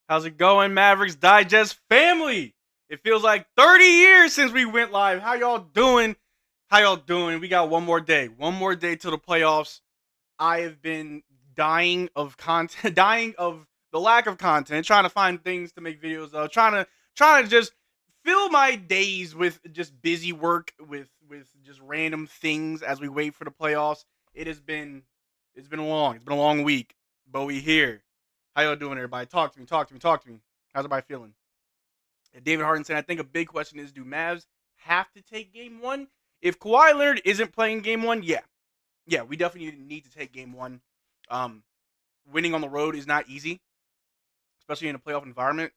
How's it going, Mavs Digest family? It feels like 30 years since we went live. How y'all doing? How y'all doing? We got one more day. One more day till the playoffs. I have been dying of content, dying of the lack of content, trying to find things to make videos of, trying to just fill my days with just busy work with just random things as we wait for the playoffs. It's been a long week, but we here. How y'all doing, everybody? Talk to me, talk to me, talk to me. How's everybody feeling? David Harden said, I think a big question is, do Mavs have to take game one? If Kawhi Leonard isn't playing game one, yeah. Yeah, we definitely need to take game one. Um, Winning on the road is not easy, especially in a playoff environment.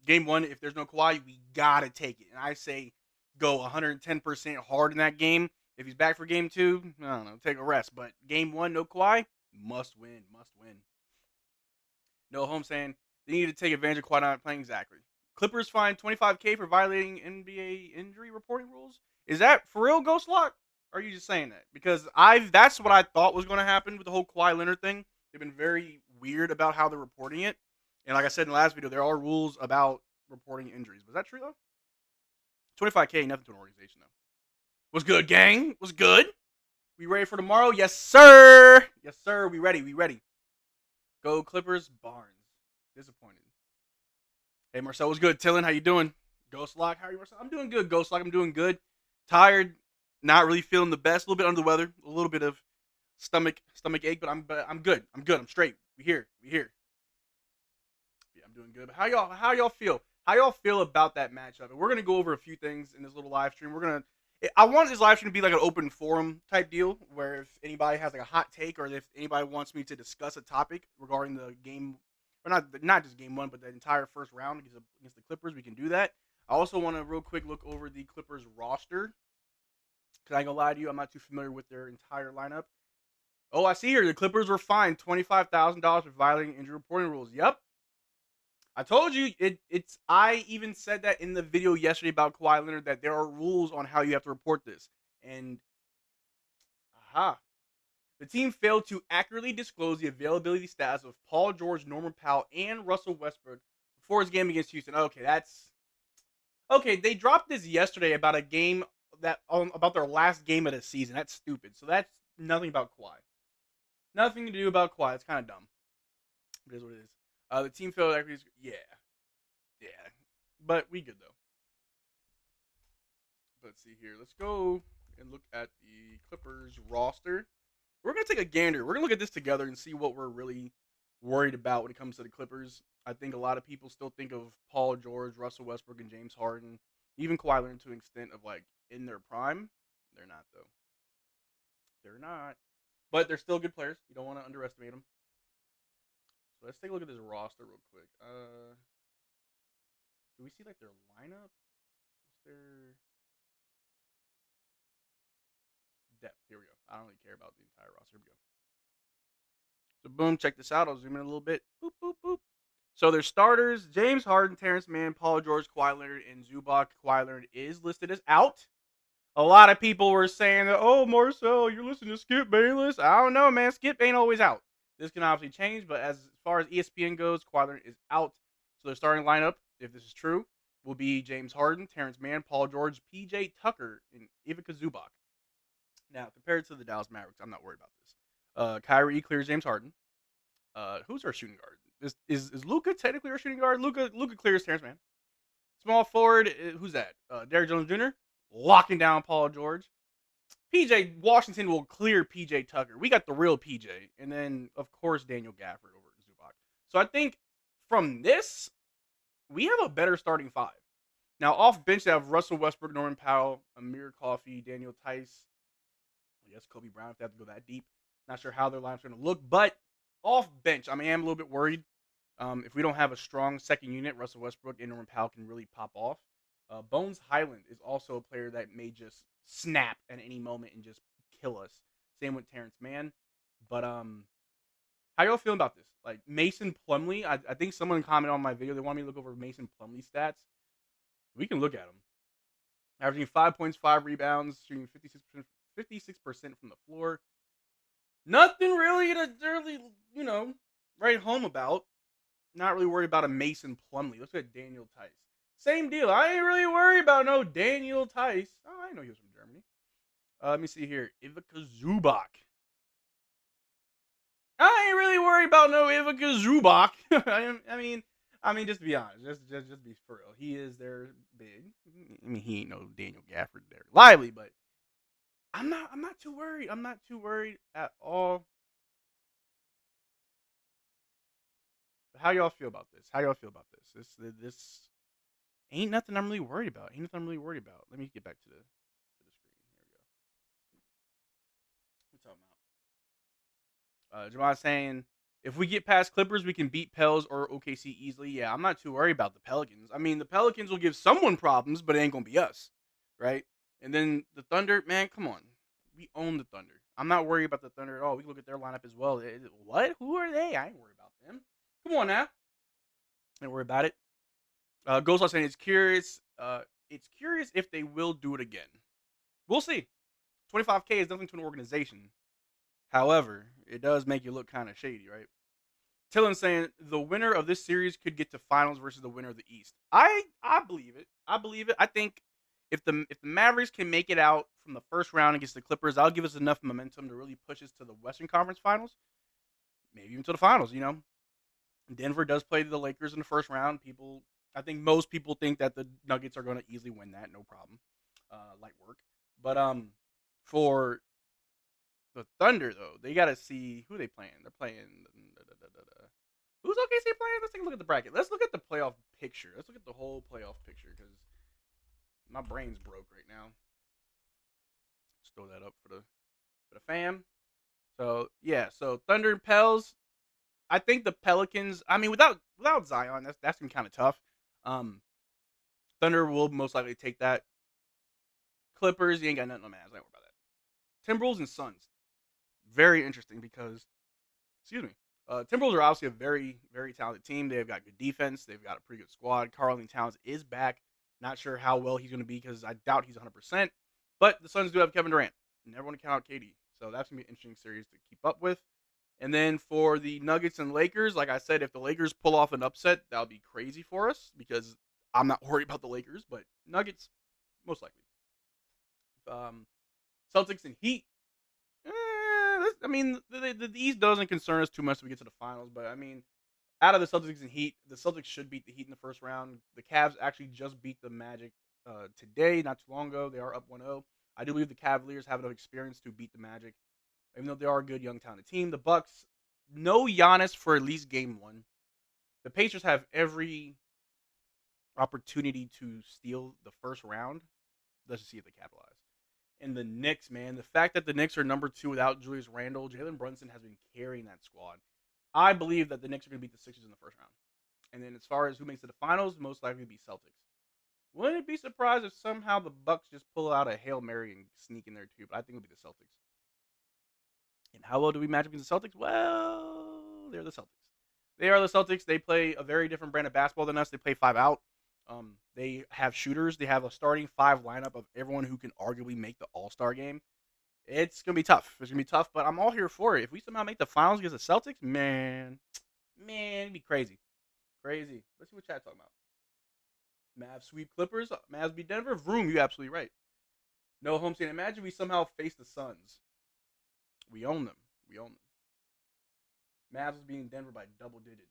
Game one, if there's no Kawhi, we got to take it. And I say go 110% hard in that game. If he's back for game two, I don't know, take a rest. But game one, no Kawhi, must win, must win. No home saying they need to take advantage of Kawhi not playing exactly. Clippers fined 25K for violating NBA injury reporting rules. Is that for real, Ghost Lock? Or are you just saying that? Because that's what I thought was going to happen with the whole Kawhi Leonard thing. They've been very weird about how they're reporting it. And like I said in the last video, there are rules about reporting injuries. Was that true, though? 25K, nothing to an organization, though. Was good, gang. Was good. We ready for tomorrow? Yes, sir. Yes, sir. We ready. We ready. Go Clippers. Barnes. Disappointed. Hey, Marcel, what's good? Tillin, how you doing? Ghost Lock, how are you, Marcel? I'm doing good, Ghost Lock. I'm doing good. Tired, not really feeling the best. A little bit under the weather. A little bit of stomach ache, but I'm good. I'm good. I'm straight. We here. Yeah, I'm doing good. But how y'all feel? How y'all feel about that matchup? And we're gonna go over a few things in this little live stream. I want this live stream to be like an open forum type deal, where if anybody has like a hot take, or if anybody wants me to discuss a topic regarding the game, or not just game one, but the entire first round against the Clippers, we can do that. I also want to real quick look over the Clippers roster, because I ain't gonna lie to you, I'm not too familiar with their entire lineup. Oh, I see here the Clippers were fined $25,000 for violating injury reporting rules. Yep, I told you it's. I even said that in the video yesterday about Kawhi Leonard, that there are rules on how you have to report this. And aha, the team failed to accurately disclose the availability status of Paul George, Norman Powell, and Russell Westbrook before his game against Houston. Okay, that's okay. They dropped this yesterday about a game about their last game of the season. That's stupid. So that's nothing about Kawhi. Nothing to do about Kawhi. It's kind of dumb. It is what it is. The team failed to accurately. Yeah, but we good though. Let's see here. Let's go and look at the Clippers roster. We're gonna take a gander. We're gonna look at this together and see what we're really worried about when it comes to the Clippers. I think a lot of people still think of Paul George, Russell Westbrook, and James Harden, even Kawhi Leonard to an extent of like in their prime. They're not though. They're not. But they're still good players. You don't want to underestimate them. So let's take a look at this roster real quick. Do we see like their lineup? What's their depth? Here we go. I don't really care about the entire roster. Here we go. So boom, check this out. I'll zoom in a little bit. Boop, boop, boop. So their starters: James Harden, Terrence Mann, Paul George, Kawhi Leonard, and Zubac. Kawhi Leonard is listed as out. A lot of people were saying that, oh, Marcel, you're listening to Skip Bayless. I don't know, man. Skip ain't always out. This can obviously change, but as far as ESPN goes, Kawhi Leonard is out. So their starting lineup, if this is true, will be James Harden, Terrence Mann, Paul George, PJ Tucker, and Ivica Zubac. Now, compared to the Dallas Mavericks, I'm not worried about this. Kyrie clears James Harden. Who's our shooting guard? Is Luka technically our shooting guard? Luka clears Terrence Mann. Small forward, who's that? Derrick Jones Jr. locking down Paul George. PJ Washington will clear PJ Tucker. We got the real PJ, and then of course Daniel Gafford over Zubac. So I think from this we have a better starting five. Now off bench they have Russell Westbrook, Norman Powell, Amir Coffey, Daniel Tice. I guess Kobe Brown if they have to go that deep. Not sure how their line's going to look, but off bench, I am a little bit worried. If we don't have a strong second unit, Russell Westbrook and Norman Powell can really pop off. Bones Highland is also a player that may just snap at any moment and just kill us. Same with Terrence Mann. But how y'all feeling about this? Like Mason Plumlee, I think someone commented on my video. They want me to look over Mason Plumlee's stats. We can look at him. Averaging 5 points, 5 rebounds, shooting 56% from the floor. Nothing really to write home about. Not really worried about a Mason Plumlee. Let's get Daniel Tice. Same deal. I ain't really worried about no Daniel Tice. Oh, I know he was from Germany. Let me see here. Ivica Zubac. I ain't really worried about no Ivica Zubac. I mean, just to be honest, just be for real. He is their big. I mean, he ain't no Daniel Gafford, Derrick Lively, but I'm not too worried. I'm not too worried at all. How y'all feel about this? How y'all feel about this? This ain't nothing I'm really worried about. Ain't nothing I'm really worried about. Let me get back to the screen. Here we go. What's talking about? Jamal saying if we get past Clippers, we can beat Pels or OKC easily. Yeah, I'm not too worried about the Pelicans. I mean, the Pelicans will give someone problems, but it ain't gonna be us, right? And then the Thunder, man, come on, we own the Thunder. I'm not worried about the Thunder at all. We can look at their lineup as well. What? Who are they? I ain't worried about them. Come on now, ain't worried about it. Ghost saying it's curious. It's curious if they will do it again. We'll see. 25K is nothing to an organization. However, it does make you look kind of shady, right? Tillin saying the winner of this series could get to finals versus the winner of the East. I believe it. I believe it. I think if the Mavericks can make it out from the first round against the Clippers, that'll give us enough momentum to really push us to the Western Conference Finals, maybe even to the finals. Denver does play the Lakers in the first round. I think most people think that the Nuggets are going to easily win that, no problem, light work. But for the Thunder though, they got to see who they playing. They're playing. Who's OKC playing? Let's take a look at the bracket. Let's look at the playoff picture. Let's look at the whole playoff picture because my brain's broke right now. Let's throw that up for the fam. So yeah, so Thunder and Pels. I think the Pelicans. I mean, without Zion, that's been kind of tough. Um, Thunder will most likely take that. Clippers, you ain't got nothing on Mavs. I ain't worried about that. Timberwolves and Suns. Very interesting because, excuse me, Timberwolves are obviously a very, very talented team. They've got good defense. They've got a pretty good squad. Karl-Anthony Towns is back. Not sure how well he's going to be because I doubt he's 100%. But the Suns do have Kevin Durant. Never want to count out KD. So that's going to be an interesting series to keep up with. And then for the Nuggets and Lakers, like I said, if the Lakers pull off an upset, that'll be crazy for us because I'm not worried about the Lakers, but Nuggets, most likely. Celtics and Heat. I mean, the East doesn't concern us too much when we get to the finals, but I mean, out of the Celtics and Heat, the Celtics should beat the Heat in the first round. The Cavs actually just beat the Magic today, not too long ago. They are up 1-0. I do believe the Cavaliers have enough experience to beat the Magic, even though they are a good young talented team. The Bucks, no Giannis for at least game one. The Pacers have every opportunity to steal the first round. Let's just see if they capitalize. And the Knicks, man, the fact that the Knicks are number 2 without Julius Randle, Jalen Brunson has been carrying that squad. I believe that the Knicks are going to beat the Sixers in the first round. And then as far as who makes it to the finals, most likely be Celtics. Wouldn't be surprised if somehow the Bucks just pull out a Hail Mary and sneak in there too, but I think it'll be the Celtics. And how well do we match up against the Celtics? Well, they're the Celtics. They are the Celtics. They play a very different brand of basketball than us. They play 5 out. They have shooters. They have a starting 5 lineup of everyone who can arguably make the All-Star game. It's going to be tough. It's going to be tough, but I'm all here for it. If we somehow make the finals against the Celtics, man, it'd be crazy. Crazy. Let's see what chat's talking about. Mavs sweep Clippers. Mavs beat Denver. Vroom, you're absolutely right. No home state. Imagine we somehow face the Suns. We own them. We own them. Mavs is beating Denver by double digits.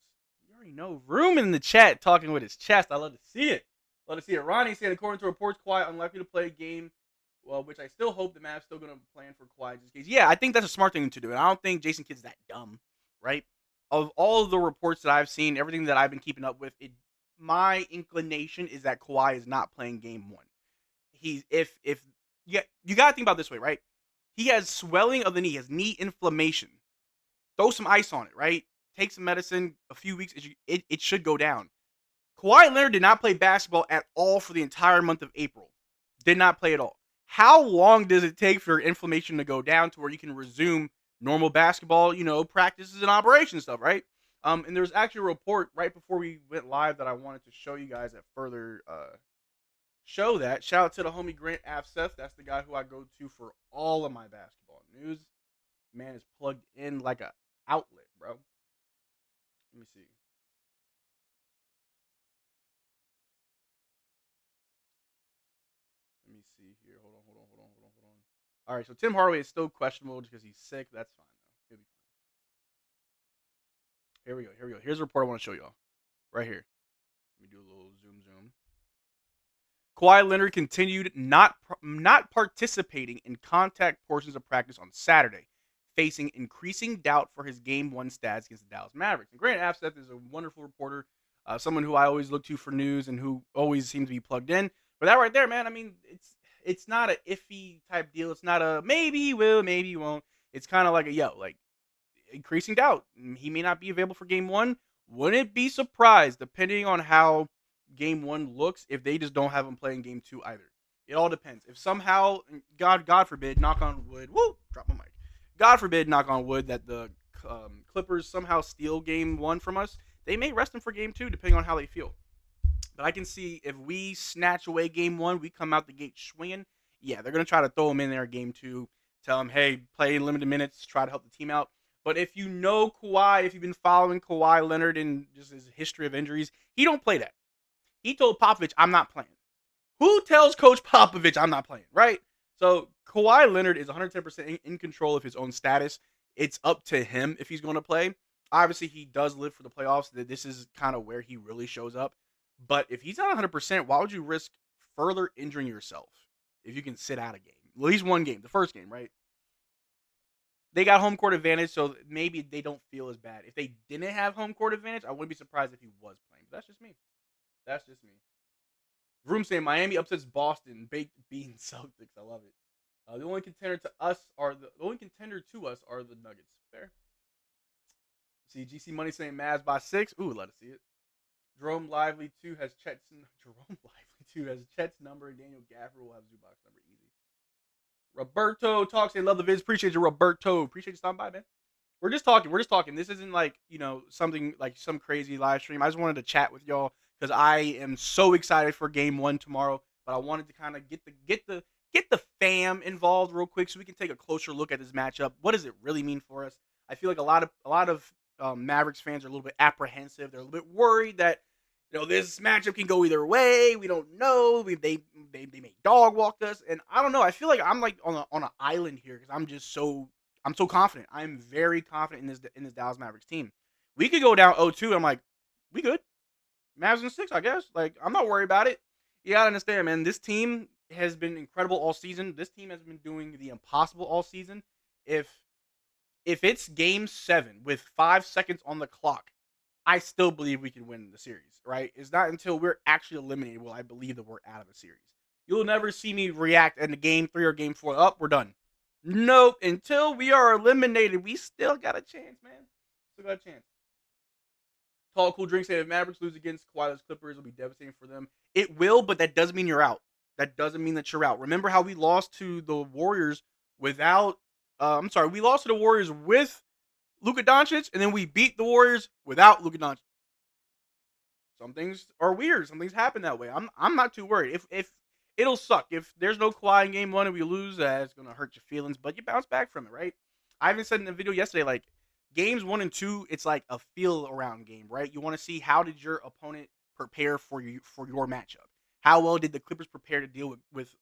You already know. Vroom in the chat talking with his chest. I love to see it. Love to see it. Ronnie saying, according to reports, Kawhi unlikely to play a game. Well, which I still hope the Mavs still going to plan for Kawhi just in case. Yeah, I think that's a smart thing to do. And I don't think Jason Kidd's that dumb, right? Of all of the reports that I've seen, everything that I've been keeping up with, my inclination is that Kawhi is not playing game one. You got to think about it this way, right? He has swelling of the knee, has knee inflammation. Throw some ice on it, right? Take some medicine, a few weeks, it should go down. Kawhi Leonard did not play basketball at all for the entire month of April. Did not play at all. How long does it take for inflammation to go down to where you can resume normal basketball, practices and operation stuff, right? And there's actually a report right before we went live that I wanted to show you guys that further show that. Shout out to the homie Grant Afseth. That's the guy who I go to for all of my basketball news. Man is plugged in like a outlet, bro. Let me see. see here. Hold on. All right, so Tim Hardaway is still questionable because he's sick. That's fine though. He'll be fine. Here we go. Here's a report I want to show y'all. Right here. Let me do a little zoom. Kawhi Leonard continued not participating in contact portions of practice on Saturday, facing increasing doubt for his Game 1 stats against the Dallas Mavericks. And Grant Afseth is a wonderful reporter, someone who I always look to for news and who always seems to be plugged in. But that right there, man, I mean, it's not a iffy type deal. It's not a maybe he will, maybe he won't. It's kind of like increasing doubt. He may not be available for Game 1. Wouldn't be surprised, depending on how Game 1 looks, if they just don't have him play in Game 2 either. It all depends. If somehow, God forbid, knock on wood, drop my mic. God forbid, knock on wood, that the Clippers somehow steal Game 1 from us, they may rest him for Game 2, depending on how they feel. But I can see if we snatch away Game 1, we come out the gate swinging. Yeah, they're going to try to throw him in there Game 2, tell him, hey, play limited minutes, try to help the team out. But if you know Kawhi, if you've been following Kawhi Leonard and just his history of injuries, he don't play that. He told Popovich, I'm not playing. Who tells Coach Popovich I'm not playing, right? So Kawhi Leonard is 110% in control of his own status. It's up to him if he's going to play. Obviously, he does live for the playoffs. This is kind of where he really shows up. But if he's not 100%, why would you risk further injuring yourself if you can sit out a game? At least one game, the first game, right? They got home court advantage, so maybe they don't feel as bad. If they didn't have home court advantage, I wouldn't be surprised if he was playing. But that's just me. Vroom saying Miami upsets Boston, baked bean Celtics. I love it. The only contender to us are the Nuggets. Fair. See GC Money saying Mavs by 6. Ooh, let us see it. Jerome Lively 2 has Chet's number, and Daniel Gafford will have Zubac's number easy. Roberto talks. They love the vids. Appreciate you, Roberto. Appreciate you stopping by, man. We're just talking. This isn't like, something like some crazy live stream. I just wanted to chat with y'all because I am so excited for Game 1 tomorrow. But I wanted to kind of get the fam involved real quick so we can take a closer look at this matchup. What does it really mean for us? I feel like a lot of Mavericks fans are a little bit apprehensive. They're a little bit worried that this matchup can go either way. We don't know. They may dog walk us, and I don't know. I feel like I'm like on an island here because I'm so confident. I'm very confident in this Dallas Mavericks team. We could go down 0-2. I'm like, we good. Mavs in 6, I guess. Like, I'm not worried about it. You gotta understand, man. This team has been incredible all season. This team has been doing the impossible all season. If it's Game 7 with 5 seconds on the clock, I still believe we can win the series, right? It's not until we're actually eliminated will I believe that we're out of the series. You'll never see me react in the Game 3 or Game 4. Oh, we're done. Nope. Until we are eliminated, we still got a chance, man. Still got a chance. Tall Cool Drink said if Mavericks lose against Kawhi's Clippers, it'll be devastating for them. It will, but that doesn't mean you're out. That doesn't mean that you're out. Remember how we lost to the Warriors without we lost to the Warriors with Luka Doncic, and then we beat the Warriors without Luka Doncic. Some things are weird. Some things happen that way. I'm not too worried. If it'll suck. If there's no Kawhi in Game 1 and we lose, it's going to hurt your feelings, but you bounce back from it, right? I even said in the video yesterday, like, Games 1 and 2, it's like a feel-around game, right? You want to see how did your opponent prepare for your matchup. How well did the Clippers prepare to deal with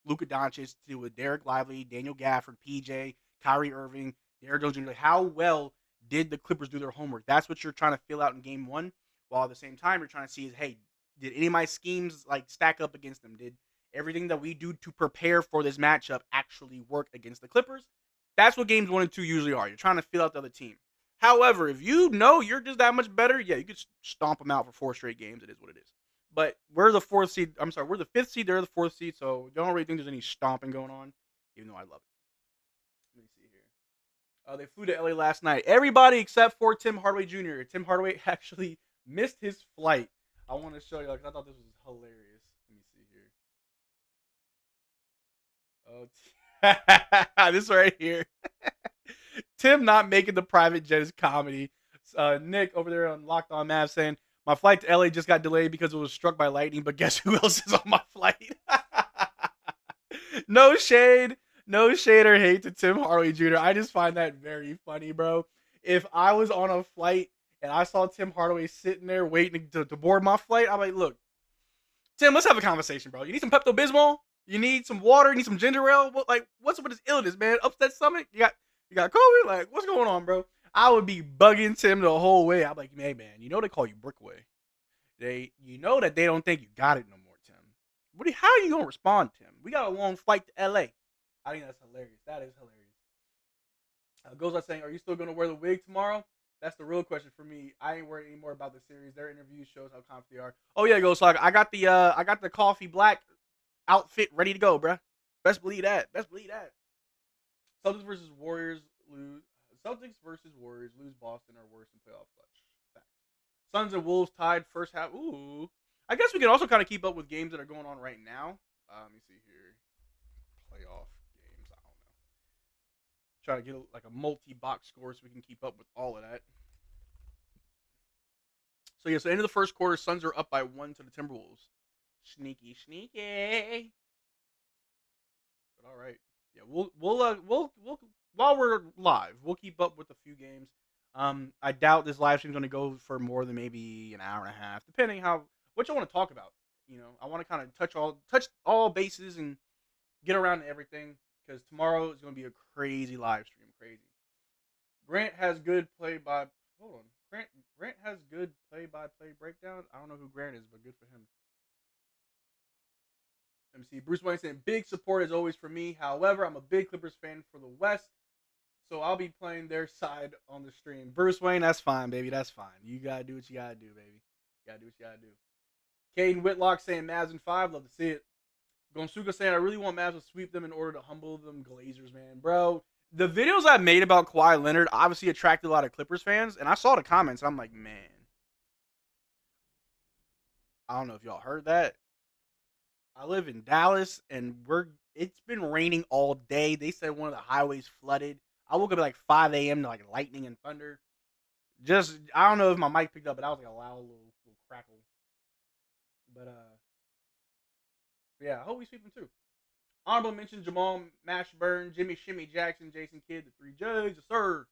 Luka Doncic, to deal with Dereck Lively, Daniel Gafford, PJ, Kyrie Irving, Derrick Lively Jr.? How well did the Clippers do their homework? That's what you're trying to fill out in Game 1, while at the same time you're trying to see is, hey, did any of my schemes like stack up against them? Did everything that we do to prepare for this matchup actually work against the Clippers? That's what Games 1 and 2 usually are. You're trying to fill out the other team. However, if you know you're just that much better, yeah, you could stomp them out for 4 straight games. It is what it is. But we're the 4th seed. We're the 5th seed. They're the 4th seed. So don't really think there's any stomping going on, even though I love it. Let me see here. They flew to LA last night. Everybody except for Tim Hardaway Jr. Tim Hardaway actually missed his flight. I want to show you because I thought this was hilarious. Let me see here. Oh, this right here. Tim not making the private jet is comedy. Nick over there on Locked On Mavs saying, my flight to LA just got delayed because it was struck by lightning, but guess who else is on my flight? No shade or hate to Tim Hardaway Jr. I just find that very funny, bro. If I was on a flight and I saw Tim Hardaway sitting there waiting to board my flight, I'm like, look, Tim, let's have a conversation, bro. You need some Pepto-Bismol? You need some water. You need some ginger ale. What's up with this illness, man? Upset stomach. You got COVID. Like, what's going on, bro? I would be bugging Tim the whole way. I'm like, hey, man, you know they call you Brickway. You know that they don't think you got it no more, Tim. How are you gonna respond, Tim? We got a long flight to LA. I think that's hilarious. That is hilarious. Goes on saying, are you still gonna wear the wig tomorrow? That's the real question for me. I ain't worried anymore about the series. Their interview shows how confident they are. Oh yeah, Ghost. So I got the coffee black outfit ready to go, bruh. Best believe that. Best believe that. Celtics versus Warriors lose. Celtics versus Warriors lose. Boston are worse in playoff clutch. Facts. Suns and Wolves tied first half. Ooh. I guess we can also kind of keep up with games that are going on right now. Let me see here. Playoff games. I don't know. Try to get a multi-box score so we can keep up with all of that. So yeah, so end of the first quarter, Suns are up by 1 to the Timberwolves. Sneaky, sneaky. But all right, yeah, we'll while we're live, we'll keep up with a few games. I doubt this live stream's going to go for more than maybe an hour and a half, depending what you want to talk about. You know, I want to kind of touch all bases and get around to everything because tomorrow is going to be a crazy live stream. Crazy. Grant has good play by. Hold on. Grant has good play-by-play breakdown. I don't know who Grant is, but good for him. Let me see. Bruce Wayne saying, big support as always for me. However, I'm a big Clippers fan for the West, so I'll be playing their side on the stream. Bruce Wayne, that's fine, baby. That's fine. You got to do what you got to do, baby. You got to do what you got to do. Caden Whitlock saying, Mavs in 5. Love to see it. Gonsuga saying, I really want Mavs to sweep them in order to humble them Glazers, man. Bro, the videos I made about Kawhi Leonard obviously attracted a lot of Clippers fans, and I saw the comments. I'm like, man. I don't know if y'all heard that. I live in Dallas, and it's been raining all day. They said one of the highways flooded. I woke up at 5 a.m. to lightning and thunder. Just I don't know if my mic picked up, but I was a loud little crackle. But yeah, I hope we sweep them too. Honorable mention: Jamal Mashburn, Jimmy Shimmy Jackson, Jason Kidd, the 3 J's, sir.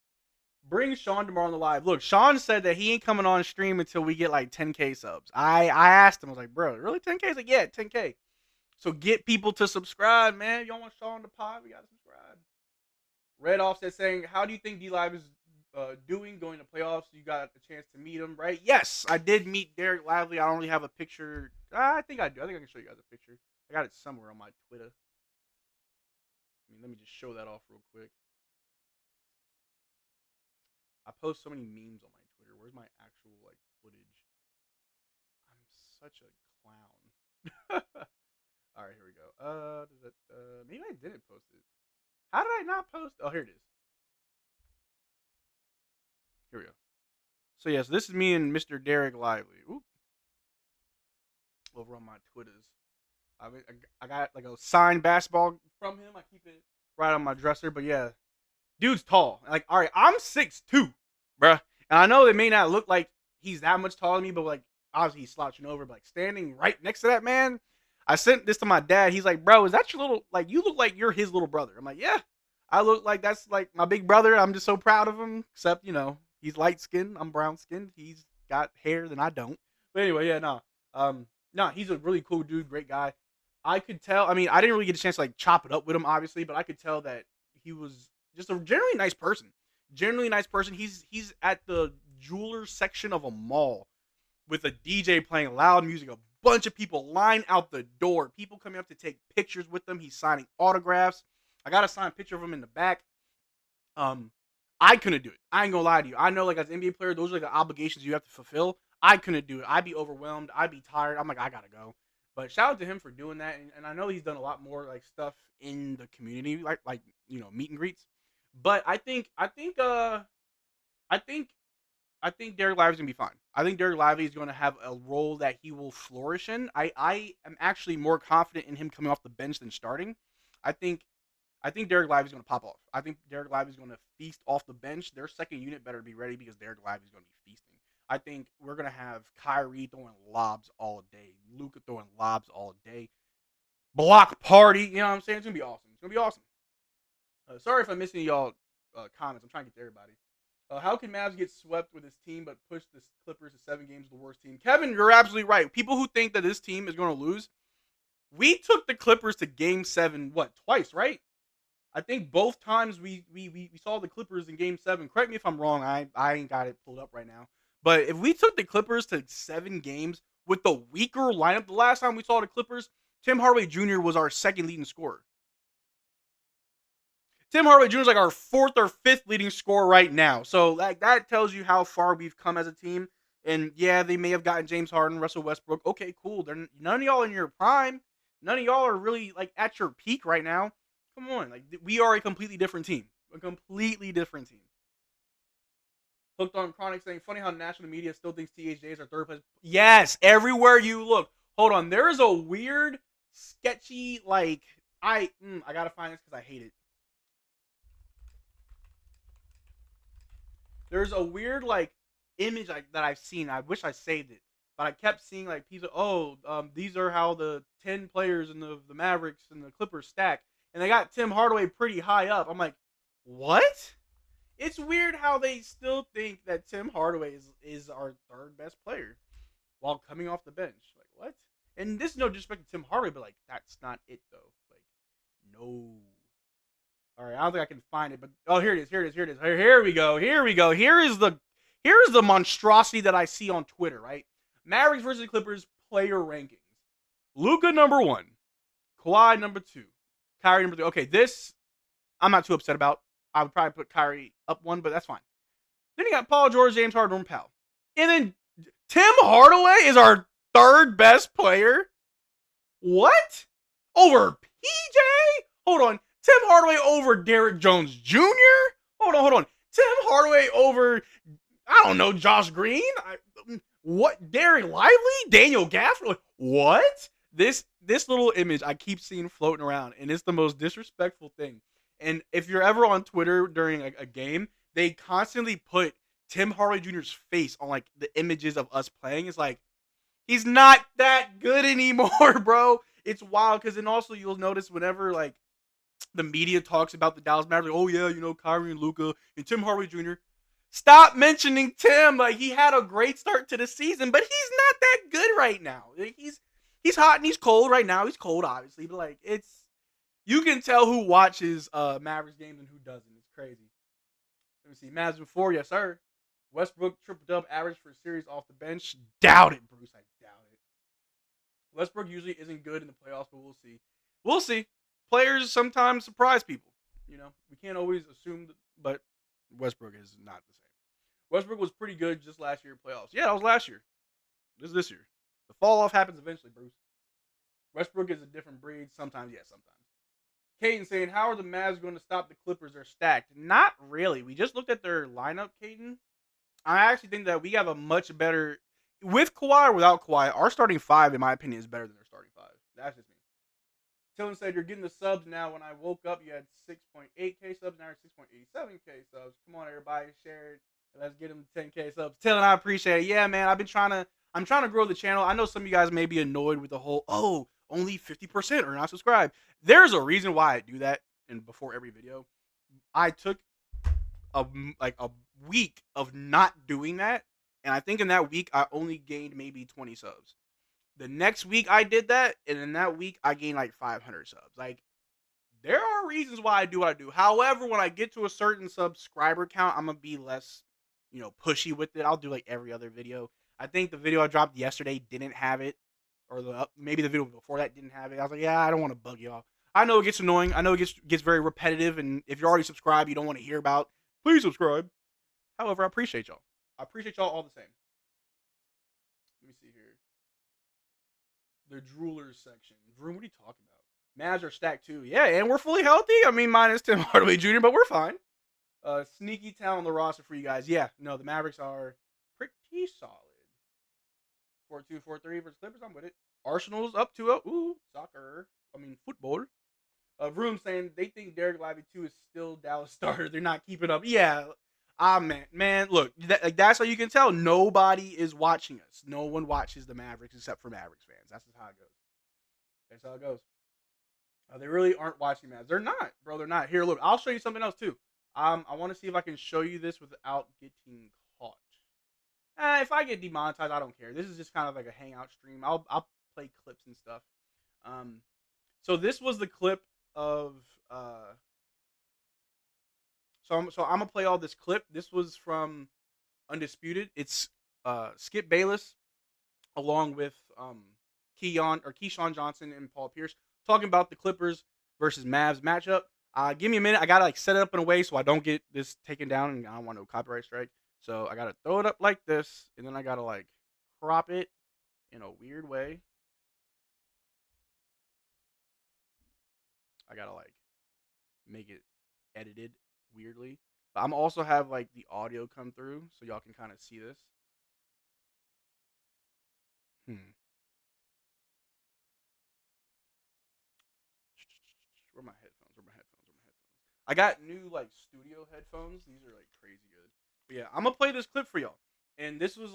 Bring Sean tomorrow on the live. Look, Sean said that he ain't coming on stream until we get 10K subs. I asked him, I was like, bro, really 10K? He's like, yeah, 10K. So get people to subscribe, man. If y'all want Sean to pod, we gotta subscribe. Red Offset saying, how do you think D Live is doing going to playoffs? You got a chance to meet him, right? Yes, I did meet Dereck Lively. I don't really have a picture. I think I do. I think I can show you guys a picture. I got it somewhere on my Twitter. Let me just show that off real quick. I post so many memes on my Twitter. Where's my actual footage? I'm such a clown. All right, here we go. Maybe I didn't post it. How did I not post? Oh, here it is. Here we go. So yes, this is me and Mr. Dereck Lively. Oop. Over on my Twitters. I got a signed basketball from him. I keep it right on my dresser. But yeah, dude's tall. All right, I'm 6'2", bruh. And I know it may not look like he's that much taller than me, but obviously he's slouching over. But standing right next to that man, I sent this to my dad. He's like, bro, is that your little, you look like you're his little brother. I'm like, yeah, I look like that's my big brother. I'm just so proud of him. Except, he's light skinned. I'm brown skinned. He's got hair than I don't. But anyway, yeah, no. He's a really cool dude. Great guy. I could tell, I didn't really get a chance to chop it up with him, obviously, but I could tell that he was just a generally nice person. Generally nice person. He's at the jeweler section of a mall with a DJ playing loud music. A bunch of people line out the door. People coming up to take pictures with him. He's signing autographs. I got a signed picture of him in the back. I couldn't do it. I ain't gonna lie to you. I know as an NBA player, those are the obligations you have to fulfill. I couldn't do it. I'd be overwhelmed. I'd be tired. I'm like, I gotta go. But shout out to him for doing that. And I know he's done a lot more stuff in the community, meet and greets. But I think Dereck Lively's gonna be fine. I think Dereck Lively is gonna have a role that he will flourish in. I am actually more confident in him coming off the bench than starting. I think Dereck Lively's gonna pop off. I think Dereck Lively's gonna feast off the bench. Their second unit better be ready because Dereck Lively's gonna be feasting. I think we're gonna have Kyrie throwing lobs all day, Luka throwing lobs all day, block party. You know what I'm saying? It's gonna be awesome. It's gonna be awesome. Sorry if I'm missing y'all comments. I'm trying to get to everybody. How can Mavs get swept with his team but push the Clippers to 7 games of the worst team? Kevin, you're absolutely right. People who think that this team is going to lose, We took the Clippers to Game 7, what, twice, right? I think both times we saw the Clippers in Game 7. Correct me if I'm wrong. I ain't got it pulled up right now. But if we took the Clippers to 7 games with the weaker lineup, the last time we saw the Clippers, Tim Hardaway Jr. was our second leading scorer. Tim Hardaway Jr. is like our fourth or fifth leading scorer right now. So like that tells you how far we've come as a team. And yeah, they may have gotten James Harden, Russell Westbrook. Okay, cool. None of y'all in your prime. None of y'all are really like at your peak right now. Come on, like we are a completely different team. A completely different team. Hooked on Chronic saying, funny how national media still thinks THJ is our third place. Yes, everywhere you look. Hold on, there is a weird, sketchy like I gotta find this because I hate it. There's a weird like image that I've seen. I wish I saved it, but I kept seeing like people. Oh, these are how the 10 players in the Mavericks and the Clippers stack, and they got Tim Hardaway pretty high up. I'm like, what? It's weird how they still think that Tim Hardaway is our third best player while coming off the bench. Like what? And this is no disrespect to Tim Hardaway, but like that's not it though. Like no. All right, I don't think I can find it, but oh, here it is. Here it is. Here it is. Here we go. Here we go. Here is the monstrosity that I see on Twitter. Right, Mavericks versus Clippers player rankings. Luka number 1, Kawhi number 2, Kyrie number 3. Okay, this I'm not too upset about. I would probably put Kyrie up 1, but that's fine. Then you got Paul George, James Harden, Powell, and then Tim Hardaway is our third best player. What? Over PJ? Hold on. Tim Hardaway over Derrick Jones Jr.? Hold on. Tim Hardaway over, I don't know, Josh Green? What? Dereck Lively? Daniel Gafford? What? This little image I keep seeing floating around, and it's the most disrespectful thing. And if you're ever on Twitter during a game, they constantly put Tim Hardaway Jr.'s face on like the images of us playing. It's like, he's not that good anymore, bro. It's wild because then also you'll notice whenever like the media talks about the Dallas Mavericks, like, oh yeah, you know, Kyrie and Luka and Tim Hardaway Jr. Stop mentioning Tim. Like he had a great start to the season, but he's not that good right now. Like, he's hot and he's cold right now. He's cold, obviously, but like it's you can tell who watches Mavericks games and who doesn't. It's crazy. Let me see. Mavs before, yes sir. Westbrook triple dub average for a series off the bench. Doubt it, Bruce. I doubt it. Westbrook usually isn't good in the playoffs, but we'll see. We'll see. Players sometimes surprise people. You know, we can't always assume, but Westbrook is not the same. Westbrook was pretty good just last year in playoffs. Yeah, that was last year. This year. The fall off happens eventually, Bruce. Westbrook is a different breed. Sometimes, yes, sometimes. Caden saying, how are the Mavs going to stop the Clippers? They're stacked. Not really. We just looked at their lineup, Caden. I actually think that we have a much better, with Kawhi or without Kawhi, our starting 5, in my opinion, is better than their starting 5. That's just me. Tillman said, you're getting the subs now. When I woke up, you had 6.8K subs. Now you're 6.87K subs. Come on, everybody. Share it. Let's get them 10K subs. Tillman, I appreciate it. Yeah, man. I'm trying to grow the channel. I know some of you guys may be annoyed with the whole, oh, only 50% are not subscribed. There's a reason why I do that. And before every video, I took a week of not doing that. And I think in that week, I only gained maybe 20 subs. The next week I did that, and in that week I gained like 500 subs. Like, there are reasons why I do what I do. However, when I get to a certain subscriber count, I'm gonna be less, pushy with it. I'll do like every other video. I think the video I dropped yesterday didn't have it, or maybe the video before that didn't have it. I was like, yeah, I don't want to bug y'all. I know it gets annoying. I know it gets very repetitive, and if you're already subscribed, you don't want to hear about. Please subscribe. However, I appreciate y'all. I appreciate y'all all the same. Let me see here. The droolers section. Vroom, what are you talking about? Mavs are stacked too. Yeah, and we're fully healthy. I mean, minus Tim Hardaway Jr., but we're fine. Sneaky talent on the roster for you guys. Yeah, no, the Mavericks are pretty solid. 4-2, 4-3 versus Clippers. I'm with it. Arsenal's up 2-0. Ooh, soccer. I mean, football. Vroom saying they think Dereck Lively 2 is still Dallas starter. They're not keeping up. Yeah. Man, look, that's how you can tell nobody is watching us. No one watches the Mavericks except for Mavericks fans. That's just how it goes. That's how it goes. They really aren't watching Mavs. They're not, bro. They're not. Here, look, I'll show you something else too. I want to see if I can show you this without getting caught. If I get demonetized, I don't care. This is just kind of like a hangout stream. I'll play clips and stuff. So this was the clip of so I'm gonna play all this clip. This was from Undisputed. It's Skip Bayless along with Keyshawn Johnson and Paul Pierce talking about the Clippers versus Mavs matchup. Give me a minute. I gotta set it up in a way so I don't get this taken down and I don't want no copyright strike. So I gotta throw it up like this, and then I gotta crop it in a weird way. I gotta make it edited weirdly. But I'm also have the audio come through so y'all can kind of see this. Where my headphones? Where my headphones? Where my headphones? I got new studio headphones. These are crazy good. But yeah, I'm gonna play this clip for y'all. And this was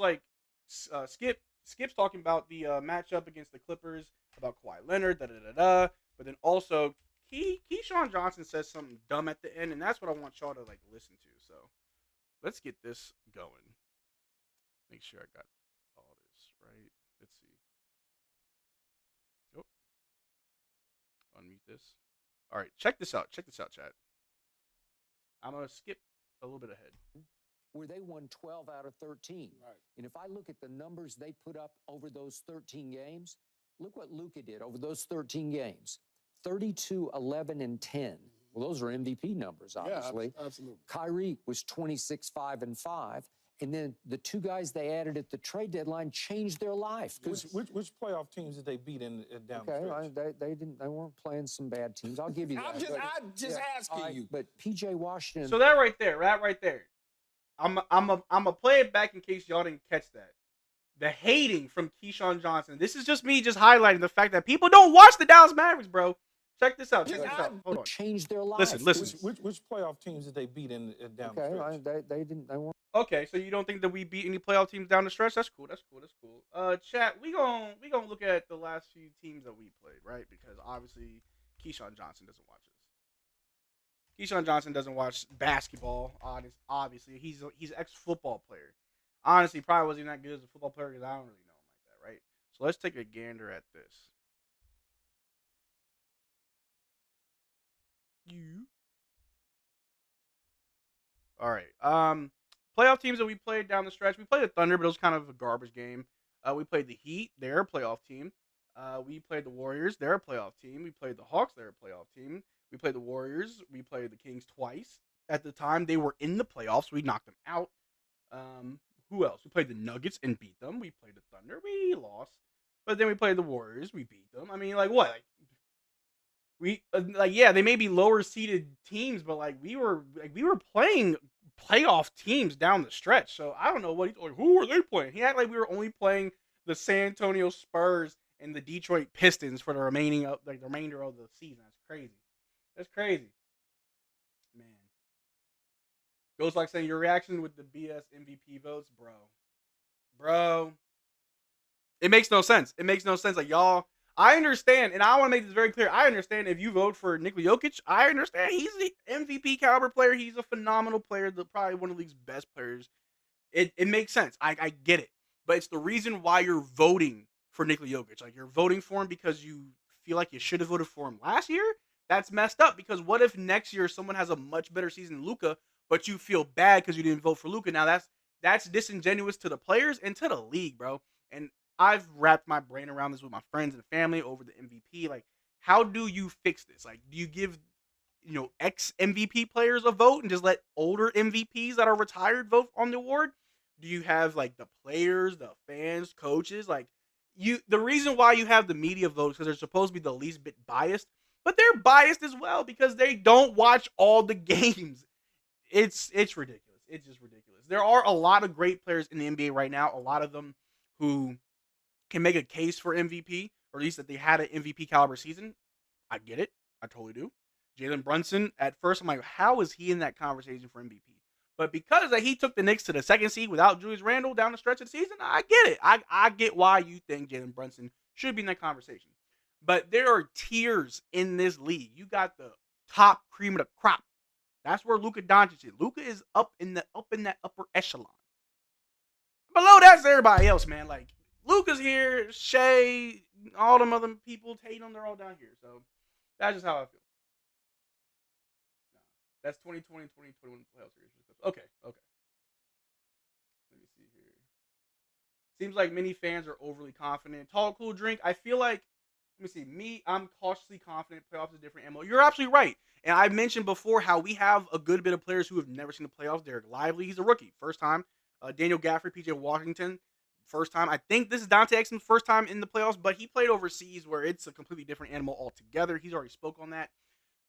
Skip's talking about the matchup against the Clippers, about Kawhi Leonard, da da da da. But then also Keyshawn Johnson says something dumb at the end, and that's what I want y'all to listen to. So let's get this going. Make sure I got all this right. Let's see. Oh, unmute this. All right, check this out. Check this out, chat. I'm gonna skip a little bit ahead. Where they won 12 out of 13. Right. And if I look at the numbers they put up over those 13 games, look what Luka did over those 13 games. 32, 11, and 10. Well, those are MVP numbers, obviously. Yeah, absolutely. Kyrie was 26, 5, and 5. And then the two guys they added at the trade deadline changed their life. Which playoff teams did they beat down the stretch? They weren't playing some bad teams. I'll give you that. I'm just asking you. But P.J. Washington. So that right there. I'm a play it back in case y'all didn't catch that. The hating from Keyshawn Johnson. This is just me highlighting the fact that people don't watch the Dallas Mavericks, bro. Check this out. Hold on. Changed their life. Listen. Which playoff teams did they beat down the stretch? They weren't. Okay, so you don't think that we beat any playoff teams down the stretch? That's cool. Chat, we gonna look at the last few teams that we played, right? Because obviously Keyshawn Johnson doesn't watch this. Keyshawn Johnson doesn't watch basketball. Obviously, he's an ex-football player. Honestly, probably wasn't that good as a football player because I don't really know him like that, right? So let's take a gander at this. All right. Playoff teams that we played down the stretch. We played the Thunder, but it was kind of a garbage game. We played the Heat. They're a playoff team. We played the Warriors. They're a playoff team. We played the Hawks. They're a playoff team. We played the Warriors. We played the Kings twice. At the time, they were in the playoffs. We knocked them out. Who else? We played the Nuggets and beat them. We played the Thunder. We lost. But then we played the Warriors. We beat them. I mean, what? Yeah, they may be lower seeded teams, but we were playing playoff teams down the stretch. So I don't know who are they playing? He acted like we were only playing the San Antonio Spurs and the Detroit Pistons for the remainder of the season. That's crazy. Man. Goes like saying your reaction with the BS MVP votes, bro. It makes no sense. Y'all. I understand, and I want to make this very clear. I understand if you vote for Nikola Jokic. I understand he's the MVP caliber player. He's a phenomenal player, probably one of the league's best players. It makes sense. I get it, but it's the reason why you're voting for Nikola Jokic. You're voting for him because you feel like you should have voted for him last year. That's messed up. Because what if next year someone has a much better season than Luka, but you feel bad because you didn't vote for Luka? Now that's disingenuous to the players and to the league, bro. And I've wrapped my brain around this with my friends and family over the MVP. How do you fix this? Do you give, ex-MVP players a vote and just let older MVPs that are retired vote on the award? Do you have, the players, the fans, coaches? The reason why you have the media votes because they're supposed to be the least bit biased, but they're biased as well because they don't watch all the games. It's ridiculous. It's just ridiculous. There are a lot of great players in the NBA right now, a lot of them who can make a case for MVP, or at least that they had an MVP caliber season. I get it. I totally do. Jalen Brunson, at first, I'm like, how is he in that conversation for MVP? But because he took the Knicks to the second seed without Julius Randle down the stretch of the season, I get it. I get why you think Jalen Brunson should be in that conversation. But there are tiers in this league. You got the top cream of the crop. That's where Luka Doncic is. Luka is up in that upper echelon. Below that's everybody else, man. Luka's here, Shea, all them other people, Tatum, they're all down here. So that's just how I feel. That's 2020, 2021 playoff series. Okay. Let me see here. Seems like many fans are overly confident. Tall, cool drink. I feel like, let me see. I'm cautiously confident. Playoffs is different ammo. You're absolutely right. And I mentioned before how we have a good bit of players who have never seen the playoffs. Dereck Lively, he's a rookie. First time. Daniel Gafford, PJ Washington, first time. I think this is Dante Exum's first time in the playoffs, but he played overseas where it's a completely different animal altogether. He's already spoke on that.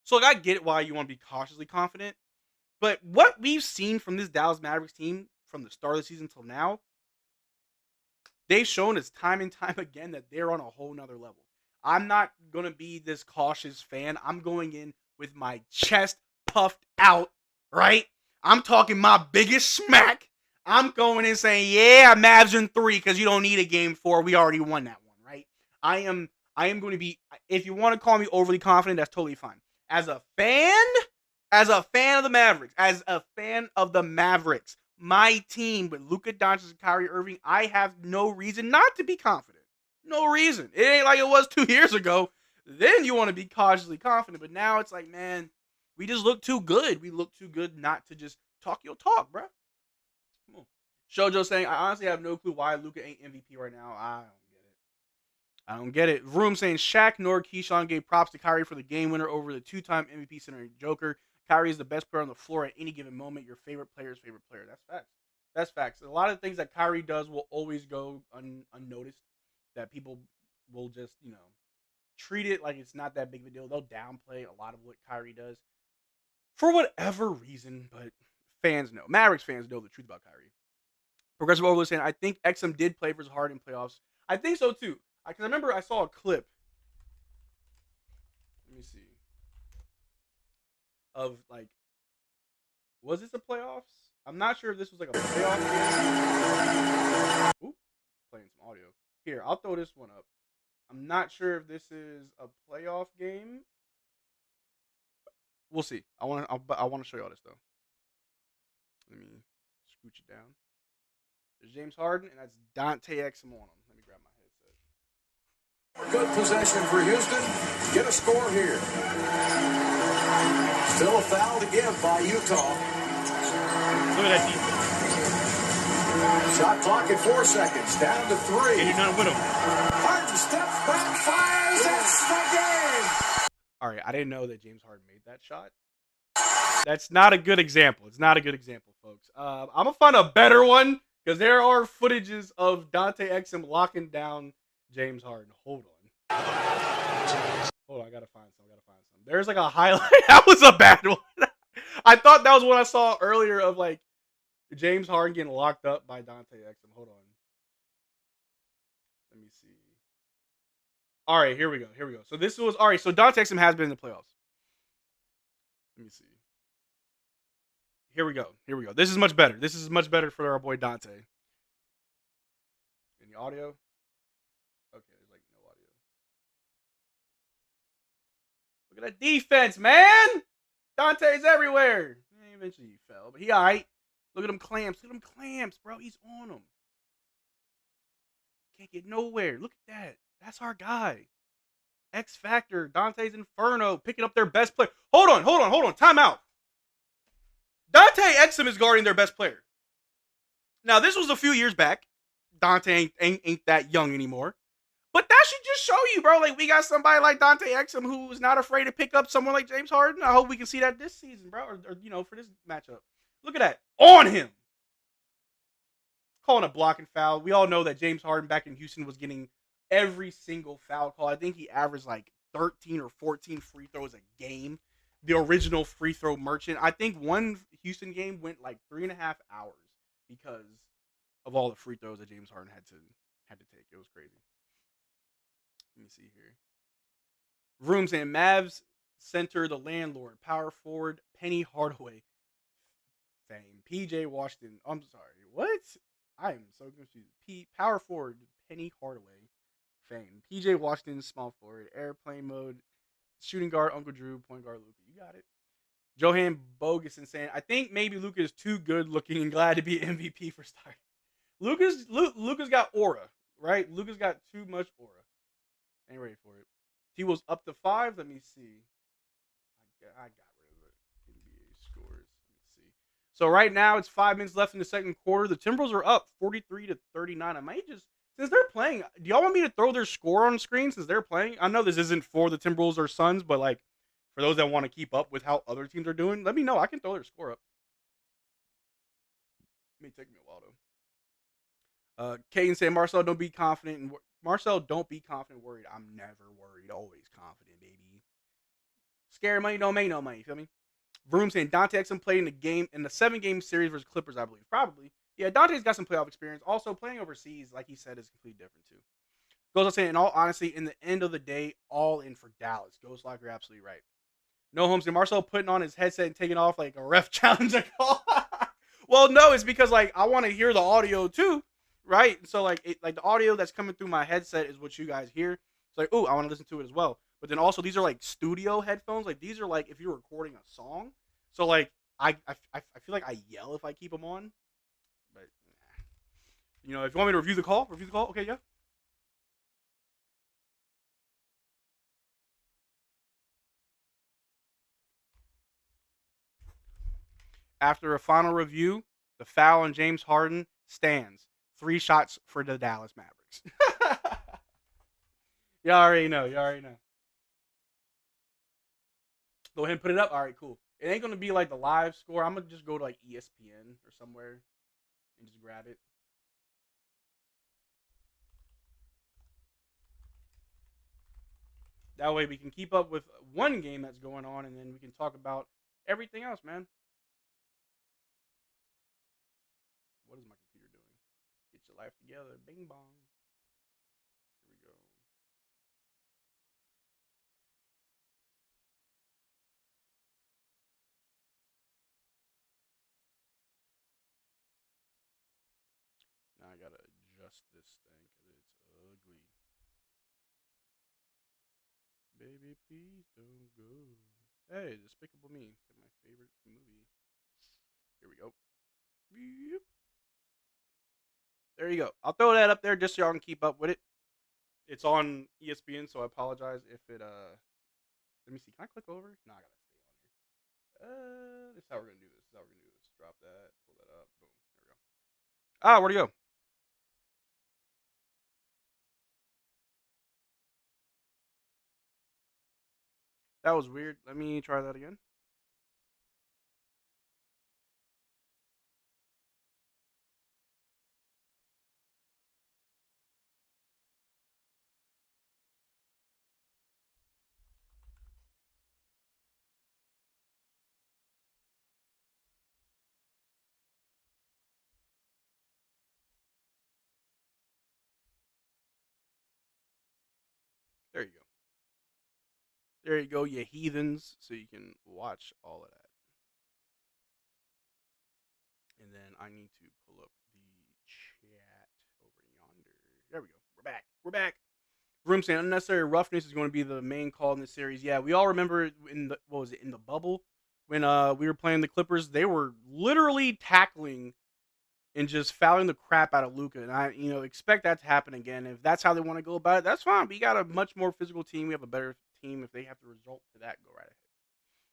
So like, I get why you want to be cautiously confident. But what we've seen from this Dallas Mavericks team from the start of the season till now, they've shown us time and time again that they're on a whole nother level. I'm not going to be this cautious fan. I'm going in with my chest puffed out, right? I'm talking my biggest smack. I'm going in saying, yeah, Mavs in 3 because you don't need a game 4. We already won that one, right? I am going to be, if you want to call me overly confident, that's totally fine. As a fan of the Mavericks, my team with Luka Doncic and Kyrie Irving, I have no reason not to be confident. No reason. It ain't like it was 2 years ago. Then you want to be cautiously confident. But now it's like, man, we just look too good. We look too good not to just talk your talk, bro. Come on. Shojo saying, I honestly have no clue why Luka ain't MVP right now. I don't get it. Room saying Shaq nor Keyshawn gave props to Kyrie for the game winner over the 2-time MVP center Joker. Kyrie is the best player on the floor at any given moment. Your favorite player's favorite player. That's facts. That's facts. A lot of things that Kyrie does will always go unnoticed. That people will just, treat it like it's not that big of a deal. They'll downplay a lot of what Kyrie does for whatever reason, but fans know. Mavericks fans know the truth about Kyrie. Progressive Overlord saying, I think Exum did play for his heart in playoffs. I think so too. Because I remember I saw a clip. Let me see. Of like, was this a playoffs? I'm not sure if this was like a playoff game. Oop, playing some audio. Here, I'll throw this one up. I'm not sure if this is a playoff game. We'll see. I want to show y'all this though. Let me scooch it down. There's James Harden, and that's Dante Exum on him. Let me grab my headset. Good possession for Houston. Get a score here. Still a foul to give by Utah. Look at that defense. Shot clock at 4 seconds. Down to 3. And you're not with him. Harden steps back, fires. That's the game. All right, I didn't know that James Harden made that shot. That's not a good example. It's not a good example, folks. I'm going to find a better one because there are footages of Dante Exum locking down James Harden. Hold on, I got to find some. There's like a highlight. That was a bad one. I thought that was what I saw earlier of like James Harden getting locked up by Dante Exum. Hold on. Let me see. All right, here we go. So this was, all right, so Dante Exum has been in the playoffs. Let me see. Here we go. This is much better. For our boy Dante. Any audio? Okay, there's like no audio. Look at that defense, man! Dante's everywhere. Eventually he fell, but he all right. Look at them clamps, bro. He's on them. Can't get nowhere. Look at that. That's our guy. X Factor, Dante's Inferno, picking up their best player. Hold on. Time out. Dante Exum is guarding their best player. Now, this was a few years back. Dante ain't that young anymore. But that should just show you, bro. Like, we got somebody like Dante Exum who's not afraid to pick up someone like James Harden. I hope we can see that this season, bro. Or for this matchup. Look at that. On him. Calling a blocking foul. We all know that James Harden back in Houston was getting every single foul call. I think he averaged like 13 or 14 free throws a game. The original free throw merchant. I think one Houston game went like 3.5 hours because of all the free throws that James Harden had to take. It was crazy. Let me see here. Room saying Mavs center the landlord, power forward, Penny Hardaway fame. PJ Washington. I'm sorry. What? I am so confused. Power forward, Penny Hardaway fame. PJ Washington, small forward, airplane mode, shooting guard, Uncle Drew, point guard, Luka. You got it. Johan Boguson saying, I think maybe Luka is too good looking and glad to be MVP for starting. Luka's got aura, right? Luka's got too much aura. Ain't ready for it. T-Wolves up to 5. Let me see. I got rid of it. NBA scores. Let me see. So right now it's 5 minutes left in the second quarter. The Timberwolves are up 43-39. I might just, since they're playing, do y'all want me to throw their score on screen since they're playing? I know this isn't for the Timberwolves or Suns, but like for those that want to keep up with how other teams are doing, let me know. I can throw their score up. It may take me a while though. Caden said, Marcel, don't be confident. Marcel, don't be confident, worried. I'm never worried. Always confident, baby. Scary money don't make no money. You feel me? Vroom saying Dante Exum played in the 7-game series versus Clippers, I believe. Probably. Yeah, Dante's got some playoff experience. Also, playing overseas, like he said, is completely different too. Goes on saying, in all honesty, in the end of the day, all in for Dallas. Ghost Locker, you're absolutely right. No Holmes and Marcel putting on his headset and taking off like a ref challenge call. Well, no, it's because like I want to hear the audio too, right? So like the audio that's coming through my headset is what you guys hear. It's like, oh, I want to listen to it as well. But then also these are like studio headphones. Like these are like if you're recording a song. So like I feel like I yell if I keep them on. But if you want me to review the call. Okay, yeah. After a final review, the foul on James Harden stands. 3 shots for the Dallas Mavericks. You already know. Go ahead and put it up. All right, cool. It ain't going to be like the live score. I'm going to just go to like ESPN or somewhere and just grab it. That way we can keep up with one game that's going on and then we can talk about everything else, man. What is my computer doing? Get your life together. Bing bong. Here we go. Now I gotta adjust this thing because it's ugly. Baby, please don't go. Hey, Despicable Me. It's like my favorite movie. Here we go. There you go. I'll throw that up there just so y'all can keep up with it. It's on ESPN, so I apologize if it let me see. Can I click over? No, I gotta stay on here. This is how we're gonna do this. Drop that, pull that up, boom. There we go. Ah, where'd he go? That was weird. Let me try that again. There you go. There you go, you heathens. So you can watch all of that. And then I need to pull up the chat over yonder. There we go. We're back. Room saying unnecessary roughness is going to be the main call in this series. Yeah, we all remember in the bubble when we were playing the Clippers, they were literally tackling and just fouling the crap out of Luka. And I expect that to happen again. If that's how they want to go about it, that's fine. We got a much more physical team. We have a better team. If they have to result to that,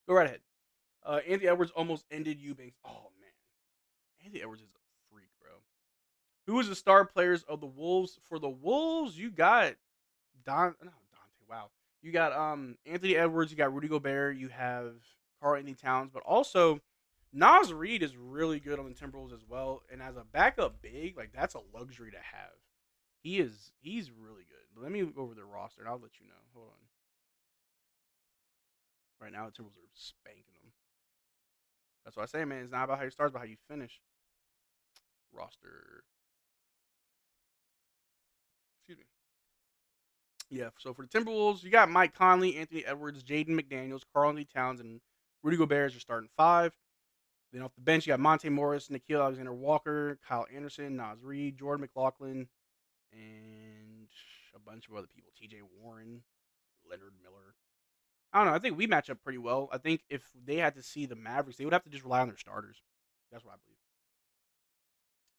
go right ahead. Anthony Edwards almost ended Eubanks. Oh man, Anthony Edwards is a freak, bro. Who is the star players of the Wolves? For the Wolves, you got Dante. Wow. You got Anthony Edwards, you got Rudy Gobert, you have Karl-Anthony Towns, but also Naz Reid is really good on the Timberwolves as well. And as a backup big, like that's a luxury to have. He's really good. But let me go over their roster and I'll let you know. Hold on. Right now the Timberwolves are spanking them. That's what I say, man. It's not about how you start, it's about how you finish. Roster. Excuse me. Yeah, so for the Timberwolves, you got Mike Conley, Anthony Edwards, Jaden McDaniels, Karl-Anthony Towns, and Rudy Gobert as your starting 5. Then off the bench, you got Monte Morris, Nikhil Alexander-Walker, Kyle Anderson, Naz Reid, Jordan McLaughlin, and a bunch of other people. TJ Warren, Leonard Miller. I don't know. I think we match up pretty well. I think if they had to see the Mavericks, they would have to just rely on their starters. That's what I believe.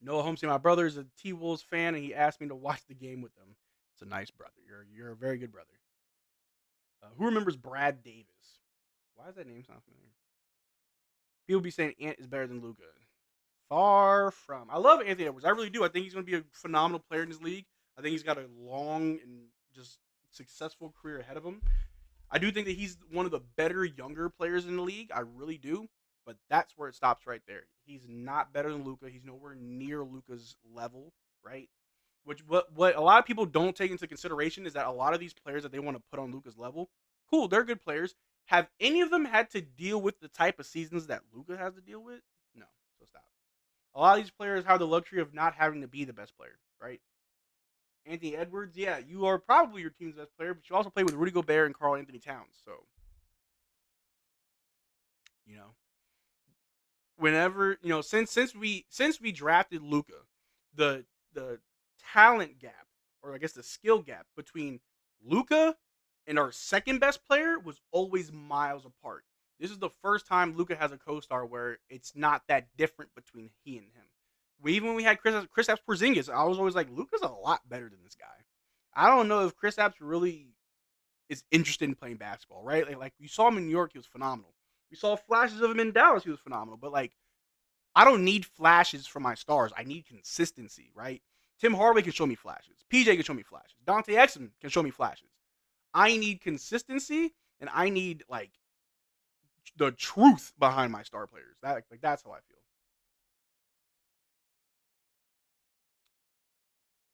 Noah Holmes, my brother is a T-Wolves fan, and he asked me to watch the game with him. It's a nice brother. You're a very good brother. Who remembers Brad Davis? Why does that name sound familiar? People be saying Ant is better than Luka. Far from. I love Anthony Edwards. I really do. I think he's going to be a phenomenal player in this league. I think he's got a long and just successful career ahead of him. I do think that he's one of the better younger players in the league. I really do. But that's where it stops right there. He's not better than Luka. He's nowhere near Luka's level, right? Which what a lot of people don't take into consideration is that a lot of these players that they want to put on Luka's level, cool, they're good players. Have any of them had to deal with the type of seasons that Luka has to deal with? No. So stop. A lot of these players have the luxury of not having to be the best player, right? Anthony Edwards, yeah, you are probably your team's best player, but you also play with Rudy Gobert and Karl Anthony Towns. So, you know, whenever since we drafted Luka, the talent gap, or I guess the skill gap between Luka and our second best player was always miles apart. This is the first time Luka has a co-star where it's not that different between he and him. Even when we had Kristaps Porzingis, I was always like, Luka's a lot better than this guy. I don't know if Kristaps really is interested in playing basketball, right? Like you saw him in New York, he was phenomenal. We saw flashes of him in Dallas, he was phenomenal. But like, I don't need flashes from my stars. I need consistency, right? Tim Hardaway can show me flashes. PJ can show me flashes. Dante Exum can show me flashes. I need consistency, and I need like the truth behind my star players. That's how I feel.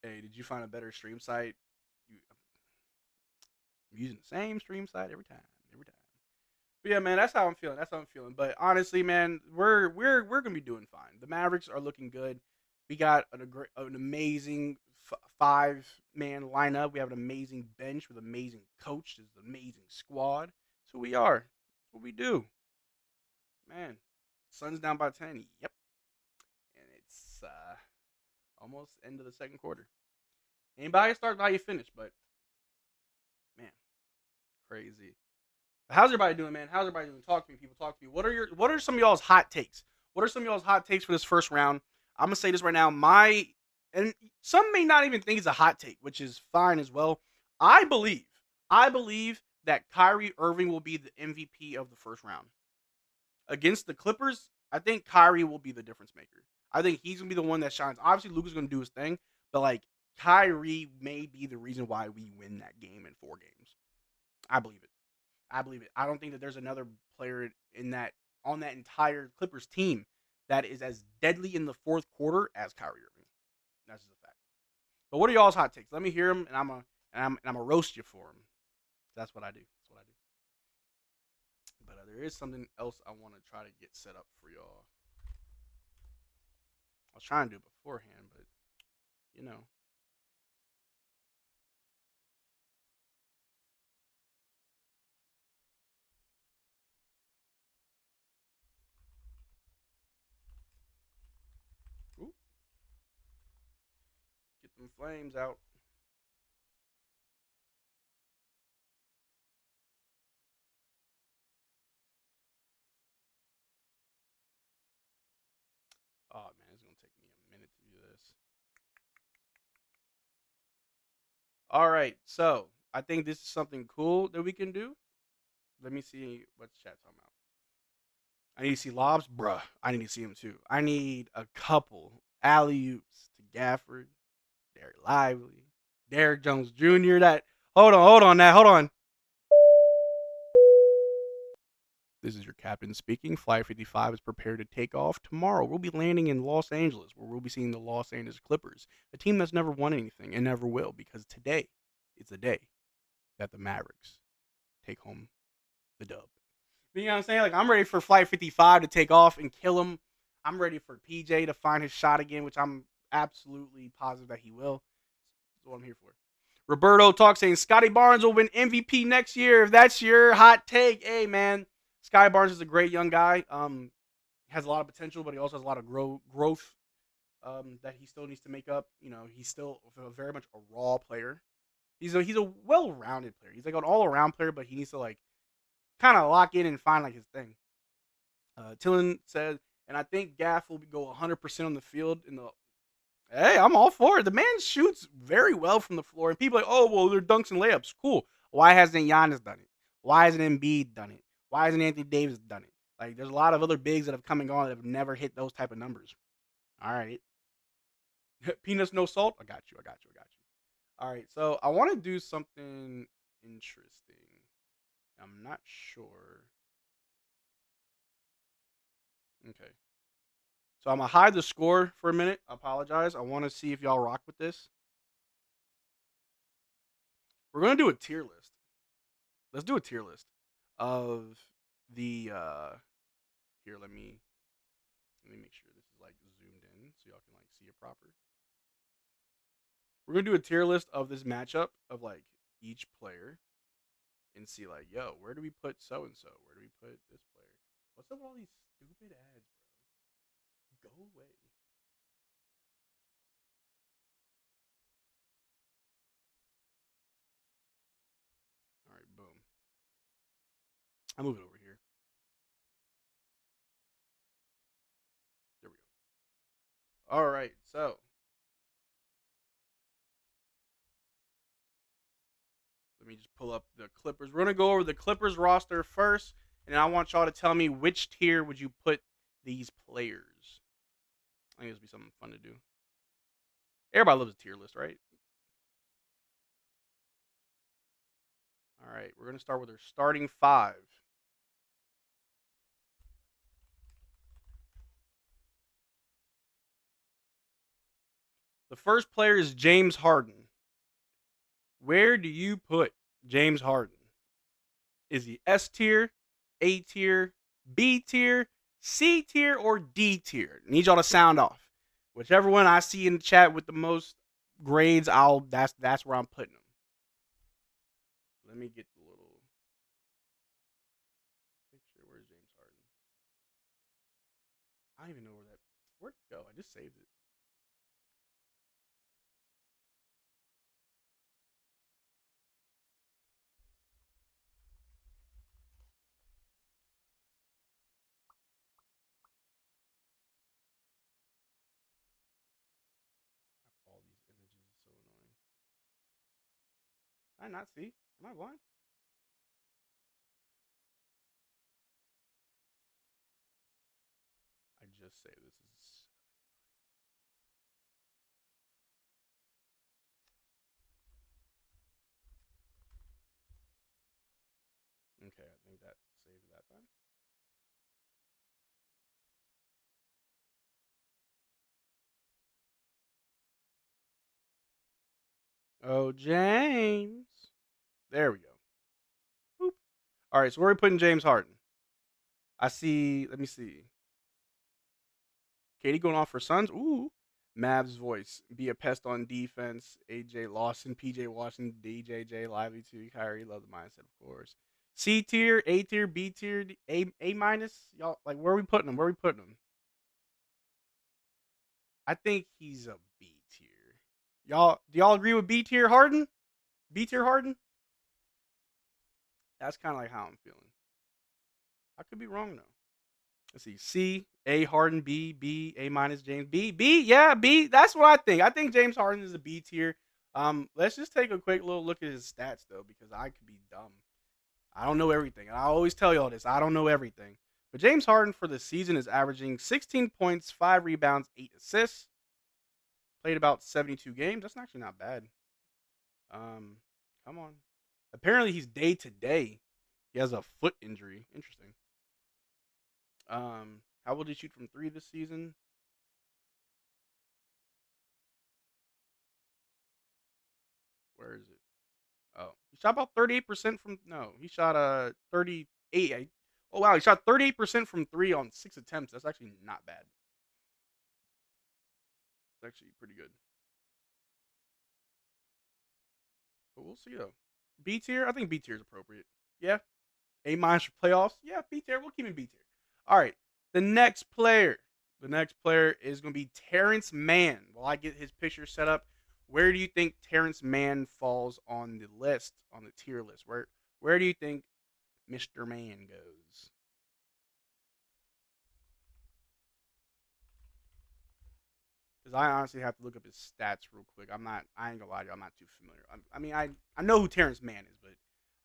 Hey, did you find a better stream site? I'm using the same stream site every time. But yeah, man, that's how I'm feeling. But honestly, man, we're gonna be doing fine. The Mavericks are looking good. We got an amazing 5-man lineup. We have an amazing bench with an amazing coach. There's an amazing squad. So we are. That's what we do. Man, sun's down by 10. Yep. And it's almost end of the second quarter. Anybody start by you finish, but man, crazy. How's everybody doing, man? How's everybody doing? Talk to me, people. Talk to me. What are some of y'all's hot takes? What are some of y'all's hot takes for this first round? I'm gonna say this right now. And some may not even think it's a hot take, which is fine as well. I believe that Kyrie Irving will be the MVP of the first round. Against the Clippers, I think Kyrie will be the difference maker. I think he's gonna be the one that shines. Obviously, Luka's gonna do his thing, but like Kyrie may be the reason why we win that game in 4 games. I believe it. I don't think that there's another player on that entire Clippers team that is as deadly in the fourth quarter as Kyrie Irving. That's just a fact. But what are y'all's hot takes? Let me hear them, and I'm gonna roast you for them. That's what I do. But there is something else I want to try to get set up for y'all. I was trying to do it beforehand, but you know. Ooh. Get them flames out. Oh man, it's gonna take me a minute to do this. All right, so I think this is something cool that we can do. Let me see what the chat's talking about. I need to see lobs, bruh. I need to see him too. I need a couple alley oops to Gafford, Dereck Lively, Derrick Jones Jr. Hold on. This is your captain speaking. Flight 55 is prepared to take off. Tomorrow, we'll be landing in Los Angeles, where we'll be seeing the Los Angeles Clippers, a team that's never won anything and never will, because today is the day that the Mavericks take home the dub. But you know what I'm saying? Like, I'm ready for Flight 55 to take off and kill him. I'm ready for PJ to find his shot again, which I'm absolutely positive that he will. That's what I'm here for. Roberto talks saying Scotty Barnes will win MVP next year. If that's your hot take, hey, man. Sky Barnes is a great young guy. Has a lot of potential, but he also has a lot of growth that he still needs to make up. You know, he's still very much a raw player. He's a well-rounded player. He's like an all-around player, but he needs to like kind of lock in and find like his thing. Tillin said, and I think Gaff will go 100% on the field in the Hey, I'm all for it. The man shoots very well from the floor, and people are like, oh, well, they're dunks and layups. Cool. Why hasn't Giannis done it? Why hasn't Embiid done it? Why hasn't Anthony Davis done it? Like, there's a lot of other bigs that have come and gone that have never hit those type of numbers. All right. Peanuts, no salt. I got you. All right. So I want to do something interesting. I'm not sure. Okay. So I'm going to hide the score for a minute. I apologize. I want to see if y'all rock with this. We're going to do a tier list. Let's do a tier list of the here, let me make sure this is like zoomed in so y'all can like see it proper. We're going to do a tier list of this matchup of like each player and see like, yo, where do we put so and so? Where do we put this player? What's up with all these stupid ads, bro? Go away. All right, boom. I'll move it over here. There we go. All right, so let me just pull up the Clippers. We're gonna go over the Clippers roster first, and I want y'all to tell me which tier would you put these players. I think this would be something fun to do. Everybody loves a tier list, right? All right, we're gonna start with our starting five. The first player is James Harden. Where do you put James Harden? Is he S tier, A tier, B tier, C tier, or D tier? Need y'all to sound off. Whichever one I see in the chat with the most grades, that's where I'm putting him. Let me get the little picture. Where's James Harden? I don't even know where'd it go? I just saved it. All these images is so annoying. Can I not see? Am I blind? I just saved this. Okay, I think that saved it that time. Oh, James. There we go. Boop. All right, so where are we putting James Harden? I see. Let me see. Katie going off for Suns. Ooh. Mavs voice. Be a pest on defense. AJ Lawson, PJ Washington, DJJ, Lively too. Kyrie, love the mindset, of course. C tier, A tier, B tier, A minus. Y'all, like, where are we putting him? Where are we putting him? I think he's a B tier. Y'all, do y'all agree with B tier Harden? B tier Harden? That's kind of like how I'm feeling. I could be wrong though. Let's see. C, A Harden, B, A minus James. B, yeah, B. That's what I think. I think James Harden is a B tier. Let's just take a quick little look at his stats though, because I could be dumb. I don't know everything. I always tell y'all this. I don't know everything. But James Harden for the season is averaging 16 points, 5 rebounds, 8 assists. Played about 72 games. That's actually not bad. Come on. Apparently he's day to day. He has a foot injury. Interesting. How will he shoot from 3 this season? Where is it? Oh, he shot about 38% from. No, he shot 38. Oh wow, he shot 38% from 3 on 6 attempts. That's actually not bad. It's actually pretty good. But we'll see though. B tier, I think B tier is appropriate. Yeah. A minus for playoffs. Yeah, B tier. We'll keep him B tier. All right. The next player. The next player is going to be Terrence Mann. While I get his picture set up, where do you think Terrence Mann falls on the list, on the tier list? Where do you think Mr. Mann goes? Because I honestly have to look up his stats real quick. I ain't gonna lie to you, I'm not too familiar. I know who Terrence Mann is, but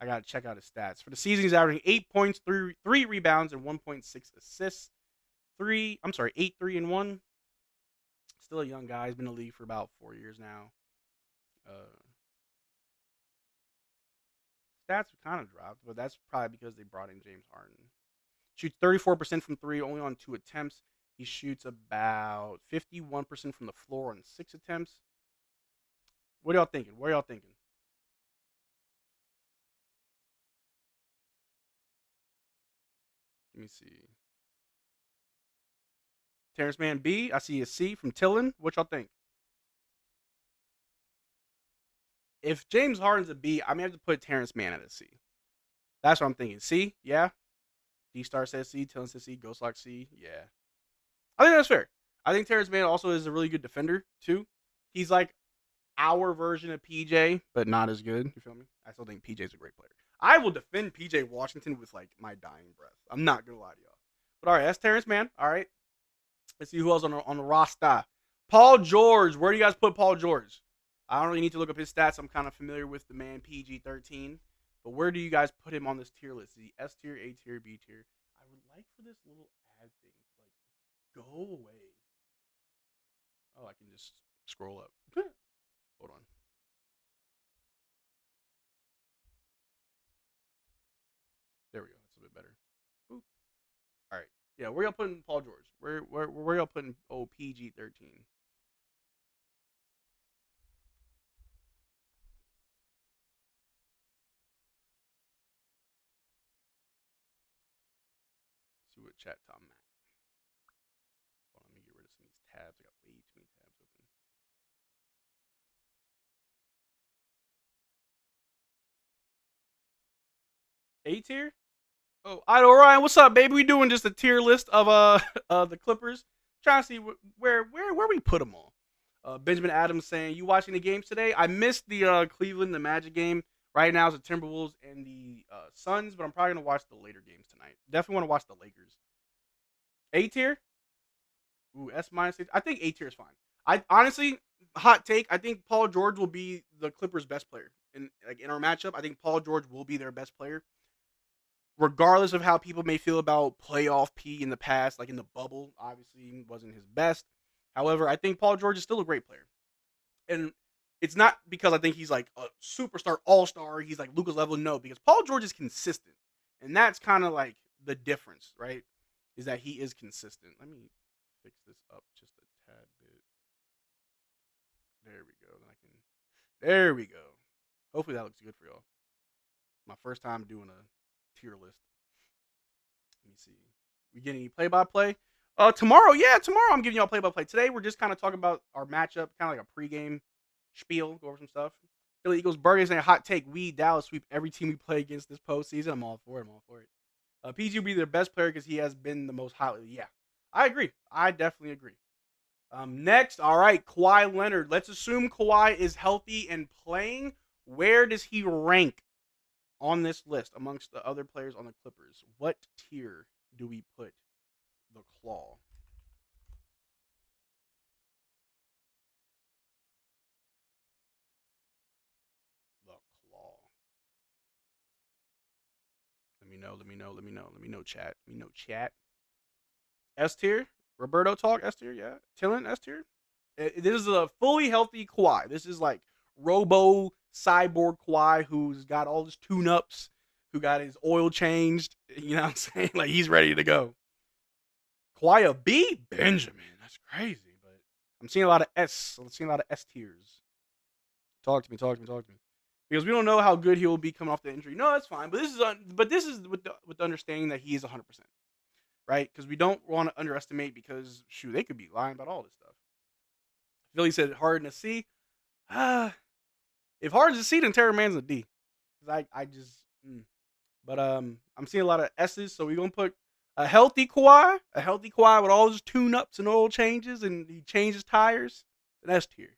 I gotta check out his stats. For the season, he's averaging 8 points, three rebounds, and 1.6 assists. 8, 3, and 1. Still a young guy. He's been in the league for about 4 years now. Stats kind of dropped, but that's probably because they brought in James Harden. Shoots 34% from 3, only on 2 attempts. He shoots about 51% from the floor on 6 attempts. What are y'all thinking? Let me see. Terrence Mann B. I see a C from Tillin. What y'all think? If James Harden's a B, I may have to put Terrence Mann at a C. That's what I'm thinking. C? Yeah. D-Star says C. Tillin says C. Ghostlock C. Yeah. I think that's fair. I think Terrence Mann also is a really good defender, too. He's like our version of PJ, but not as good. You feel me? I still think PJ's a great player. I will defend PJ Washington with like my dying breath. I'm not gonna lie to y'all. But all right, that's Terrence Mann. All right. Let's see who else on the roster. Paul George. Where do you guys put Paul George? I don't really need to look up his stats. I'm kind of familiar with the man, PG-13. But where do you guys put him on this tier list? Is he S tier, A tier, B tier? I would like for this little ad thing to like go away. Oh, I can just scroll up. Hold on. There we go. That's a bit better. Boop. All right. Yeah, where y'all putting Paul George? Where y'all putting PG-13? See what chat Tom at. Hold on, let me get rid of some of these tabs. I got way too many tabs open. A tier? Oh, Idle Ryan, what's up, baby? We doing just a tier list of the Clippers. Trying to see where we put them all. Benjamin Adams saying, "You watching the games today?" I missed the Cleveland, the Magic game. Right now, it's the Timberwolves and the Suns, but I'm probably gonna watch the later games tonight. Definitely want to watch the Lakers. A tier? Ooh, S minus. I think A tier is fine. I honestly, hot take. I think Paul George will be the Clippers' best player in our matchup. I think Paul George will be their best player, regardless of how people may feel about playoff P in the past. Like in the bubble, obviously wasn't his best. However, I think Paul George is still a great player, and it's not because I think he's like a superstar, all-star. He's like Luka's level. No, because Paul George is consistent, and that's kind of like the difference, right? Is that he is consistent. Let me fix this up just a tad bit. There we go. There we go. Hopefully that looks good for y'all. My first time doing a tier list. Let me see. We getting any play-by-play? Tomorrow I'm giving y'all play-by-play. Today we're just kind of talking about our matchup, kind of like a pregame spiel, go over some stuff. Philly Eagles Burgers and a hot take. We Dallas sweep every team we play against this postseason. I'm all for it. PG will be their best player because he has been the most hotly. Yeah, I agree. I definitely agree. Next, all right, Kawhi Leonard. Let's assume Kawhi is healthy and playing. Where does he rank on this list amongst the other players on the Clippers? What tier do we put the Claw? The Claw. Let me know, chat. S tier? Roberto talk, S tier, yeah. Tillin, S tier? This is a fully healthy Kawhi. This is like Robo Cyborg Kawhi who's got all his tune-ups, who got his oil changed. You know what I'm saying? Like, he's ready to go. Kawhi a B? Benjamin. That's crazy. But I'm seeing a lot of S. I'm seeing a lot of S tiers. Talk to me. Because we don't know how good he will be coming off the injury. No, that's fine. But this is with the understanding that he is 100%. Right? Because we don't want to underestimate because, shoot, they could be lying about all this stuff. Philly said Harden a C. If Harden's a C, then Terry Mann's a D. Because I just... But I'm seeing a lot of S's, so we're going to put a healthy Kawhi with all his tune-ups and oil changes, and he changes tires, an S tier.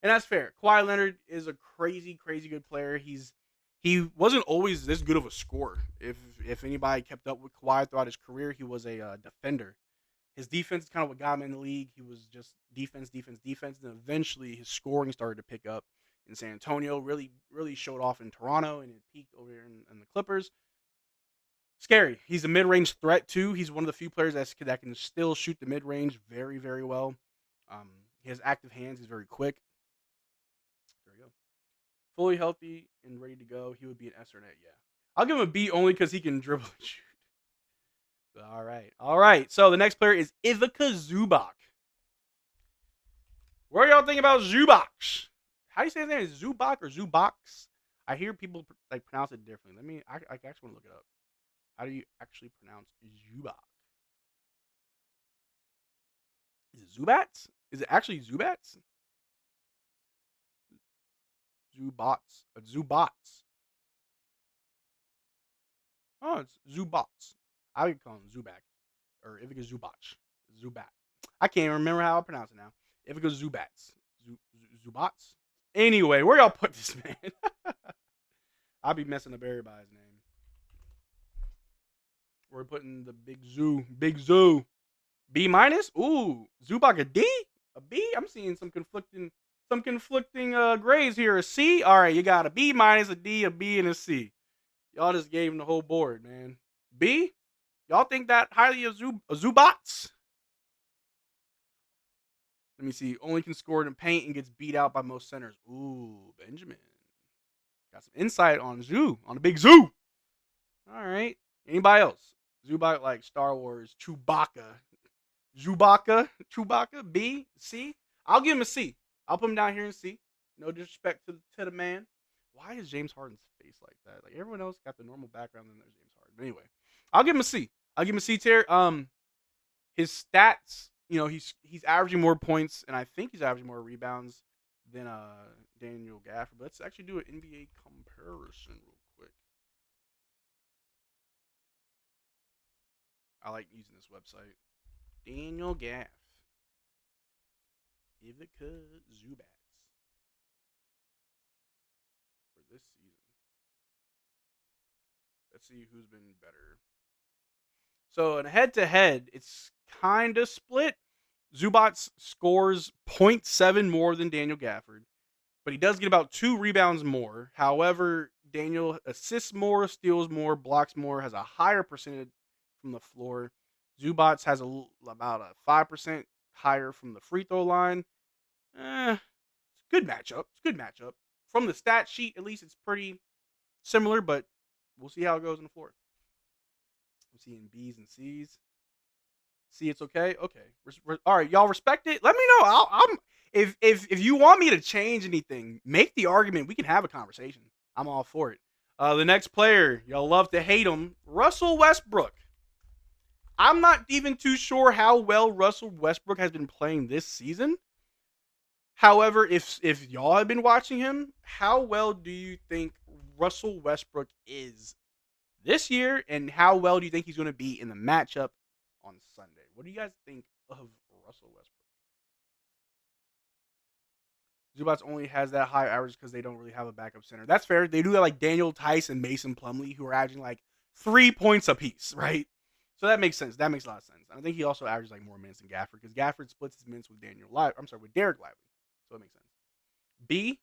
And that's fair. Kawhi Leonard is a crazy, crazy good player. He wasn't always this good of a scorer. If anybody kept up with Kawhi throughout his career, he was a defender. His defense is kind of what got him in the league. He was just defense. And eventually his scoring started to pick up in San Antonio. Really showed off in Toronto, and it peaked over here in the Clippers. Scary. He's a mid-range threat, too. He's one of the few players that can still shoot the mid-range very, very well. He has active hands. He's very quick. There we go. Fully healthy and ready to go. He would be an S or an A, yeah. I'll give him a B only because he can dribble and shoot. All right. So the next player is Ivica Zubac. What do y'all think about Zubac? How do you say his name? Is Zubac or Zubac? I hear people pronounce it differently. I actually want to look it up. How do you actually pronounce Zubac? Is it Zubats? Is it actually Zubats? Zubats. Oh, it's Zubats. I would call him Zubac. Or Ivica Zubac. I can't even remember how I pronounce it now. Ivica Zubats. Zubats? Anyway, where y'all put this man? I'll be messing up everybody's name. We're putting the Big Zoo. B minus? Ooh, Zubac a D? A B? I'm seeing some conflicting grades here. A C? All right, you got a B minus, a D, a B, and a C. Y'all just gave him the whole board, man. B? Y'all think that highly of Zubats? Let me see. Only can score in paint and gets beat out by most centers. Ooh, Benjamin. Got some insight on the Big Zoo. All right. Anybody else? Zubac like Star Wars, Chewbacca, B, C. I'll give him a C. I'll put him down here in C. No disrespect to the man. Why is James Harden's face like that? Like everyone else got the normal background, and there's James Harden. But anyway, I'll give him a C. I'll give him a C tier. His stats, he's averaging more points, and I think he's averaging more rebounds than Daniel Gafford. But let's actually do an NBA comparison real quick. I like using this website. Daniel Gaff. Ivica Zubac. For this season. Let's see who's been better. So in head-to-head, it's kind of split. Zubac scores 0.7 more than Daniel Gafford, but he does get about 2 rebounds more. However, Daniel assists more, steals more, blocks more, has a higher percentage from the floor. Zubac has about a 5% higher from the free throw line. It's a good matchup. From the stat sheet, at least it's pretty similar, but we'll see how it goes on the floor. I'm seeing B's and C's. C, it's okay? Okay. All right, y'all respect it? Let me know. If you want me to change anything, make the argument. We can have a conversation. I'm all for it. The next player, y'all love to hate him, Russell Westbrook. I'm not even too sure how well Russell Westbrook has been playing this season. However, if y'all have been watching him, how well do you think Russell Westbrook is this year, and how well do you think he's going to be in the matchup on Sunday? What do you guys think of Russell Westbrook? Zubac only has that high average because they don't really have a backup center. That's fair. They do have like Daniel Tice and Mason Plumlee, who are averaging like 3 points apiece, right? So that makes sense. That makes a lot of sense. And I think he also averages like more minutes than Gafford because Gafford splits his minutes with with Dereck Lively. So it makes sense. B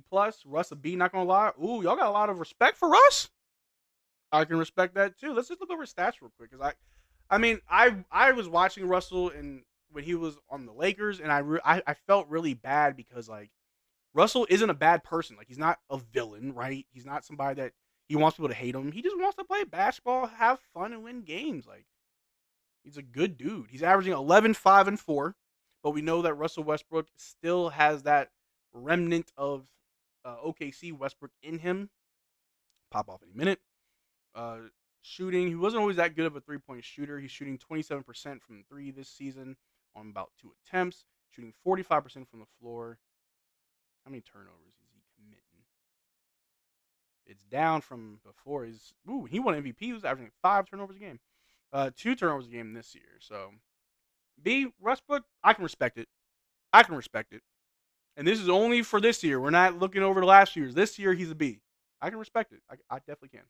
plus. Russ a B, not gonna lie. Ooh, y'all got a lot of respect for Russ. I can respect that too. Let's just look over his stats real quick because I was watching Russell when he was on the Lakers, and I felt really bad because like Russell isn't a bad person. Like he's not a villain, right? He's not somebody that he wants people to hate him. He just wants to play basketball, have fun, and win games. Like he's a good dude. He's averaging 11, 5, and 4, but we know that Russell Westbrook still has that remnant of OKC Westbrook in him. Pop off any minute. Shooting, he wasn't always that good of a 3-point shooter. He's shooting 27% from 3 this season on about 2 attempts, shooting 45% from the floor. How many turnovers is he committing? It's down from before. He won MVP. He was averaging 5 turnovers a game. 2 turnovers a game this year. So, B, Westbrook, I can respect it. And this is only for this year. We're not looking over the last years. This year, he's a B. I can respect it. I definitely can.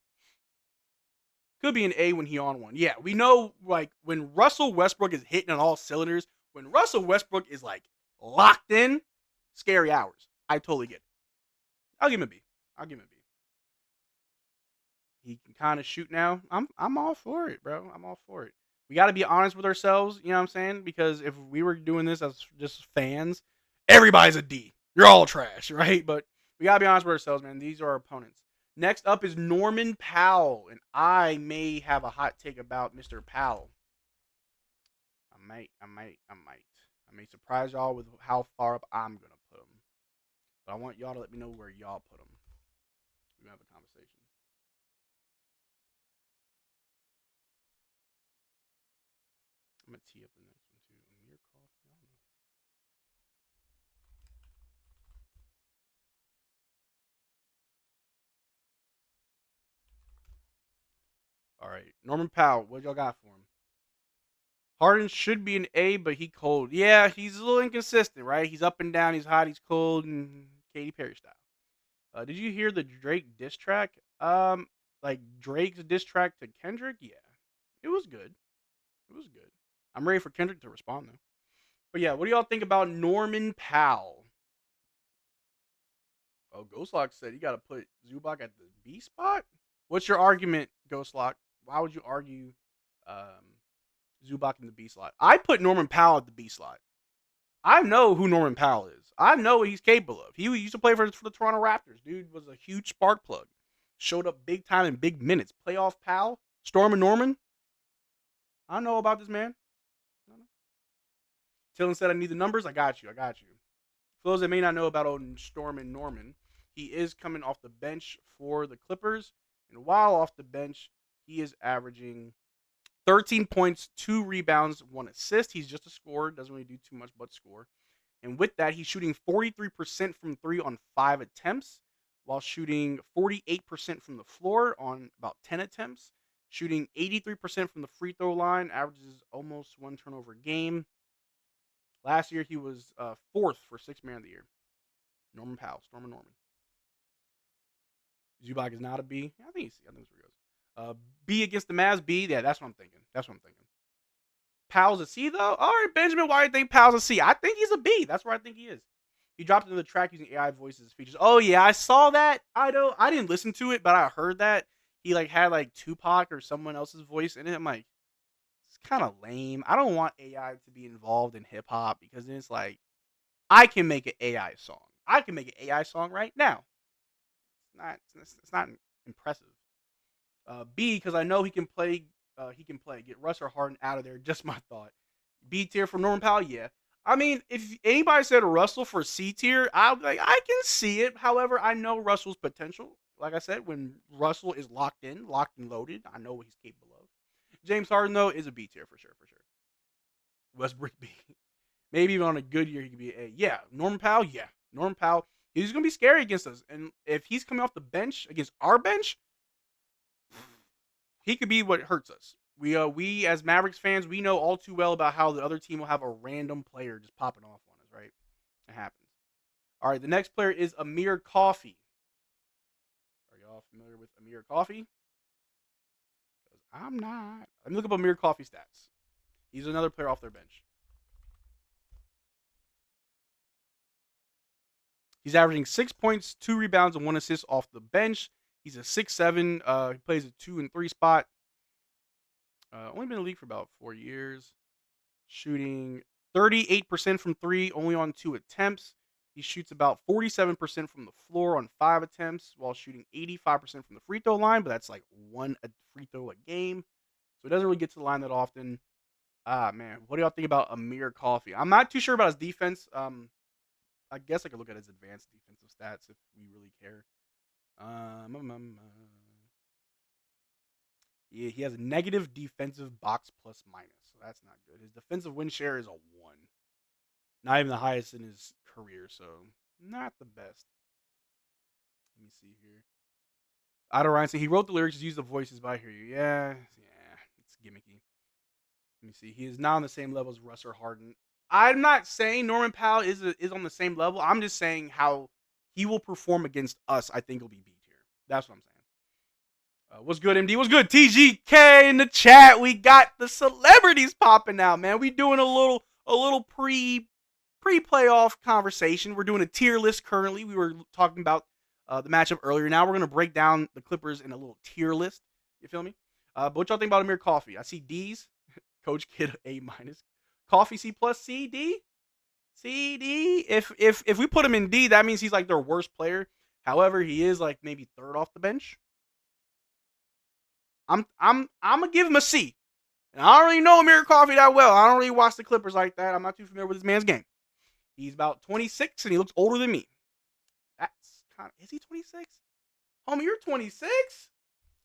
Could be an A when he on one. Yeah, we know, like, when Russell Westbrook is hitting on all cylinders, when Russell Westbrook is, like, locked in, scary hours. I totally get it. I'll give him a B. He can kind of shoot now. I'm all for it, bro. I'm all for it. We got to be honest with ourselves, you know what I'm saying? Because if we were doing this as just fans, everybody's a D. You're all trash, right? But we got to be honest with ourselves, man. These are our opponents. Next up is Norman Powell, and I may have a hot take about Mr. Powell. I may surprise y'all with how far up I'm going to put him. But I want y'all to let me know where y'all put him. We're going to have a conversation. I'm going to tee up the next one, too. Amir Coffee. All right. Norman Powell, what y'all got for him? Harden should be an A, but he cold. Yeah, he's a little inconsistent, right? He's up and down. He's hot. He's cold. And Katy Perry style. Did you hear the Drake diss track? Like Drake's diss track to Kendrick? Yeah. It was good. I'm ready for Kendrick to respond, though. But yeah, what do y'all think about Norman Powell? Oh, Ghostlock said you got to put Zubac at the B spot? What's your argument, Ghostlock? Why would you argue Zubac in the B slot? I put Norman Powell at the B slot. I know who Norman Powell is. I know what he's capable of. He used to play for the Toronto Raptors. Dude was a huge spark plug. Showed up big time in big minutes. Playoff Powell, Storm and Norman. I don't know about this man. Tillin said I need the numbers. I got you. For those that may not know about old Storm and Norman, he is coming off the bench for the Clippers. And while off the bench, he is averaging 13 points, 2 rebounds, 1 assist. He's just a scorer. Doesn't really do too much but score. And with that, he's shooting 43% from 3 on 5 attempts, while shooting 48% from the floor on about 10 attempts. Shooting 83% from the free throw line, averages almost 1 turnover a game. Last year, he was 4th for 6th man of the year. Norman Powell, Storm and Norman. Zubac is not a B. I think he's C. I think that's where he goes. B against the Mavs, B. Yeah, that's what I'm thinking. Powell's a C, though? All right, Benjamin, why do you think Powell's a C? I think he's a B. That's where I think he is. He dropped into the track using AI voices features. Oh, yeah, I saw that. I didn't listen to it, but I heard that. He had Tupac or someone else's voice in it. I'm like, it's kind of lame. I don't want AI to be involved in hip-hop because then it's like, I can make an AI song. I can make an AI song right now. It's not impressive. B, because I know he can play. Get Russ or Harden out of there. Just my thought. B tier for Norman Powell, yeah. I mean, if anybody said Russell for C tier, I'll be like, I can see it. However, I know Russell's potential. Like I said, when Russell is locked and loaded, I know what he's capable of. James Harden, though, is a B tier for sure. Westbrook B. Maybe even on a good year, he could be an A. Yeah, Norman Powell, yeah. Norman Powell, he's going to be scary against us. And if he's coming off the bench against our bench, he could be what hurts us. We as Mavericks fans, we know all too well about how the other team will have a random player just popping off on us, right? It happens. All right, the next player is Amir Coffee. Are y'all familiar with Amir Coffee? Because I'm not. Let me look up Amir Coffee stats. He's another player off their bench. He's averaging 6 points, 2 rebounds, and 1 assist off the bench. He's a 6'7". He plays a 2 and 3 spot. Only been in the league for about 4 years. Shooting 38% from 3, only on 2 attempts. He shoots about 47% from the floor on 5 attempts, while shooting 85% from the free throw line, but that's like 1 free throw a game. So he doesn't really get to the line that often. Man, what do y'all think about Amir Coffee? I'm not too sure about his defense. I guess I could look at his advanced defensive stats if we really care. Yeah, he has a negative defensive box plus minus, so that's not good. His defensive win share is a 1. Not even the highest in his career, so not the best. Let me see here. Otto Ryan said he wrote the lyrics, used the voices, but I hear you. Yeah, it's gimmicky. Let me see. He is not on the same level as Russ or Harden. I'm not saying Norman Powell is on the same level. I'm just saying how he will perform against us. I think he'll be B tier. That's what I'm saying. What's good, MD? What's good, TGK in the chat? We got the celebrities popping out, man. We doing a little pre-playoff conversation. We're doing a tier list currently. We were talking about the matchup earlier. Now we're gonna break down the Clippers in a little tier list. You feel me? But what y'all think about Amir Coffey? I see D's. Coach Kid A minus. Coffee C plus C D. C D. If we put him in D, that means he's like their worst player. However, he is like maybe third off the bench. I'm gonna give him a C. And I don't really know Amir Coffey that well. I don't really watch the Clippers like that. I'm not too familiar with this man's game. He's about 26 and he looks older than me. That's kind of, is he 26? Homie, you're 26?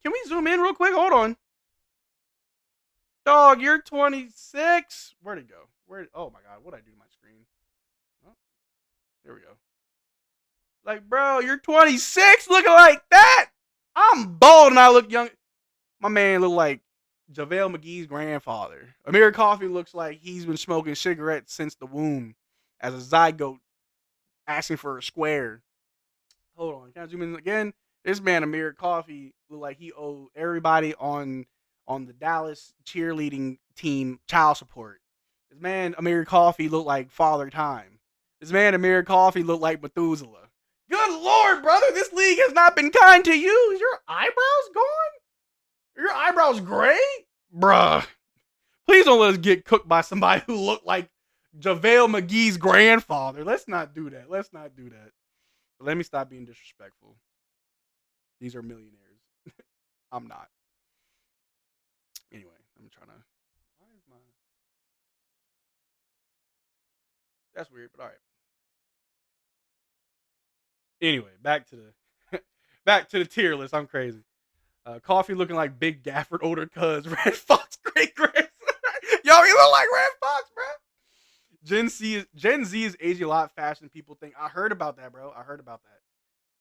Can we zoom in real quick? Hold on. Dog, you're 26. Where'd it go? Oh my God, what'd I do to my screen? Oh, there we go. Like, bro, you're 26 looking like that. I'm bald and I look young. My man look like JaVale McGee's grandfather. Amir Coffey looks like he's been smoking cigarettes since the womb as a zygote asking for a square. Hold on. Can I zoom in again? This man, Amir Coffey, look like he owed everybody on the Dallas cheerleading team child support. This man, Amir Coffey, looked like Father Time. This man, Amir Coffey, looked like Methuselah. Good Lord, brother. This league has not been kind to you. Is your eyebrows gone? Are your eyebrows gray? Bruh. Please don't let us get cooked by somebody who looked like JaVale McGee's grandfather. Let's not do that. But let me stop being disrespectful. These are millionaires. I'm not. Anyway, I'm trying to. Why is my. That's weird, but all right. Anyway, back to the tier list. I'm crazy. Coffee looking like Big Gafford, older cuz. Red Fox, great Chris. Yo, he look like Red Fox, bro. Gen Z is aging a lot faster than people think. I heard about that, bro.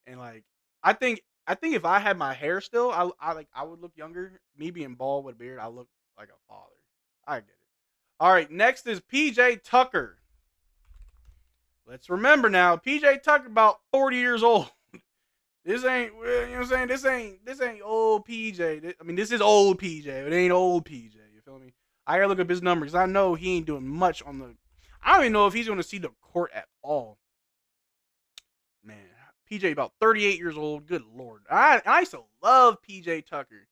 And like, I think if I had my hair still, I would look younger. Me being bald with a beard, I look like a father. I get it. All right, next is PJ Tucker. Let's remember now, PJ Tucker about 40 years old. This ain't, you know what I'm saying? This ain't old PJ. This is old PJ. It ain't old PJ. You feel me? I gotta look up his numbers. I know he ain't doing much on the. I don't even know if he's gonna see the court at all. Man, PJ about 38 years old. Good Lord. I used to love PJ Tucker.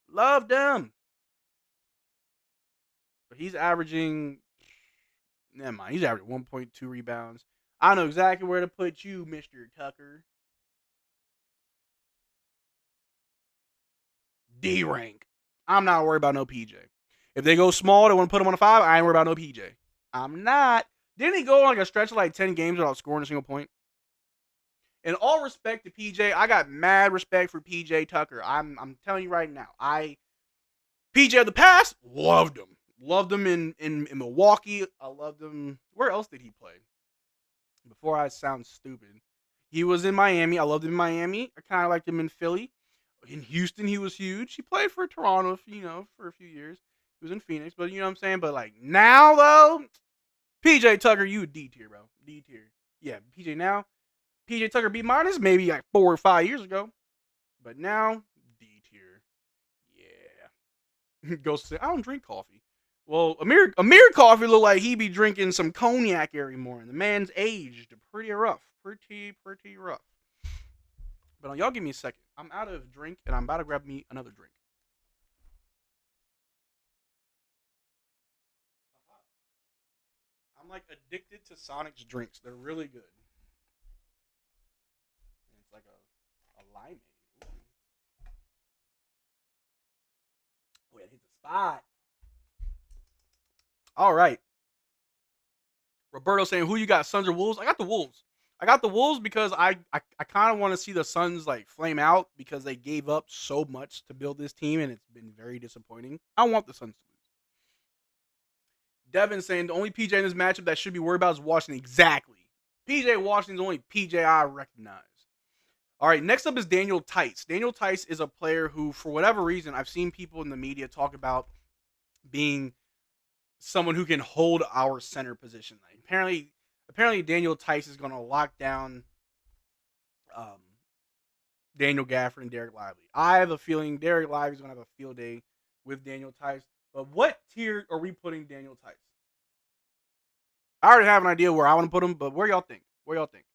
Loved him. But he's averaging. Never mind. He's averaging 1.2 rebounds. I know exactly where to put you, Mr. Tucker. D rank. I'm not worried about no PJ. If they go small, they want to put him on a 5. I ain't worried about no PJ. I'm not. Didn't he go on like a stretch of like 10 games without scoring a single point? In all respect to PJ, I got mad respect for PJ Tucker. I'm telling you right now. PJ of the past, loved him. Loved him in Milwaukee. I loved him. Where else did he play? Before I sound stupid. He was in Miami. I loved him in Miami. I kind of liked him in Philly. In Houston, he was huge. He played for Toronto, for a few years. He was in Phoenix, but you know what I'm saying? But like now though, PJ Tucker, you D tier, bro. D tier. Yeah, PJ now. PJ Tucker B minus maybe like 4 or 5 years ago. But now, D tier. Yeah. Goes to say, I don't drink coffee. Well, Amir Coffey look like he be drinking some cognac every morning. The man's aged pretty rough. Pretty rough. But y'all give me a second. I'm out of drink, and I'm about to grab me another drink. I'm like addicted to Sonic's drinks. They're really good. And it's like a limeade. Oh, yeah, hit the spot. All right. Roberto saying, who you got, Suns or Wolves? I got the Wolves. Because I kind of want to see the Suns like flame out because they gave up so much to build this team and it's been very disappointing. I want the Suns to lose. Devin saying the only PJ in this matchup that should be worried about is Washington. Exactly. PJ Washington's the only PJ I recognize. All right, next up is Daniel Theis. Daniel Theis is a player who, for whatever reason, I've seen people in the media talk about being someone who can hold our center position. Like, apparently Daniel Theis is going to lock down Daniel Gafford and Dereck Lively. I have a feeling Dereck Lively is going to have a field day with Daniel Tice. But what tier are we putting Daniel Tice? I already have an idea where I want to put him, but where y'all think? Where y'all think?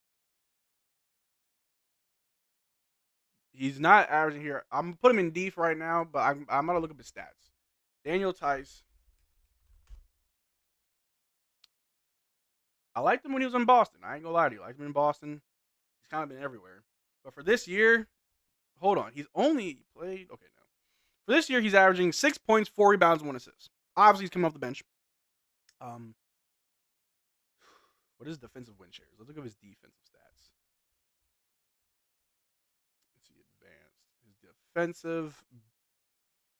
He's not averaging here. I'm going to put him in D for right now, but I'm going to look up his stats. Daniel Tice. I liked him when he was in Boston. I ain't going to lie to you. I liked him in Boston. He's kind of been everywhere. But for this year, hold on. He's only played. Okay, no. For this year, he's averaging 6 points, 4 rebounds, 1 assist. Obviously, he's coming off the bench. What is defensive win shares? Let's look at his defensive stats. Let's see, advanced.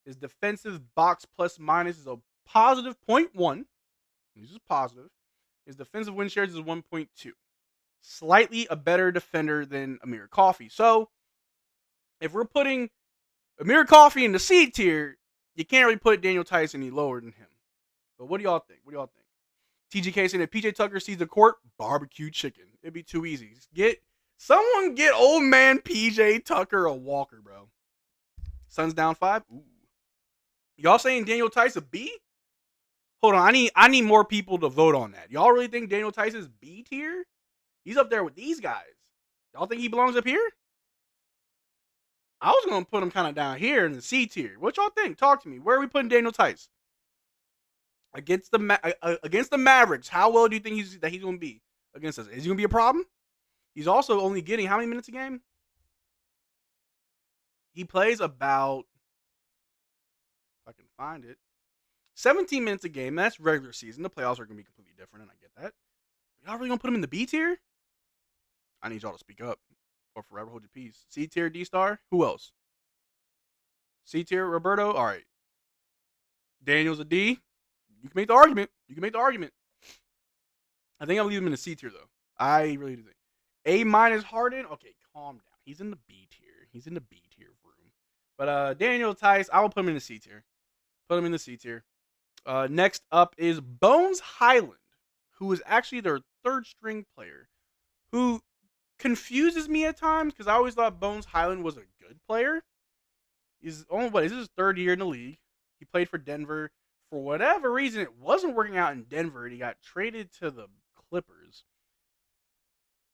His defensive box plus minus is a positive 0.1. This is positive. His defensive win shares is 1.2. Slightly a better defender than Amir Coffey. So, if we're putting Amir Coffey in the C tier, you can't really put Daniel Tice any lower than him. But what do y'all think? TGK saying that PJ Tucker sees the court, barbecue chicken. It'd be too easy. Someone get old man PJ Tucker a walker, bro. Suns down 5. Ooh. Y'all saying Daniel Tice a B? Hold on, I need more people to vote on that. Y'all really think Daniel Tice is B tier? He's up there with these guys. Y'all think he belongs up here? I was gonna put him kind of down here in the C tier. What y'all think? Talk to me. Where are we putting Daniel Tice? Against the Mavericks, how well do you think he's going to be against us? Is he going to be a problem? He's also only getting how many minutes a game? He plays about, if I can find it, 17 minutes a game. That's regular season. The playoffs are going to be completely different, and I get that. But y'all really going to put him in the B tier? I need y'all to speak up or forever hold your peace. C tier, D star? Who else? C tier, Roberto? All right. Daniel's a D. You can make the argument. I think I'll leave him in the C tier, though. I really do think. A minus Harden? Okay, calm down. He's in the B tier. Room. But Daniel Tice, I will put him in the C tier. Next up is Bones Highland, who is actually their third string player, who confuses me at times because I always thought Bones Highland was a good player. Is this his third year in the league? He played for Denver. For whatever reason, it wasn't working out in Denver, and he got traded to the Clippers.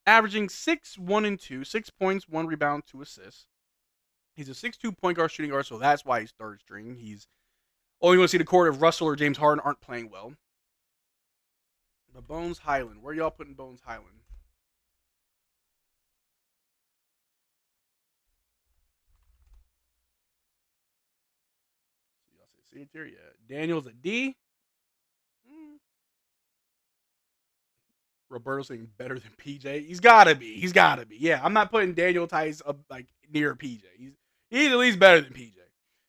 Averaging 6, 1, and 2, 6 points, 1 rebound, 2 assists. He's a 6'2" point guard, shooting guard, so that's why he's third string. He's only going to see the court if Russell or James Harden aren't playing well. But Bones Highland, where y'all putting Bones Highland? C tier, yeah. Daniel's a D. Roberto's saying better than PJ. He's gotta be. Yeah, I'm not putting Daniel Tice up like near PJ. He's at least better than PJ.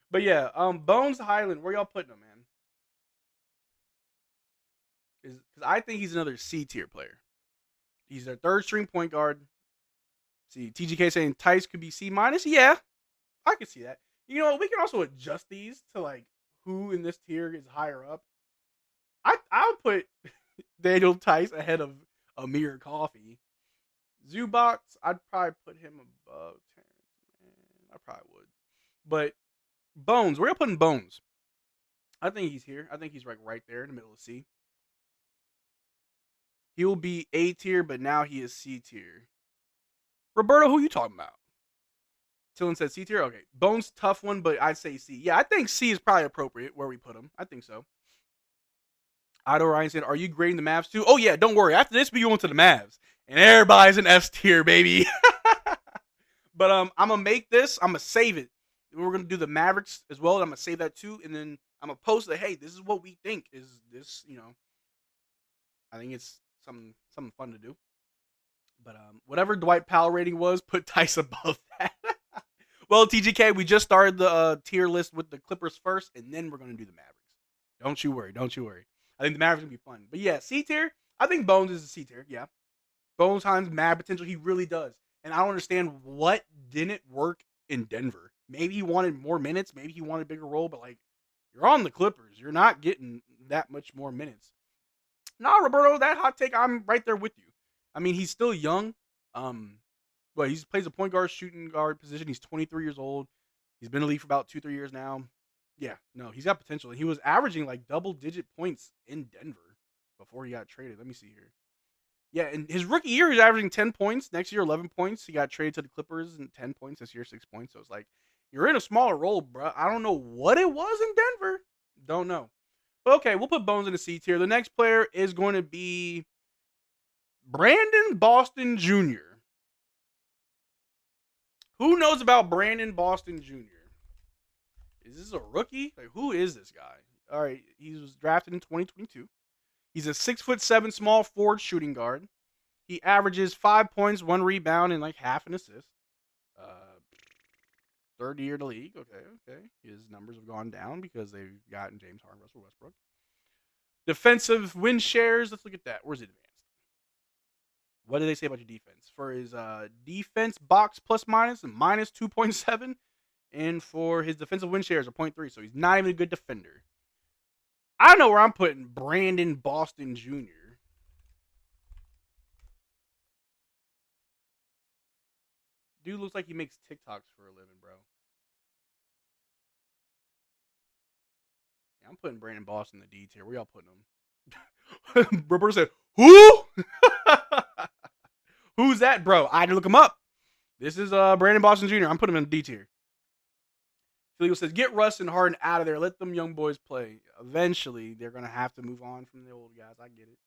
But yeah, Bones Highland, where y'all putting him, man? Because I think he's another C tier player. He's their third string point guard. See, TGK saying Tice could be C minus. Yeah, I can see that. You know, we can also adjust these to like who in this tier is higher up. I'll put Daniel Tice ahead of Amir Coffey. Zubac, I'd probably put him above Terrence. Man, I probably would. But Bones, where are you putting Bones? I think he's here. I think he's right there in the middle of C. He'll be A tier, but now he is C tier. Roberto, who you talking about? Tillin said C tier. Okay, Bones, tough one, but I'd say C. Yeah, I think C is probably appropriate where we put him. I think so. Otto Ryan said, "Are you grading the Mavs too?" Oh yeah, don't worry. After this, we go into the Mavs, and everybody's an S tier, baby. But I'm gonna make this. I'm gonna save it. We're gonna do the Mavericks as well. And I'm gonna save that too, and then I'm gonna post that. Hey, this is what we think. Is this, I think it's something fun to do. But whatever Dwight Powell rating was, put Tice above that. Well, TGK, we just started the tier list with the Clippers first, and then we're going to do the Mavericks. Don't you worry. I think the Mavericks are going to be fun. But yeah, C tier, I think Bones is a C tier, yeah. Bones has mad potential. He really does. And I don't understand what didn't work in Denver. Maybe he wanted more minutes. Maybe he wanted a bigger role. But, you're on the Clippers. You're not getting that much more minutes. No, Roberto, that hot take, I'm right there with you. I mean, he's still young. But he plays a point guard, shooting guard position. He's 23 years old. He's been in the league for about 2-3 years now. Yeah, no, he's got potential. He was averaging like double-digit points in Denver before he got traded. Let me see here. Yeah, in his rookie year, he's averaging 10 points. Next year, 11 points. He got traded to the Clippers and 10 points. This year, 6 points. So it's like, you're in a smaller role, bro. I don't know what it was in Denver. Don't know. But okay, we'll put Bones in the C tier. The next player is going to be Brandon Boston Jr. Who knows about Brandon Boston Jr.? Is this a rookie? Like, who is this guy? All right, he was drafted in 2022. He's a 6'7" small forward shooting guard. He averages 5 points, 1 rebound, and like half an assist. Third year in the league. Okay. His numbers have gone down because they've gotten James Harden, Russell Westbrook. Defensive win shares. Let's look at that. Where's advanced? What do they say about your defense? For his defense box plus minus, minus 2.7. And for his defensive win shares, a 0.3. So he's not even a good defender. I know where I'm putting Brandon Boston Jr. Dude looks like he makes TikToks for a living, bro. Yeah, I'm putting Brandon Boston in the D tier. Where y'all putting him? Roberto said, who? Who's that, bro? I had to look him up. This is Brandon Boston Jr. I'm putting him in the D tier. Philly says, get Russ and Harden out of there. Let them young boys play. Eventually, they're going to have to move on from the old guys. I get it.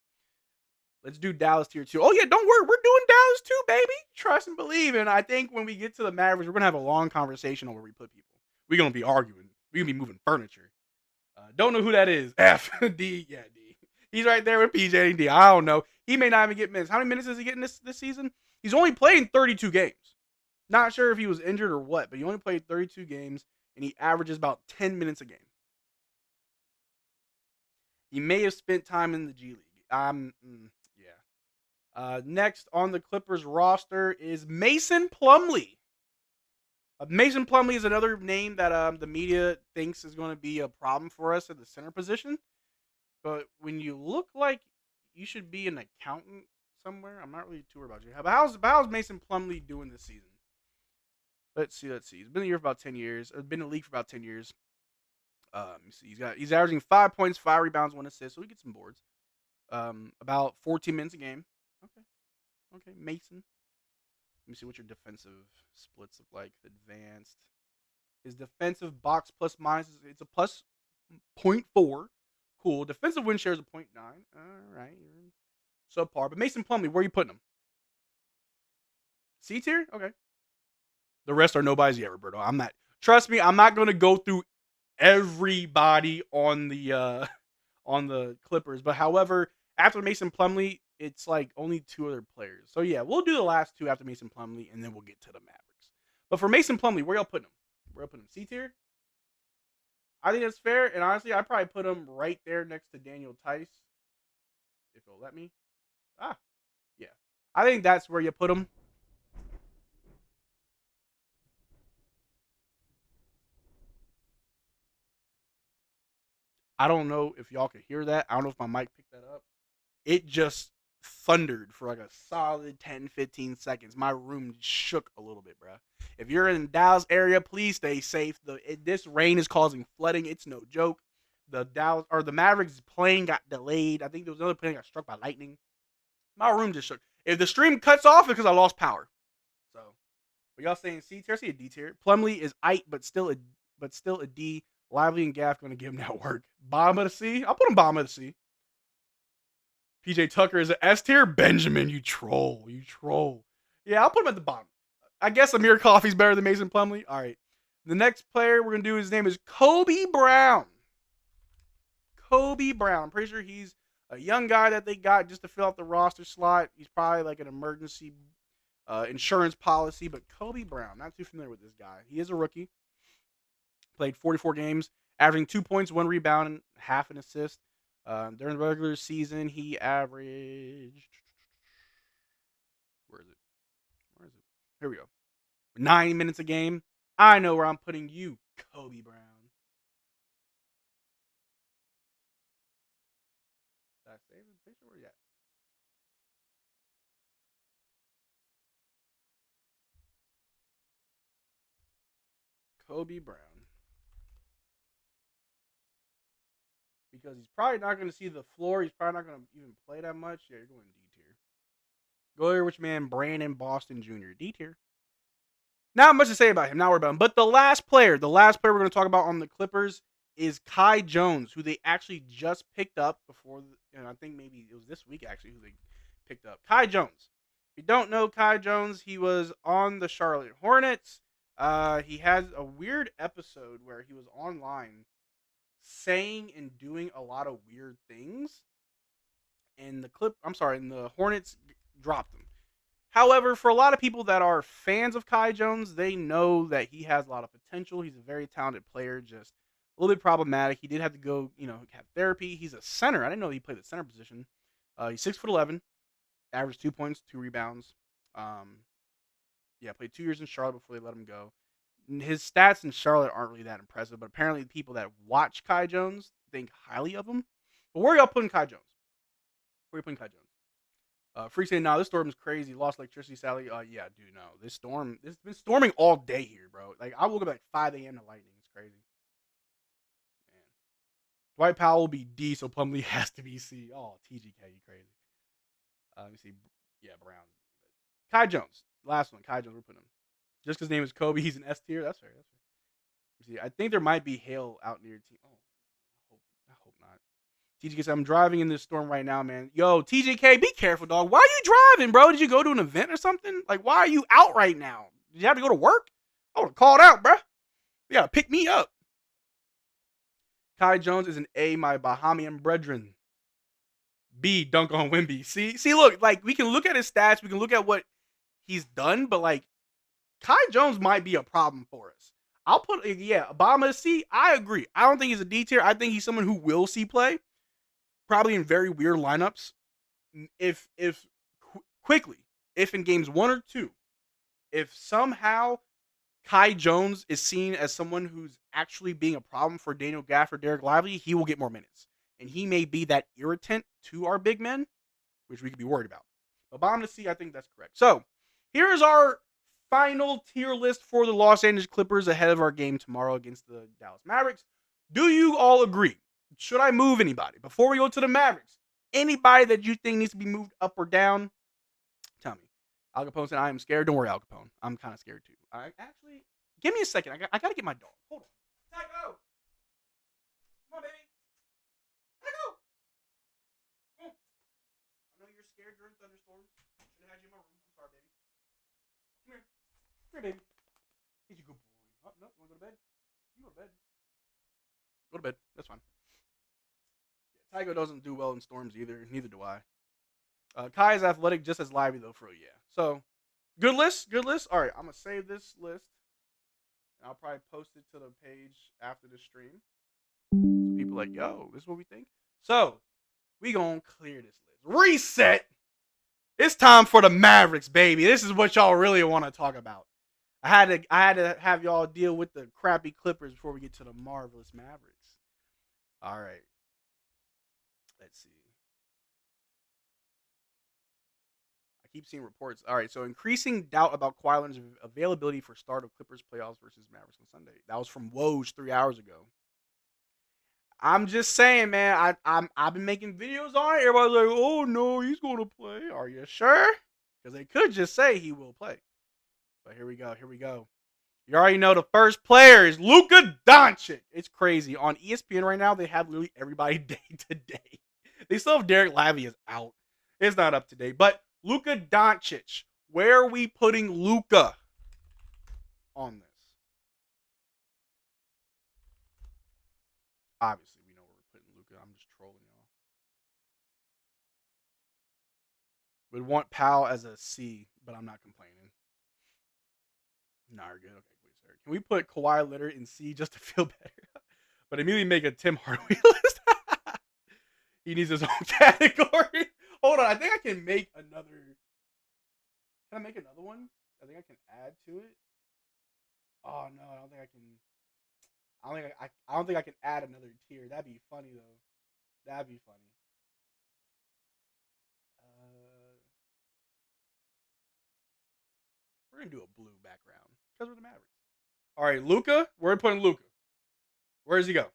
Let's do Dallas tier 2. Oh, yeah, don't worry. We're doing Dallas too, baby. Trust and believe. And I think when we get to the Mavericks, we're going to have a long conversation on where we put people. We're going to be arguing. We're going to be moving furniture. Don't know who that is. F. D. Yeah, D. He's right there with PJ and D. I don't know. He may not even get minutes. How many minutes is he getting this season? He's only playing 32 games. Not sure if he was injured or what, but he only played 32 games, and he averages about 10 minutes a game. He may have spent time in the G League. Yeah. Next on the Clippers roster is Mason Plumlee. Mason Plumlee is another name that the media thinks is going to be a problem for us at the center position. But when you look like you should be an accountant somewhere, I'm not really too worried about you. But how's Mason Plumlee doing this season? Let's see. He's been in the year for about 10 years. Or been in the league for about 10 years. Let me see. He's averaging 5 points, 5 rebounds, 1 assist, so he gets some boards. About 14 minutes a game. Okay, Mason. Let me see what your defensive splits look like. Advanced. His defensive box plus minus, it's a plus 0.4. Cool. Defensive win share is a 0.9. All right. You're subpar. But Mason Plumlee, where are you putting him? C tier? Okay. The rest are nobodies yet, Roberto. Trust me, I'm not going to go through everybody on the Clippers. But however, after Mason Plumlee, it's like only 2 other players. So yeah, we'll do the last 2 after Mason Plumlee, and then we'll get to the Mavericks. But for Mason Plumlee, where y'all putting him? C tier? I think that's fair, and honestly, I'd probably put him right there next to Daniel Tice, if it'll let me. Yeah. I think that's where you put him. I don't know if y'all could hear that. I don't know if my mic picked that up. It just thundered for like a solid 10, 15 seconds. My room shook a little bit, bro. If you're in the Dallas area, please stay safe. This rain is causing flooding. It's no joke. The Mavericks plane got delayed. I think there was another plane that got struck by lightning. My room just shook. If the stream cuts off, it's because I lost power. So, but y'all saying C tier? I see a D tier. Plumlee is but still a D. Lively and Gaff going to give him that work. Bottom of the C? I'll put him bottom of the C. PJ Tucker is an S tier. Benjamin, you troll. Yeah, I'll put him at the bottom. I guess Amir Coffey's better than Mason Plumlee. All right. The next player we're going to do, his name is Kobe Brown. I'm pretty sure he's a young guy that they got just to fill out the roster slot. He's probably like an emergency insurance policy. But Kobe Brown, not too familiar with this guy. He is a rookie. Played 44 games, averaging 2 points, 1 rebound, and half an assist. During the regular season, he averaged... Where is it? Here we go. 9 minutes a game. I know where I'm putting you, Kobe Brown. Did I save the picture? Where you at? Kobe Brown. Because he's probably not going to see the floor. He's probably not going to even play that much. Yeah, you're going D tier. Go here, which man? Brandon Boston Jr. D tier. Not much to say about him. Not worried about him. But the last player we're going to talk about on the Clippers is Kai Jones, who they actually just picked up before. I think maybe it was this week actually who they picked up. Kai Jones. If you don't know Kai Jones, he was on the Charlotte Hornets. He has a weird episode where he was online saying and doing a lot of weird things. And the Hornets dropped him. However, for a lot of people that are fans of Kai Jones, they know that he has a lot of potential. He's a very talented player, just a little bit problematic. He did have to go, have therapy. He's a center. I didn't know he played the center position. He's 6'11", averaged 2 points, 2 rebounds. Played 2 years in Charlotte before they let him go. His stats in Charlotte aren't really that impressive, but apparently people that watch Kai Jones think highly of him. But where are y'all putting Kai Jones? Where are you putting Kai Jones? Freak saying, this storm is crazy. Lost electricity, Sally. Yeah, dude, no. This has been storming all day here, bro. Like, I woke up at 5 a.m. to lightning. It's crazy. Man. Dwight Powell will be D, so Plumlee has to be C. Oh, TGK, you crazy. Let me see. Yeah, Brown's D. But Kai Jones. Last one. Kai Jones, we're putting him. Just because his name is Kobe, he's an S tier. That's fair. See, I think there might be hail out near team. Oh, I hope not. TJK said, I'm driving in this storm right now, man. Yo, TJK, be careful, dog. Why are you driving, bro? Did you go to an event or something? Like, why are you out right now? Did you have to go to work? I would have called out, bro. You got to pick me up. Kai Jones is an A, my Bahamian brethren. B, dunk on Wemby. See, look, like, we can look at his stats. We can look at what he's done, but, like, Kai Jones might be a problem for us. I'll put, Obama C. I agree. I don't think he's a D tier. I think he's someone who will see play. Probably in very weird lineups. If in games 1 or 2, if somehow Kai Jones is seen as someone who's actually being a problem for Daniel Gafford, Dereck Lively, he will get more minutes. And he may be that irritant to our big men, which we could be worried about. But bottom to C, I think that's correct. So, here's our final tier list for the Los Angeles Clippers ahead of our game tomorrow against the Dallas Mavericks. Do you all agree? Should I move anybody? Before we go to the Mavericks, anybody that you think needs to be moved up or down, tell me. Al Capone said, I am scared. Don't worry, Al Capone. I'm kind of scared too. Actually, give me a second. I got to get my dog. Hold on. Taco! Come on, baby. Taco! Come on. I know you're scared during thunderstorms. Should have had you in my room. I'm sorry, baby. Come here. Come here, baby. He's a good boy. Oh, no, you want to go to bed? You go to bed. Go to bed. That's fine. Tygo doesn't do well in storms either. Neither do I. Kai is athletic just as lively, though, for a yeah. So, good list. Good list. All right, I'm going to save this list. And I'll probably post it to the page after the stream. So people like, yo, this is what we think. So, we going to clear this list. Reset. It's time for the Mavericks, baby. This is what y'all really want to talk about. I had to have y'all deal with the crappy Clippers before we get to the marvelous Mavericks. All right. Let's see. I keep seeing reports. All right, so increasing doubt about Kawhi Leonard's availability for start of Clippers playoffs versus Mavericks on Sunday. That was from Woj 3 hours ago. I'm just saying, man. I've been making videos on it. Everybody's like, "Oh no, he's going to play." Are you sure? Because they could just say he will play. But here we go. Here we go. You already know the first player is Luka Doncic. It's crazy. On ESPN right now, they have literally everybody day to day. They still have Dereck Lively is out. It's not up to date. But Luka Doncic, where are we putting Luka on this? Obviously, we know where we're putting Luka. I'm just trolling y'all. Would want Powell as a C, but I'm not complaining. No, we're good. Okay, wait, sorry. Can we put Kawhi Leonard in C just to feel better? But immediately make a Tim Hardaway list. He needs his own category. Hold on, I think I can make another. Can I make another one? I think I can add to it. Oh no, I don't think I can. I don't think I can add another tier. That'd be funny though. That'd be funny. We're gonna do a blue background because we're the Mavericks. All right, Luka. Where are we putting Luka? Where does he go?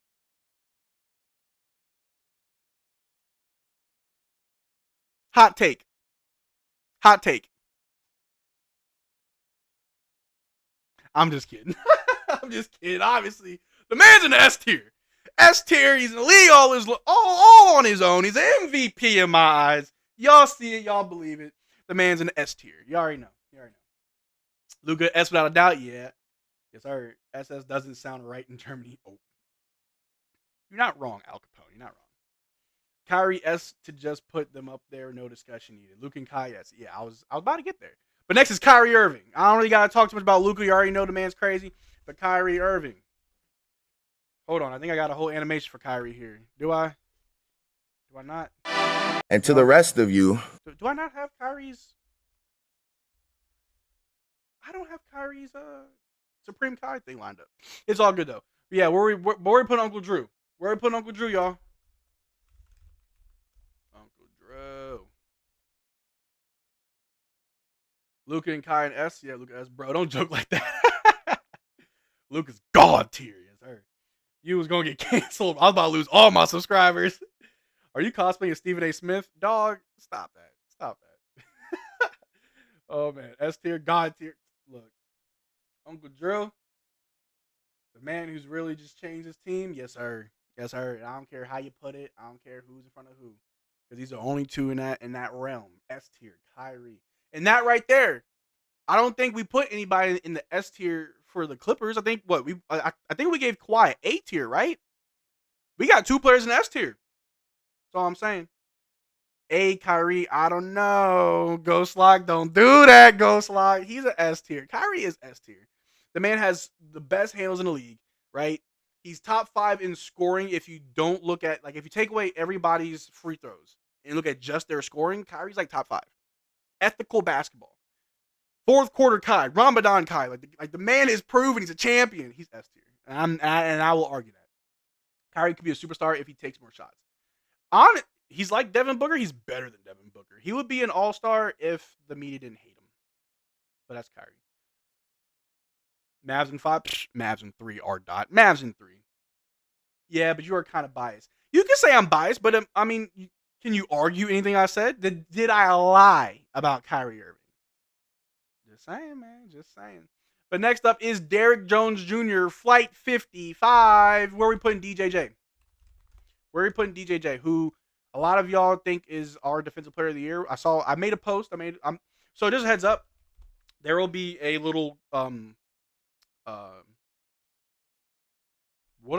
Hot take. Hot take. I'm just kidding. I'm just kidding. Obviously, the man's an S tier. S tier. He's in the league all on his own. He's an MVP in my eyes. Y'all see it. Y'all believe it. The man's an S tier. You already know. Luka S without a doubt. Yeah. Yes, sir. SS doesn't sound right in Germany. Oh, you're not wrong, Al Capone. You're not wrong. Kyrie S to just put them up there. No discussion needed. Luka and Kai S. Yeah, I was about to get there. But next is Kyrie Irving. I don't really got to talk too much about Luka. You already know the man's crazy. But Kyrie Irving. Hold on. I think I got a whole animation for Kyrie here. Do I? Do I not? And to the rest of you. Do I not have Kyrie's? I don't have Kyrie's Supreme Kai thing lined up. It's all good, though. But yeah, where we putting Uncle Drew? Where we putting Uncle Drew, y'all? Uncle Drew. Luka and Kai and S. Yeah, Luka S. Bro, don't joke like that. Luka's God tier. Yes, sir. You was going to get canceled. I was about to lose all my subscribers. Are you cosplaying as Stephen A. Smith? Dog, stop that. Stop that. Oh, man. S tier, God tier. Look, Uncle Drew, the man who's really just changed his team. Yes, sir. Yes, sir. And I don't care how you put it. I don't care who's in front of who. Because these are only two in that realm. S tier, Kyrie. And that right there, I don't think we put anybody in the S tier for the Clippers. I think I think we gave Kawhi an A tier, right? We got two players in S tier. That's all I'm saying. A Kyrie, I don't know. Ghost Lock, don't do that, Ghost Lock. He's an S tier. Kyrie is S tier. The man has the best handles in the league, right? He's top 5 in scoring. If you don't look at, like, if you take away everybody's free throws and look at just their scoring, Kyrie's like top 5. Ethical basketball. Fourth quarter Kai, Ramadan Kai. Like the man is proven he's a champion. He's S tier. And I will argue that. Kyrie could be a superstar if he takes more shots. He's like Devin Booker. He's better than Devin Booker. He would be an all-star if the media didn't hate him. But that's Kyrie. Mavs in 5. Mavs in 3. R. Dot. Mavs in 3. Yeah, but you are kind of biased. You can say I'm biased, but I mean, can you argue anything I said? Did I lie about Kyrie Irving? Just saying, man. Just saying. But next up is Derrick Jones Jr., Flight 55. Where are we putting DJJ? Where are we putting DJJ? Who a lot of y'all think is our defensive player of the year. I made a post. So just a heads up. There will be a little what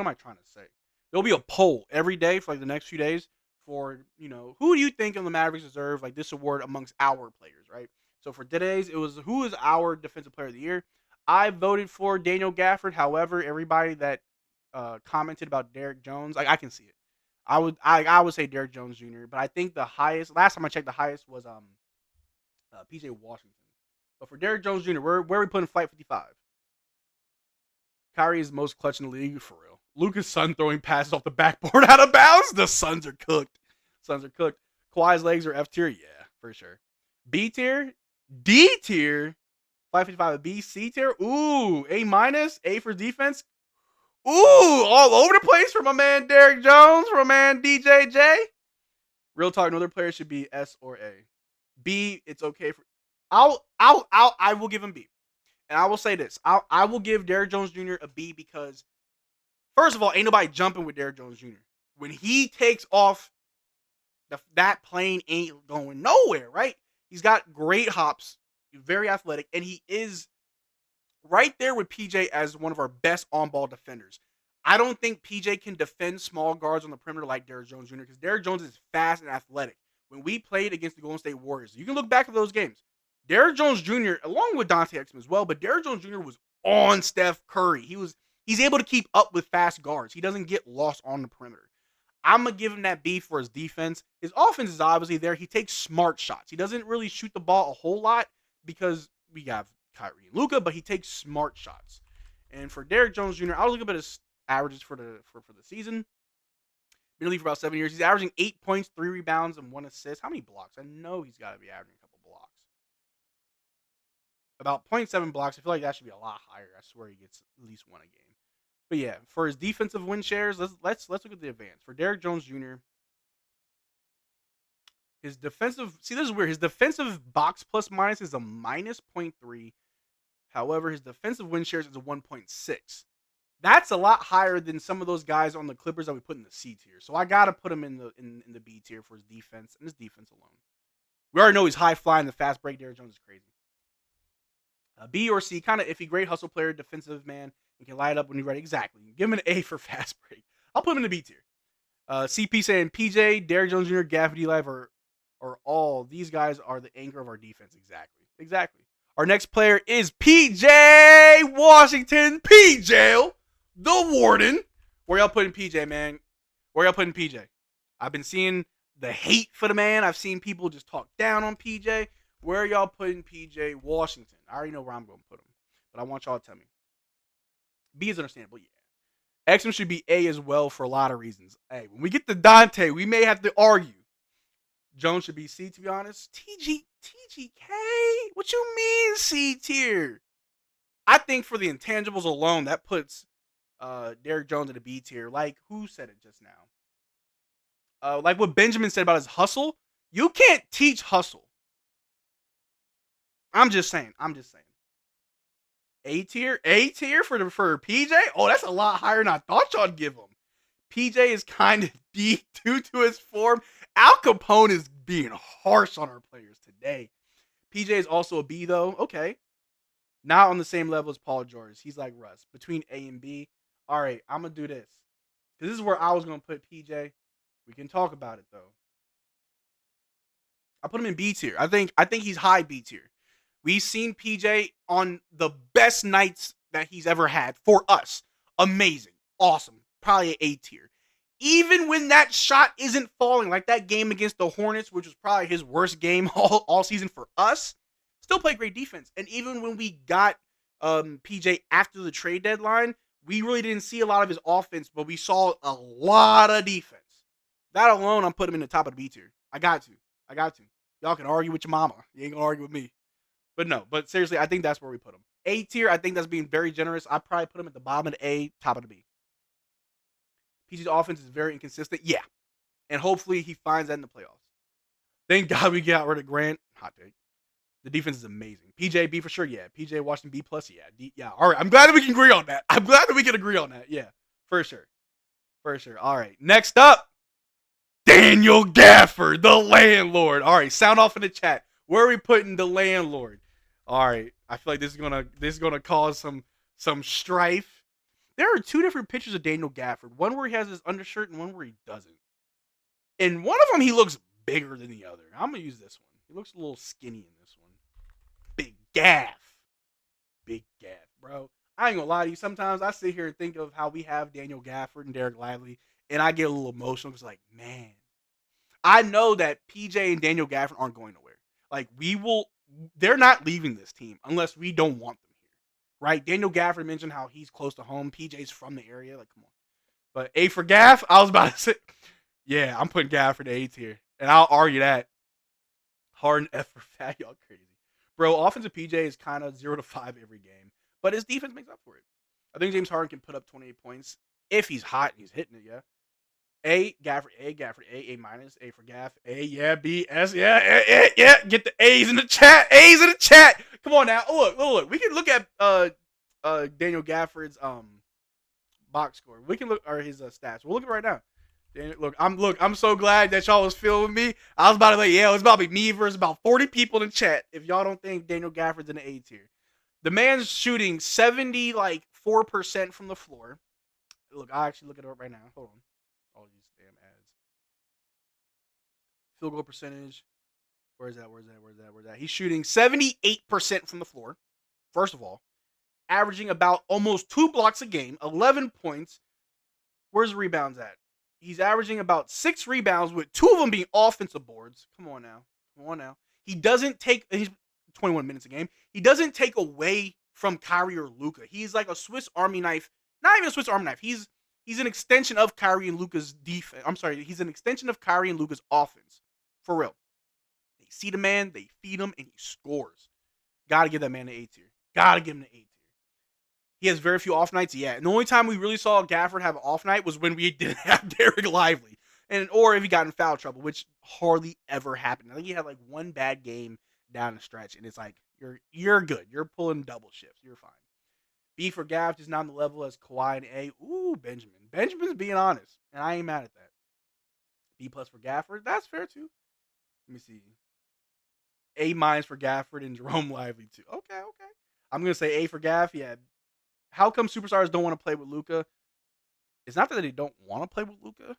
am I trying to say? There'll be a poll every day for like the next few days for, who do you think of the Mavericks deserve like this award amongst our players, right? So for today's, it was who is our defensive player of the year. I voted for Daniel Gafford. However, everybody that commented about Derrick Jones, like I can see it. I would say Derrick Jones Jr., but I think the highest, last time I checked, the highest was PJ Washington. But for Derrick Jones Jr., where are we putting Flight 55? Kyrie is most clutch in the league, for real. Luka's son throwing passes off the backboard out of bounds. The Suns are cooked. Kawhi's legs are F tier, yeah, for sure. B tier, D tier, 555 B, C tier. Ooh, A minus, A for defense. Ooh, all over the place for my man Derrick Jones, for my man DJJ. Real talk, no other player should be S or A. B, it's okay for. I will give him B. And I will say this. I will give Derrick Jones Jr. a B because, first of all, ain't nobody jumping with Derrick Jones Jr. When he takes off, that plane ain't going nowhere, right? He's got great hops, very athletic, and he is right there with PJ as one of our best on-ball defenders. I don't think PJ can defend small guards on the perimeter like Derrick Jones Jr. because Derrick Jones is fast and athletic. When we played against the Golden State Warriors, you can look back at those games. Derrick Jones Jr., along with Dante Exum as well, but Derrick Jones Jr. was on Steph Curry. He's able to keep up with fast guards. He doesn't get lost on the perimeter. I'm going to give him that B for his defense. His offense is obviously there. He takes smart shots. He doesn't really shoot the ball a whole lot because we have Kyrie and Luka, but he takes smart shots. And for Derrick Jones Jr., I was looking at his averages for the season. Been in the league for about 7 years. He's averaging 8 points, 3 rebounds, and 1 assist. How many blocks? I know he's got to be averaging a couple blocks. about 0.7 blocks. I feel like that should be a lot higher. I swear he gets at least one a game. But yeah, for his defensive win shares, let's look at the advance. For Derrick Jones Jr., his defensive, see, this is weird. His defensive box plus minus is a minus 0.3. However, his defensive win shares is a 1.6. That's a lot higher than some of those guys on the Clippers that we put in the C tier. So I gotta put him in the B tier for his defense and his defense alone. We already know he's high flying, the fast break. Derrick Jones is crazy. B or C, kind of iffy. Great hustle player, defensive man, and can light up when you're ready. Exactly. Give him an A for fast break. I'll put him in the B tier. CP saying PJ, Derrick Jones Jr., Gafford, Live are all. These guys are the anchor of our defense. Exactly. Our next player is PJ Washington. PJ, the Warden. Where y'all putting PJ, man? Where y'all putting PJ? I've been seeing the hate for the man. I've seen people just talk down on PJ. Where are y'all putting PJ Washington? I already know where I'm going to put him, but I want y'all to tell me. B is understandable, yeah. X-Men should be A as well for a lot of reasons. Hey, when we get to Dante, we may have to argue. Jones should be C, to be honest. TGK? What you mean C tier? I think for the intangibles alone, that puts Derrick Jones in the B tier. Like, who said it just now? Like what Benjamin said about his hustle. You can't teach hustle. I'm just saying. A tier for PJ? Oh, that's a lot higher than I thought y'all'd give him. PJ is kind of D due to his form. Al Capone is being harsh on our players today. PJ is also a B, though. Okay. Not on the same level as Paul George. He's like Russ. Between A and B. All right, I'm going to do this. Because this is where I was going to put PJ. We can talk about it, though. I put him in B tier. I think he's high B tier. We've seen PJ on the best nights that he's ever had for us. Amazing. Awesome. Probably an A tier. Even when that shot isn't falling, like that game against the Hornets, which was probably his worst game all season for us, still played great defense. And even when we got PJ after the trade deadline, we really didn't see a lot of his offense, but we saw a lot of defense. That alone, I'm putting him in the top of the B tier. I got to. Y'all can argue with your mama. You ain't going to argue with me. But seriously, I think that's where we put him. A tier, I think that's being very generous. I'd probably put him at the bottom of the A, top of the B. PG's offense is very inconsistent. Yeah. And hopefully he finds that in the playoffs. Thank God we got rid of Grant. Hot take. The defense is amazing. PJ, B for sure. Yeah. PJ Washington, B plus. Yeah. D, yeah. All right. I'm glad that we can agree on that. Yeah. For sure. All right. Next up, Daniel Gafford, the landlord. All right. Sound off in the chat. Where are we putting the landlord? All right. I feel like this is gonna cause some strife. There are two different pictures of Daniel Gafford. One where he has his undershirt and one where he doesn't. In one of them, he looks bigger than the other. I'm gonna use this one. He looks a little skinny in this one. Big gaff, bro. I ain't gonna lie to you. Sometimes I sit here and think of how we have Daniel Gafford and Dereck Lively, and I get a little emotional because, like, man, I know that PJ and Daniel Gafford aren't going nowhere. Like, they're not leaving this team unless we don't want them here, right? Daniel Gafford mentioned how he's close to home. PJ's from the area. Like, come on. But A for Gaff, I was about to say, yeah, I'm putting Gafford A tier. And I'll argue that. Harden, F for fat. Y'all crazy. Bro, offensive PJ is kind of 0 to 5 every game. But his defense makes up for it. I think James Harden can put up 28 points if he's hot and he's hitting it, yeah. A, Gafford, A minus, A for Gaff, A, yeah, B, S, yeah. Get the A's in the chat. Come on now. Look. We can look at Daniel Gafford's box score. We can look or his stats. We'll look at it right now. I'm so glad that y'all was feeling me. I was about to it's about to be me versus about 40 people in the chat. If y'all don't think Daniel Gafford's in the A tier. The man's shooting 74% from the floor. Look, I'll actually look it up right now. Hold on. All these damn ads. Field goal percentage. Where's that? He's shooting 78% from the floor. First of all, averaging about almost 2 blocks a game, 11 points. Where's the rebounds at? He's averaging about 6 rebounds with 2 of them being offensive boards. Come on now. He doesn't take. He's 21 minutes a game. He doesn't take away from Kyrie or Luka. He's like a Swiss Army knife. Not even a Swiss Army knife. He's an extension of Kyrie and Luka's defense. I'm sorry. He's an extension of Kyrie and Luka's offense. For real. They see the man, they feed him, and he scores. Got to give that man an A tier. Got to give him an A tier. He has very few off nights, yeah. And the only time we really saw Gafford have an off night was when we didn't have Dereck Lively, or if he got in foul trouble, which hardly ever happened. I think he had like one bad game down the stretch, and it's like you're good. You're pulling double shifts. You're fine. B for Gaff is not on the level as Kawhi and A. Ooh, Benjamin. Benjamin's being honest, and I ain't mad at that. B plus for Gafford. That's fair too. Let me see. A minus for Gafford and Jerome Lively too. Okay. I'm gonna say A for Gaff. Yeah. How come superstars don't want to play with Luka? It's not that they don't want to play with Luka.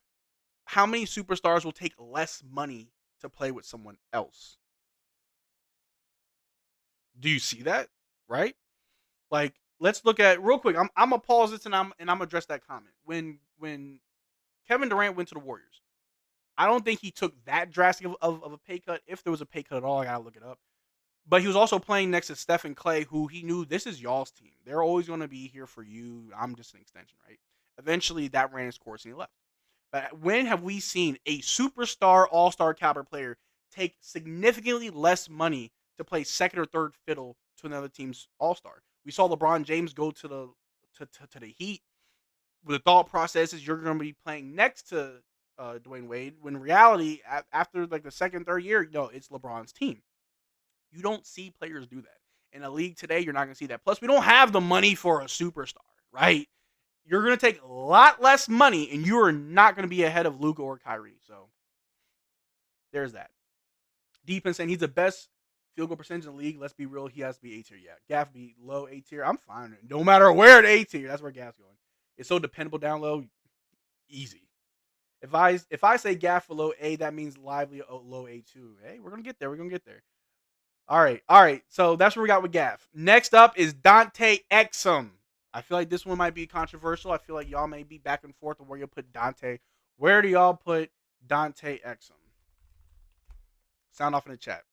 How many superstars will take less money to play with someone else? Do you see that? Right? Like, let's look at real quick. I'm gonna pause this and I'm gonna address that comment. When Kevin Durant went to the Warriors, I don't think he took that drastic of a pay cut. If there was a pay cut at all, I gotta look it up. But he was also playing next to Steph and Clay, who he knew this is y'all's team. They're always going to be here for you. I'm just an extension, right? Eventually, that ran its course and he left. But when have we seen a superstar, all-star caliber player take significantly less money to play second or third fiddle to another team's all-star? We saw LeBron James go to the Heat. With the thought process is you're going to be playing next to Dwayne Wade. When in reality, after like the second, third year, no, it's LeBron's team. You don't see players do that. In a league today, you're not going to see that. Plus, we don't have the money for a superstar, right? You're going to take a lot less money, and you are not going to be ahead of Luka or Kyrie. So, there's that. Defense saying he's the best field goal percentage in the league. Let's be real. He has to be A tier. Yeah, Gaff be low A tier. I'm fine. No matter where at A tier, that's where Gaff's going. It's so dependable down low. Easy. If I say Gaff below A, that means Lively low A too. Hey, we're going to get there. All right. So that's what we got with Gaff. Next up is Dante Exum. I feel like this one might be controversial. I feel like y'all may be back and forth on where you put Dante. Where do y'all put Dante Exum? Sound off in the chat.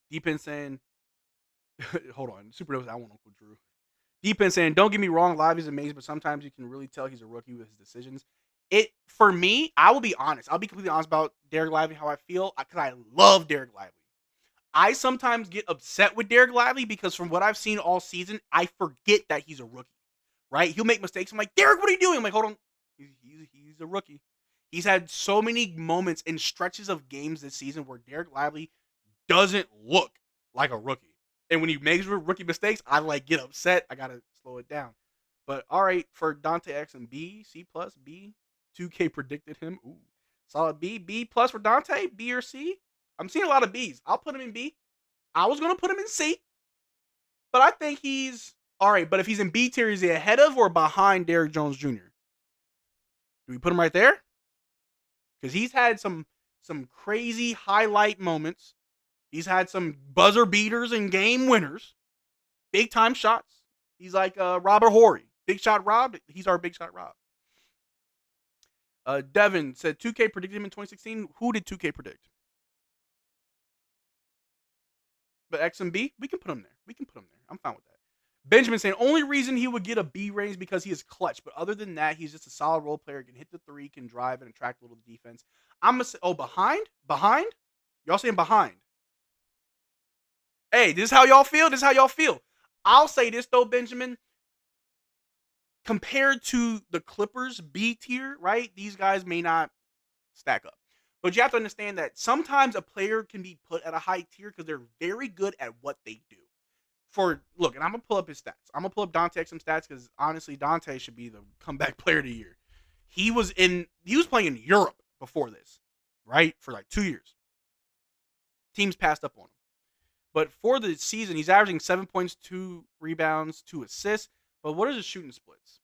Deep in saying, hold on. Supernova, I want Uncle Drew. Deep in saying, don't get me wrong, Lively's amazing, but sometimes you can really tell he's a rookie with his decisions. For me, I will be honest. I'll be completely honest about Dereck Lively, how I feel, because I love Dereck Lively. I sometimes get upset with Dereck Lively because from what I've seen all season, I forget that he's a rookie, right? He'll make mistakes. I'm like, Dereck, what are you doing? I'm like, hold on. He's a rookie. He's had so many moments and stretches of games this season where Dereck Lively doesn't look like a rookie. And when he makes rookie mistakes, I like get upset. I got to slow it down. But all right, for Dante X and B, C+, B, 2K predicted him. Ooh, solid B. B+ for Dante, B or C? I'm seeing a lot of B's. I'll put him in B. I was going to put him in C. But I think he's... All right, but if he's in B tier, is he ahead of or behind Derrick Jones Jr.? Do we put him right there? Because he's had some crazy highlight moments. He's had some buzzer beaters and game winners. Big time shots. He's like Robert Horry. Big shot Rob. He's our big shot Rob. Devin said 2K predicted him in 2016. Who did 2K predict? But X and B, we can put him there. I'm fine with that. Benjamin saying only reason he would get a B range because he is clutch. But other than that, he's just a solid role player. Can hit the three, can drive and attract a little defense. I'm going to say, behind? Y'all saying behind? Hey, this is how y'all feel? I'll say this, though, Benjamin. Compared to the Clippers B tier, right? These guys may not stack up. But you have to understand that sometimes a player can be put at a high tier because they're very good at what they do. And I'm going to pull up his stats. I'm going to pull up Dante some stats because, honestly, Dante should be the comeback player of the year. He was playing in Europe before this, right? For like 2 years. Teams passed up on him. But for the season, he's averaging 7 points, 2 rebounds, 2 assists. But what are his shooting splits?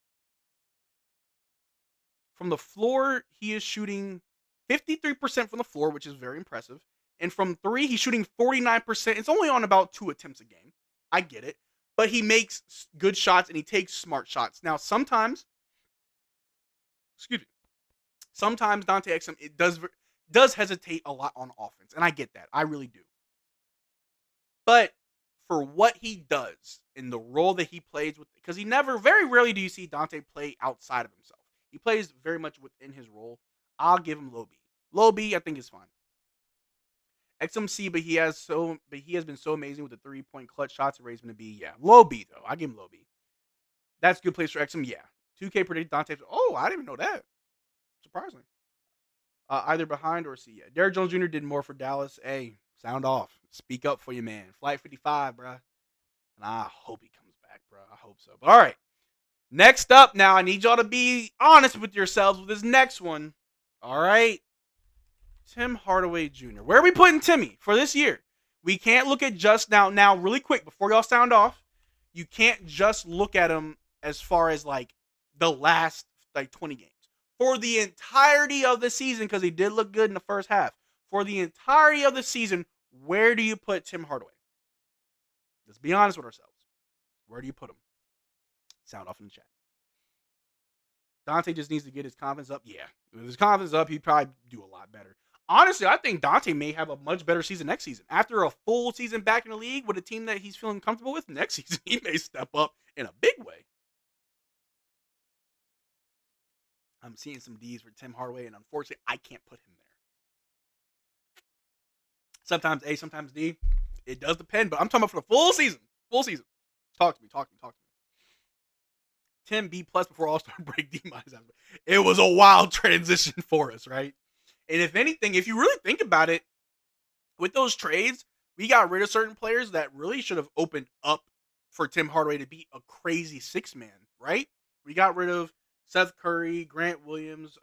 From the floor, he is shooting 53% from the floor, which is very impressive. And from three, he's shooting 49%. It's only on about 2 attempts a game. I get it. But he makes good shots and he takes smart shots. Now, sometimes Dante Exum does hesitate a lot on offense. And I get that. I really do. But for what he does in the role that he plays with, because very rarely do you see Dante play outside of himself. He plays very much within his role. I'll give him low B. Low B, I think is fine. XMC, but he has been so amazing with the 3-point clutch shots. It raised him to B. Yeah, low B though. I give him low B. That's a good place for XM. Yeah, 2K predict Dante. Oh, I didn't even know that. Surprisingly, either behind or C. Yeah, Derrick Jones Jr. did more for Dallas. Hey, sound off. Speak up for your man. Flight 55, bruh. And I hope he comes back, bro. I hope so. But all right. Next up now, I need y'all to be honest with yourselves with this next one. All right. Tim Hardaway Jr. Where are we putting Timmy for this year? We can't look at just now, really quick, before y'all sound off, you can't just look at him as far as like the last like 20 games. For the entirety of the season, because he did look good in the first half. For the entirety of the season, where do you put Tim Hardaway? Let's be honest with ourselves. Where do you put him? Sound off in the chat. Dante just needs to get his confidence up. Yeah. With his confidence up, he'd probably do a lot better. Honestly, I think Dante may have a much better season next season. After a full season back in the league with a team that he's feeling comfortable with, next season he may step up in a big way. I'm seeing some D's for Tim Hardaway, and unfortunately, I can't put him there. Sometimes A, sometimes D. It does depend, but I'm talking about for the full season. Full season. Talk to me. Tim B+ before All-Star break, D-. It was a wild transition for us, right? And if anything, if you really think about it, with those trades, we got rid of certain players that really should have opened up for Tim Hardaway to be a crazy 6-man, right? We got rid of Seth Curry, Grant Williams.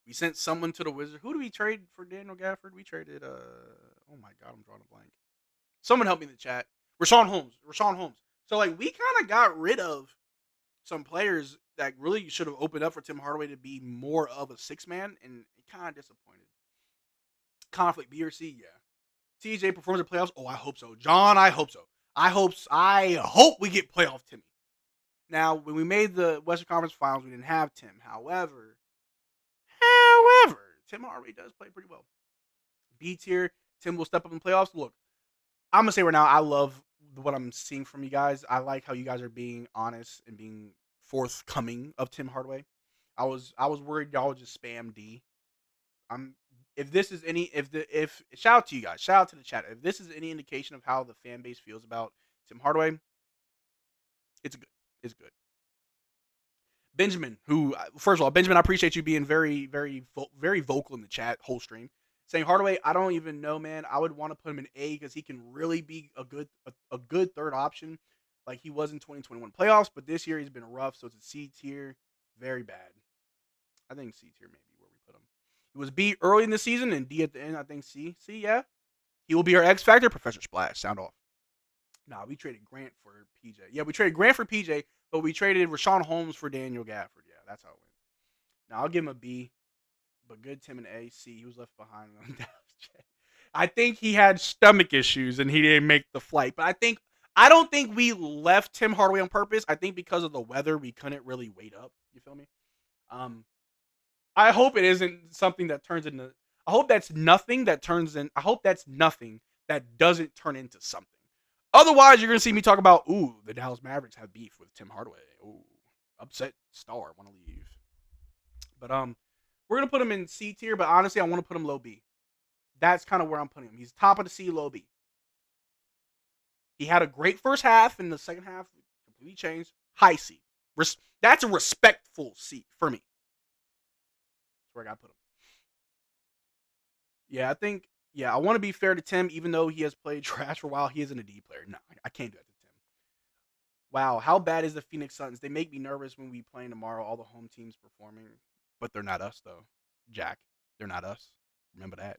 We sent someone to the Wizards. Who did we trade for Daniel Gafford? We traded, oh my God, I'm drawing a blank. Someone help me in the chat. Rashawn Holmes. So, like, we kind of got rid of some players that really should have opened up for Tim Hardaway to be more of a 6-man, and kind of disappointed. Conflict, B or C, yeah. TJ performs in playoffs. Oh, I hope so. John, I hope so. I hope we get playoff Timmy. Now, when we made the Western Conference Finals, we didn't have Tim. However, Tim Hardaway does play pretty well. B tier, Tim will step up in playoffs. Look, I'm gonna say right now, I love what I'm seeing from you guys. I like how you guys are being honest and being forthcoming of Tim Hardaway. I was worried y'all would just spam D. If shout out to you guys, shout out to the chat. If this is any indication of how the fan base feels about Tim Hardaway, it's good. Benjamin, who first of all, Benjamin, I appreciate you being very, very, very vocal in the chat whole stream. Saying Hardaway, I don't even know, man. I would want to put him in A because he can really be a good third option, like he was in 2021 playoffs. But this year he's been rough, so it's a C tier, very bad. I think C tier may be where we put him. He was B early in the season and D at the end. I think C. C, yeah. He will be our X Factor. Professor Splash, sound off. Nah, we traded Grant for PJ. Yeah, we traded Grant for PJ, but we traded Rashawn Holmes for Daniel Gafford. Yeah, that's how it went. Now I'll give him a B. But good Tim and A. C. He was left behind on Dallas. I think he had stomach issues and he didn't make the flight. But I don't think we left Tim Hardaway on purpose. I think because of the weather, we couldn't really wait up. You feel me? I hope it isn't something that turns into. I hope that's nothing that turns in. I hope that's nothing that doesn't turn into something. Otherwise, you're gonna see me talk about, ooh, the Dallas Mavericks have beef with Tim Hardaway. Ooh, upset star, want to leave. But we're going to put him in C tier, but honestly, I want to put him low B. That's kind of where I'm putting him. He's top of the C, low B. He had a great first half, and the second half completely changed. High C. That's a respectful C for me. That's where I got to put him. Yeah, I want to be fair to Tim, even though he has played trash for a while. He isn't a D player. No, I can't do that to Tim. Wow, how bad is the Phoenix Suns? They make me nervous when we play tomorrow. All the home teams performing. But they're not us, though. Jack, they're not us. Remember that.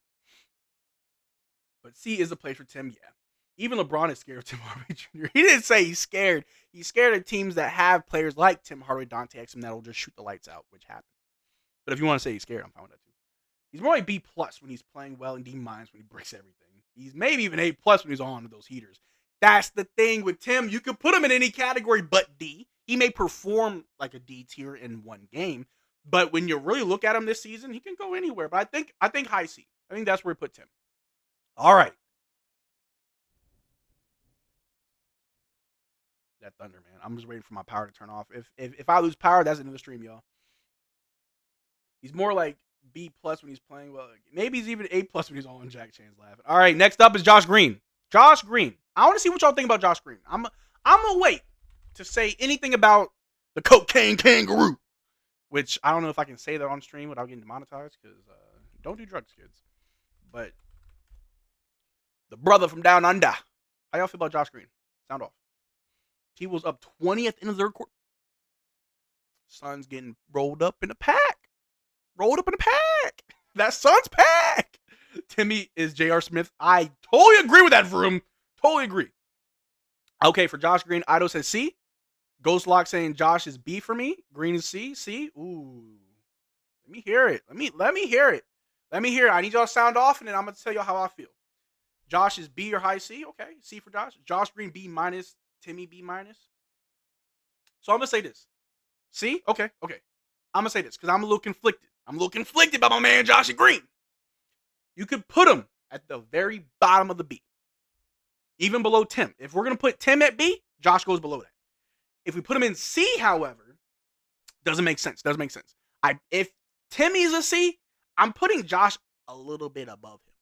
But C is a place for Tim, yeah. Even LeBron is scared of Tim Hardaway Jr. He didn't say he's scared. He's scared of teams that have players like Tim Hardaway, Dante Exum that'll just shoot the lights out, which happens. But if you want to say he's scared, I'm fine with that too. He's more like B+ when he's playing well and D- when he breaks everything. He's maybe even A+ when he's on those heaters. That's the thing with Tim. You could put him in any category but D. He may perform like a D tier in one game. But when you really look at him this season, he can go anywhere. But I think high C. I think that's where we put Tim. All right. That thunder, man. I'm just waiting for my power to turn off. If I lose power, that's another stream, y'all. He's more like B+ when he's playing well. Maybe he's even A+ when he's on Jack Chan's laughing. All right, next up is Josh Green. Josh Green. I want to see what y'all think about Josh Green. I'm gonna wait to say anything about the cocaine kangaroo, which I don't know if I can say that on stream without getting demonetized because don't do drugs, kids. But the brother from down under. How y'all feel about Josh Green? Sound off. He was up 20th in the third quarter. Suns getting rolled up in a pack. That Suns pack. Timmy is J.R. Smith. I totally agree with that, Vroom. Totally agree. Okay, for Josh Green, Ido says C. Ghost Lock saying Josh is B for me. Green is C. C. Ooh. Let me hear it. Let me hear it. I need y'all to sound off, and then I'm going to tell y'all how I feel. Josh is B or high C. Okay, C for Josh. Josh Green, B-. Timmy, B-. So I'm going to say this. C? Okay. I'm going to say this because I'm a little conflicted. By my man Josh Green. You could put him at the very bottom of the B. Even below Tim. If we're going to put Tim at B, Josh goes below that. If we put him in C, however, doesn't make sense. If Timmy's a C, I'm putting Josh a little bit above him.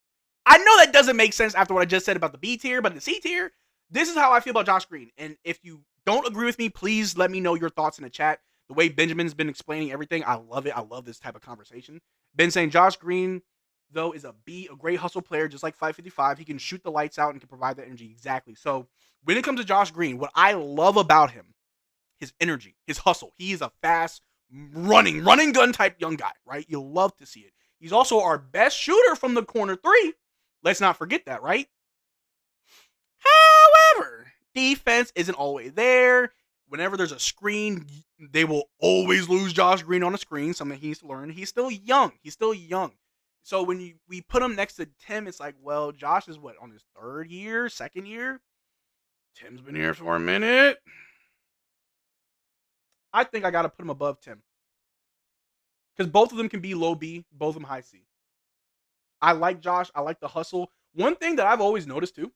I know that doesn't make sense after what I just said about the B tier, but the C tier, this is how I feel about Josh Green. And if you don't agree with me, please let me know your thoughts in the chat. The way Benjamin's been explaining everything, I love it. I love this type of conversation. Ben saying Josh Green, though, is a B, a great hustle player, just like 555. He can shoot the lights out and can provide that energy. Exactly. So when it comes to Josh Green, what I love about him, his energy, his hustle. He is a fast, running gun type young guy, right? You'll love to see it. He's also our best shooter from the corner three. Let's not forget that, right? However, defense isn't always there. Whenever there's a screen, they will always lose Josh Green on a screen, something he needs to learn. He's still young. So when we put him next to Tim, it's like, well, Josh is what, on his second year? Tim's been here for a minute. I think I got to put him above Tim. Because both of them can be low B, both of them high C. I like Josh. I like the hustle. One thing that I've always noticed too,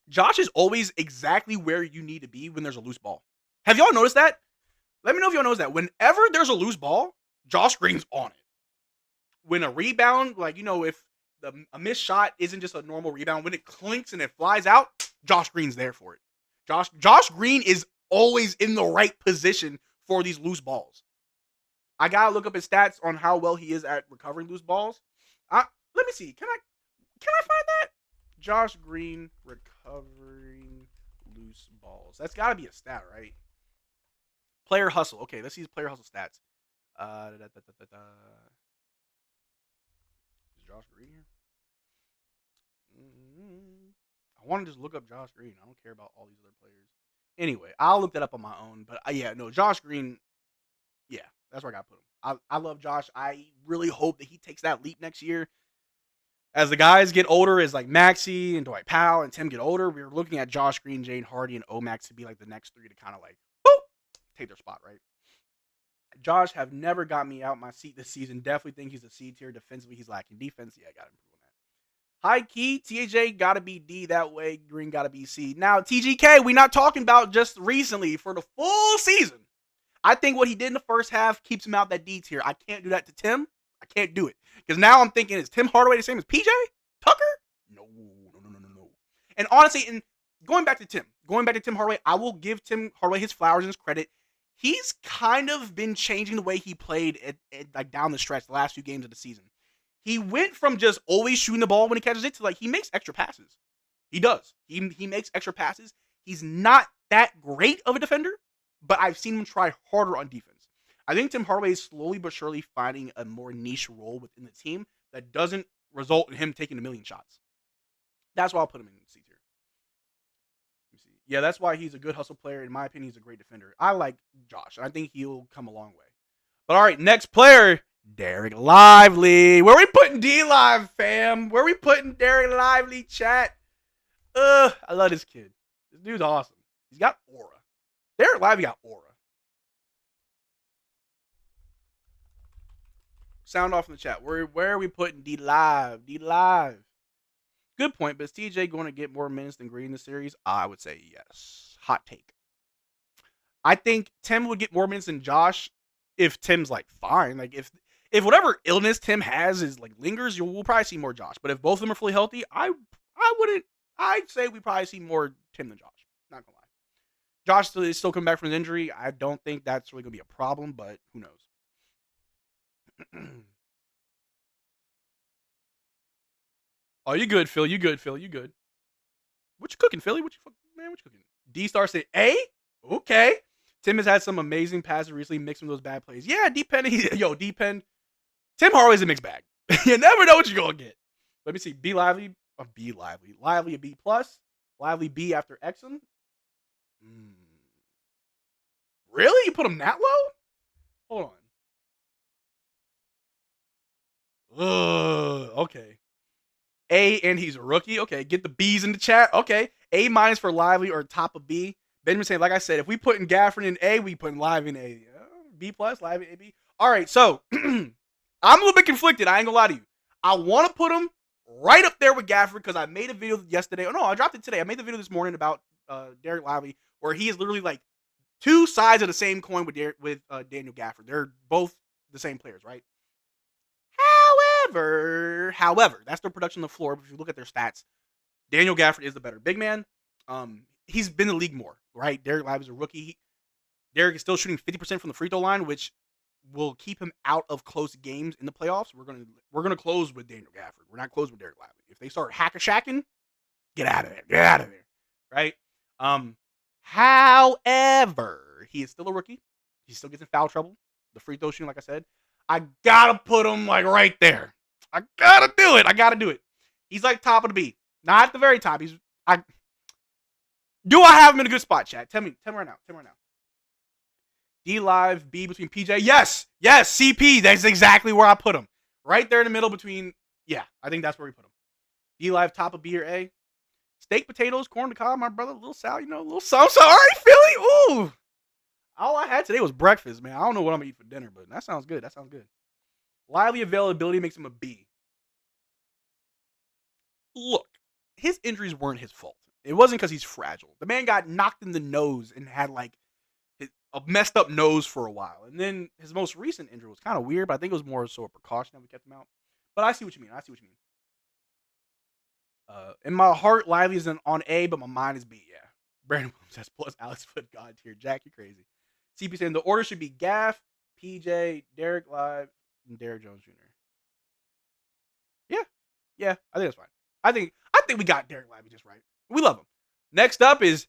Josh is always exactly where you need to be when there's a loose ball. Have y'all noticed that? Let me know if y'all notice that. Whenever there's a loose ball, Josh Green's on it. When a rebound, if a missed shot isn't just a normal rebound, when it clinks and it flies out, Josh Green's there for it. Josh Green is always in the right position for these loose balls. I gotta look up his stats on how well he is at recovering loose balls. Let me see. Can I find that? Josh Green recovering loose balls. That's gotta be a stat, right? Player hustle. Okay, let's see his player hustle stats. Is Josh Green here? I want to just look up Josh Green. I don't care about all these other players. Anyway, I'll look that up on my own. But Josh Green, yeah, that's where I got to put him. I love Josh. I really hope that he takes that leap next year. As the guys get older, as like Maxey and Dwight Powell and Tim get older, we're looking at Josh Green, Jane Hardy, and Omax to be like the next three to kind of like, boop, take their spot, right? Josh have never got me out my seat this season. Definitely think he's a C tier. Defensively, he's lacking defense. Yeah, I got to improve on that. High key, TJ got to be D that way. Green got to be C. Now, TGK, we're not talking about just recently. For the full season, I think what he did in the first half keeps him out that D tier. I can't do that to Tim. I can't do it. Because now I'm thinking, is Tim Hardaway the same as PJ Tucker? No. And honestly, going back to Tim Hardaway, I will give Tim Hardaway his flowers and his credit. He's kind of been changing the way he played like down the stretch, the last few games of the season. He went from just always shooting the ball when he catches it to like he makes extra passes. He does. He makes extra passes. He's not that great of a defender, but I've seen him try harder on defense. I think Tim Hardaway is slowly but surely finding a more niche role within the team that doesn't result in him taking a million shots. That's why I'll put him in C tier. Let me see. Yeah, that's why he's a good hustle player. In my opinion, he's a great defender. I like Josh. I think he'll come a long way. But all right, next player, Dereck Lively. Where we putting D-Live, fam? Where we putting Dereck Lively, chat? I love this kid. This dude's awesome. He's got aura. Dereck Lively got aura. Sound off in the chat. Where are we putting D-Live? D-Live. Good point, but is TJ going to get more minutes than Green in the series? I would say yes. Hot take. I think Tim would get more minutes than Josh if Tim's like fine. Like if whatever illness Tim has is like lingers, we'll probably see more Josh. But if both of them are fully healthy, I'd say we probably see more Tim than Josh. Not gonna lie. Josh is still coming back from his injury. I don't think that's really gonna be a problem, but who knows? Oh, you good, Phil? You good, Phil? You good? What you cooking, Philly? What you cooking? D-Star said, "A, okay." Tim has had some amazing passes recently, mixing those bad plays. Yeah, D-Pen. Tim Hardaway's a mixed bag. You never know what you're gonna get. Let me see. Lively a B plus, Lively B after Exum. Really? You put him that low? Hold on. Okay. A and he's a rookie. Okay, get the B's in the chat. Okay, A minus for Lively or top of B. Benjamin saying, like I said, if we put in Gafford in A, we put in Lively in A. B plus, Lively A B. All right, so I'm a little bit conflicted. I ain't gonna lie to you. I want to put him right up there with Gafford because I made a video yesterday. Oh no, I dropped it today. I made the video this morning about Dereck Lively where he is literally like two sides of the same coin with Daniel Gafford. They're both the same players, right? However, that's their production on the floor. But if you look at their stats, Daniel Gafford is the better big man. He's been in the league more, right? Dereck Lively is a rookie. Dereck is still shooting 50% from the free throw line, which will keep him out of close games in the playoffs. We're gonna close with Daniel Gafford. We're not closing with Dereck Lively. If they start hack-a-shacking, get out of there, right? However, he is still a rookie. He still gets in foul trouble. The free throw shooting, like I said, I gotta put him like right there. I gotta do it. He's like top of the B, not at the very top. Do I have him in a good spot, chat? Tell me right now. D Live B between PJ. Yes, CP. That's exactly where I put him. Right there in the middle between. Yeah, I think that's where we put him. D Live top of B or A. Steak, potatoes, corn to cob, my brother, little Sal, a little something. All right, Philly. Ooh. All I had today was breakfast, man. I don't know what I'm gonna eat for dinner, but that sounds good. Lively availability makes him a B. Look, his injuries weren't his fault. It wasn't because he's fragile. The man got knocked in the nose and had like a messed up nose for a while. And then his most recent injury was kind of weird, but I think it was more so a precaution that we kept him out. But I see what you mean. In my heart, Lively is on A, but my mind is B. Yeah. Brandon Williams says plus Alex Foot God tier. Jack, you crazy. CP saying the order should be Gaff, PJ, Dereck Live, and Derrick Jones Jr. Yeah, I think that's fine. I think we got Dereck Lively just right. We love him. Next up is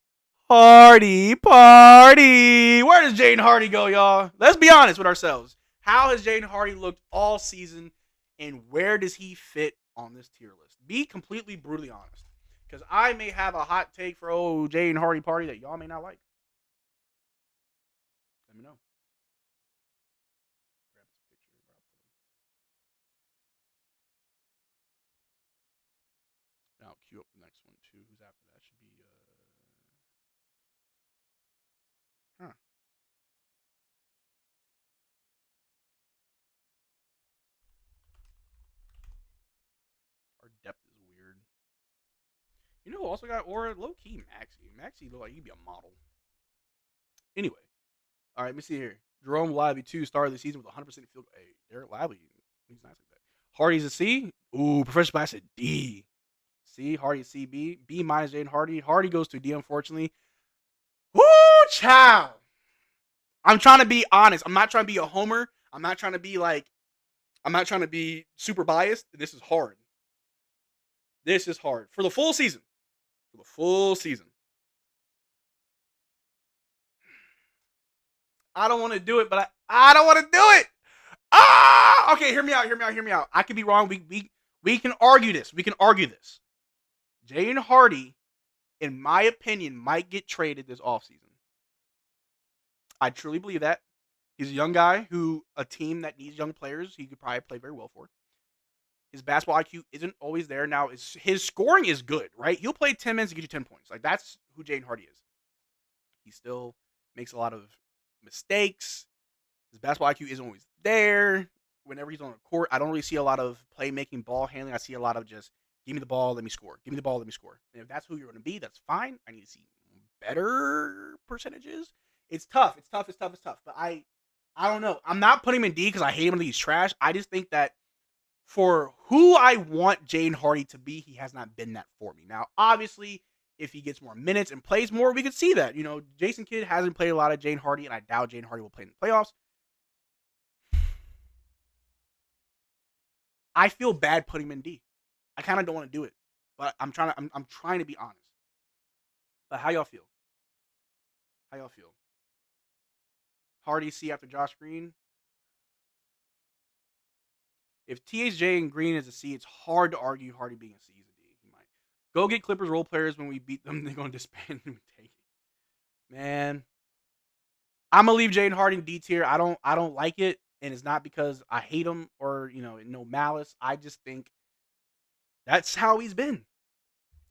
Hardy Party. Where does Jaden Hardy go, y'all? Let's be honest with ourselves. How has Jaden Hardy looked all season, and where does he fit on this tier list? Be completely brutally honest, because I may have a hot take for Jaden Hardy Party that y'all may not like. Let me know. Grab this picture where I put him. Now cue up the next one too. Who's after that? Should be Our depth is weird. You know who also got aura? Low key Maxey. Maxey look like he'd be a model. Anyway, all right. Let me see here. Jerome Lively 2 started the season with 100% field goal. Hey, Dereck Lively, he's nice like that. Hardy's a C. Ooh, Professor Bass said D. C. Hardy C B. B minus Jaden Hardy. Hardy goes to D, unfortunately. Woo, chow. I'm trying to be honest. I'm not trying to be a homer. I'm not trying to be super biased. This is hard. For the full season. I don't want to do it, but I don't want to do it. Okay, hear me out. I could be wrong. We can argue this. Jaden Hardy, in my opinion, might get traded this offseason. I truly believe that. He's a young guy a team that needs young players, he could probably play very well for. His basketball IQ isn't always there. Now, his scoring is good, right? He'll play 10 minutes and get you 10 points. Like, that's who Jaden Hardy is. He still makes a lot of mistakes. His basketball IQ isn't always there. Whenever he's on the court, I don't really see a lot of playmaking, ball handling. I see a lot of just, give me the ball, let me score. And if that's who you're going to be, that's fine. I need to see better percentages. It's tough. But I don't know. I'm not putting him in D because I hate him and he's trash. I just think that for who I want Jaden Hardy to be, he has not been that for me. Now, obviously, if he gets more minutes and plays more, we could see that. You know, Jason Kidd hasn't played a lot of Jaden Hardy, and I doubt Jaden Hardy will play in the playoffs. I feel bad putting him in D. I kind of don't want to do it, but I'm trying to be honest. But how y'all feel? How y'all feel? Hardy C after Josh Green. If THJ and Green is a C, it's hard to argue Hardy being a C is a D. He might go get Clippers role players when we beat them. They're going to disband and take it. Man, I'm gonna leave Jaden Hardy in D tier. I don't like it, and it's not because I hate him or no malice. I just think that's how he's been.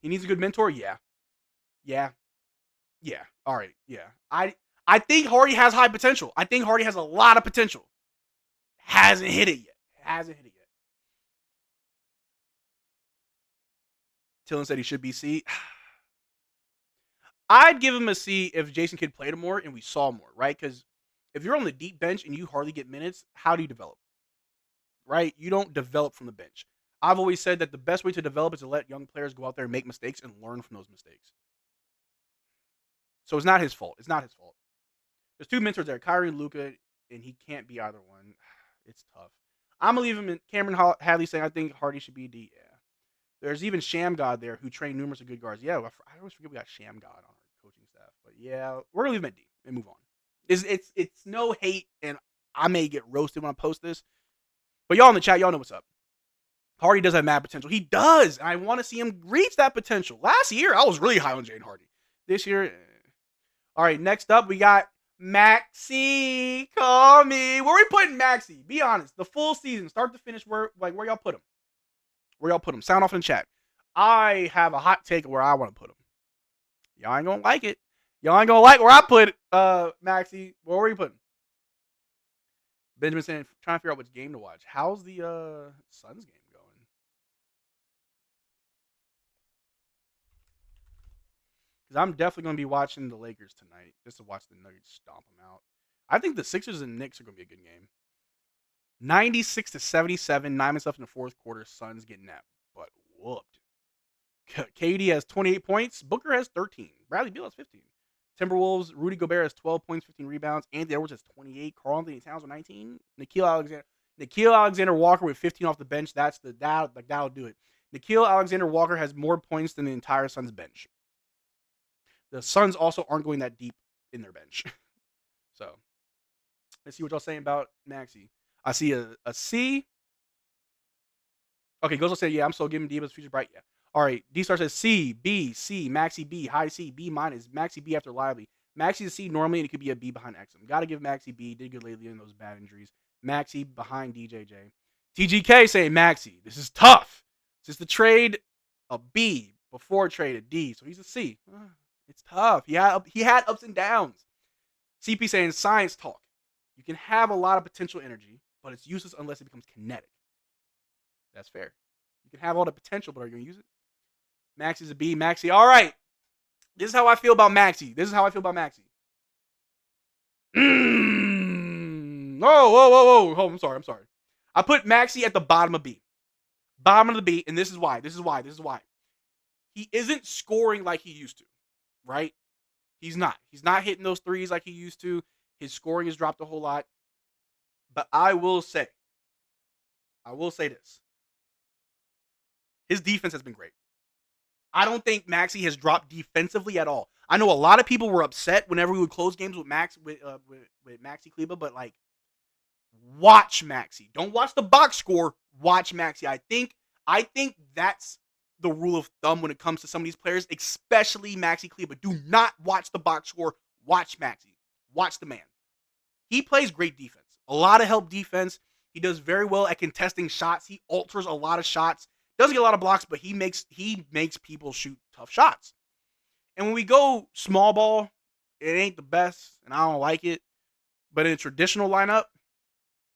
He needs a good mentor. Yeah. All right. Yeah. I think Hardy has high potential. I think Hardy has a lot of potential. Hasn't hit it yet. Tillin said he should be C. I'd give him a C if Jason Kidd played more and we saw more, right? Because if you're on the deep bench and you hardly get minutes, how do you develop? Right? You don't develop from the bench. I've always said that the best way to develop is to let young players go out there and make mistakes and learn from those mistakes. So it's not his fault. There's two mentors there, Kyrie and Luka, and he can't be either one. It's tough. I'm going to leave him in. Cameron Hadley saying, I think Hardy should be D. Yeah. There's even Sham God there who trained numerous of good guards. Yeah, I always forget we got Sham God on our coaching staff. But yeah, we're going to leave him at D and move on. It's no hate, and I may get roasted when I post this. But y'all in the chat, y'all know what's up. Hardy does have mad potential. He does. And I want to see him reach that potential. Last year, I was really high on Jaden Hardy. This year, All right, next up, we got Maxey. Call me. Where are we putting Maxey? Be honest. The full season, start to finish, where y'all put him? Where y'all put him? Sound off in the chat. I have a hot take of where I want to put him. Y'all ain't going to like it. Y'all ain't going to like where I put Maxey. Where are you putting? Benjamin saying, trying to figure out which game to watch. How's the Suns game going? Because I'm definitely going to be watching the Lakers tonight just to watch the Nuggets stomp them out. I think the Sixers and Knicks are going to be a good game. 96-77, 9 minutes left in the fourth quarter. Suns getting that butt whooped. KD has 28 points. Booker has 13. Bradley Beal has 15. Timberwolves, Rudy Gobert has 12 points, 15 rebounds. Anthony Edwards has 28. Karl-Anthony Towns with 19. Nickeil Alexander-Walker with 15 off the bench. That'll do it. Nickeil Alexander-Walker has more points than the entire Suns bench. The Suns also aren't going that deep in their bench. So, let's see what y'all saying about Maxey. I see a C. Okay, Gozo said, yeah, I'm still giving Divas future bright. Yeah. All right, D-Star says C, B, C, Maxey B, high C, B minus, Maxey B after Lively. Maxey's a C normally, and it could be a B behind Exum. Got to give Maxey B. Did good lately in those bad injuries. Maxey behind DJJ. TGK saying Maxey. This is tough. Since the trade, a B. Before trade, a D. So he's a C. It's tough. He had ups and downs. CP saying science talk. You can have a lot of potential energy, but it's useless unless it becomes kinetic. That's fair. You can have all the potential, but are you going to use it? Maxey's a B. Maxey. All right. This is how I feel about Maxey. Whoa. Oh, I'm sorry. I put Maxey at the bottom of B. Bottom of the B, and this is why. He isn't scoring like he used to, right? He's not. He's not hitting those threes like he used to. His scoring has dropped a whole lot. But I will say this. His defense has been great. I don't think Maxey has dropped defensively at all. I know a lot of people were upset whenever we would close games with Maxey Kleber, but like, watch Maxey. Don't watch the box score. Watch Maxey. I think that's the rule of thumb when it comes to some of these players, especially Maxey Kleber. Do not watch the box score. Watch Maxey. Watch the man. He plays great defense. A lot of help defense. He does very well at contesting shots. He alters a lot of shots. Doesn't get a lot of blocks, but he makes people shoot tough shots. And when we go small ball, it ain't the best, and I don't like it. But in a traditional lineup,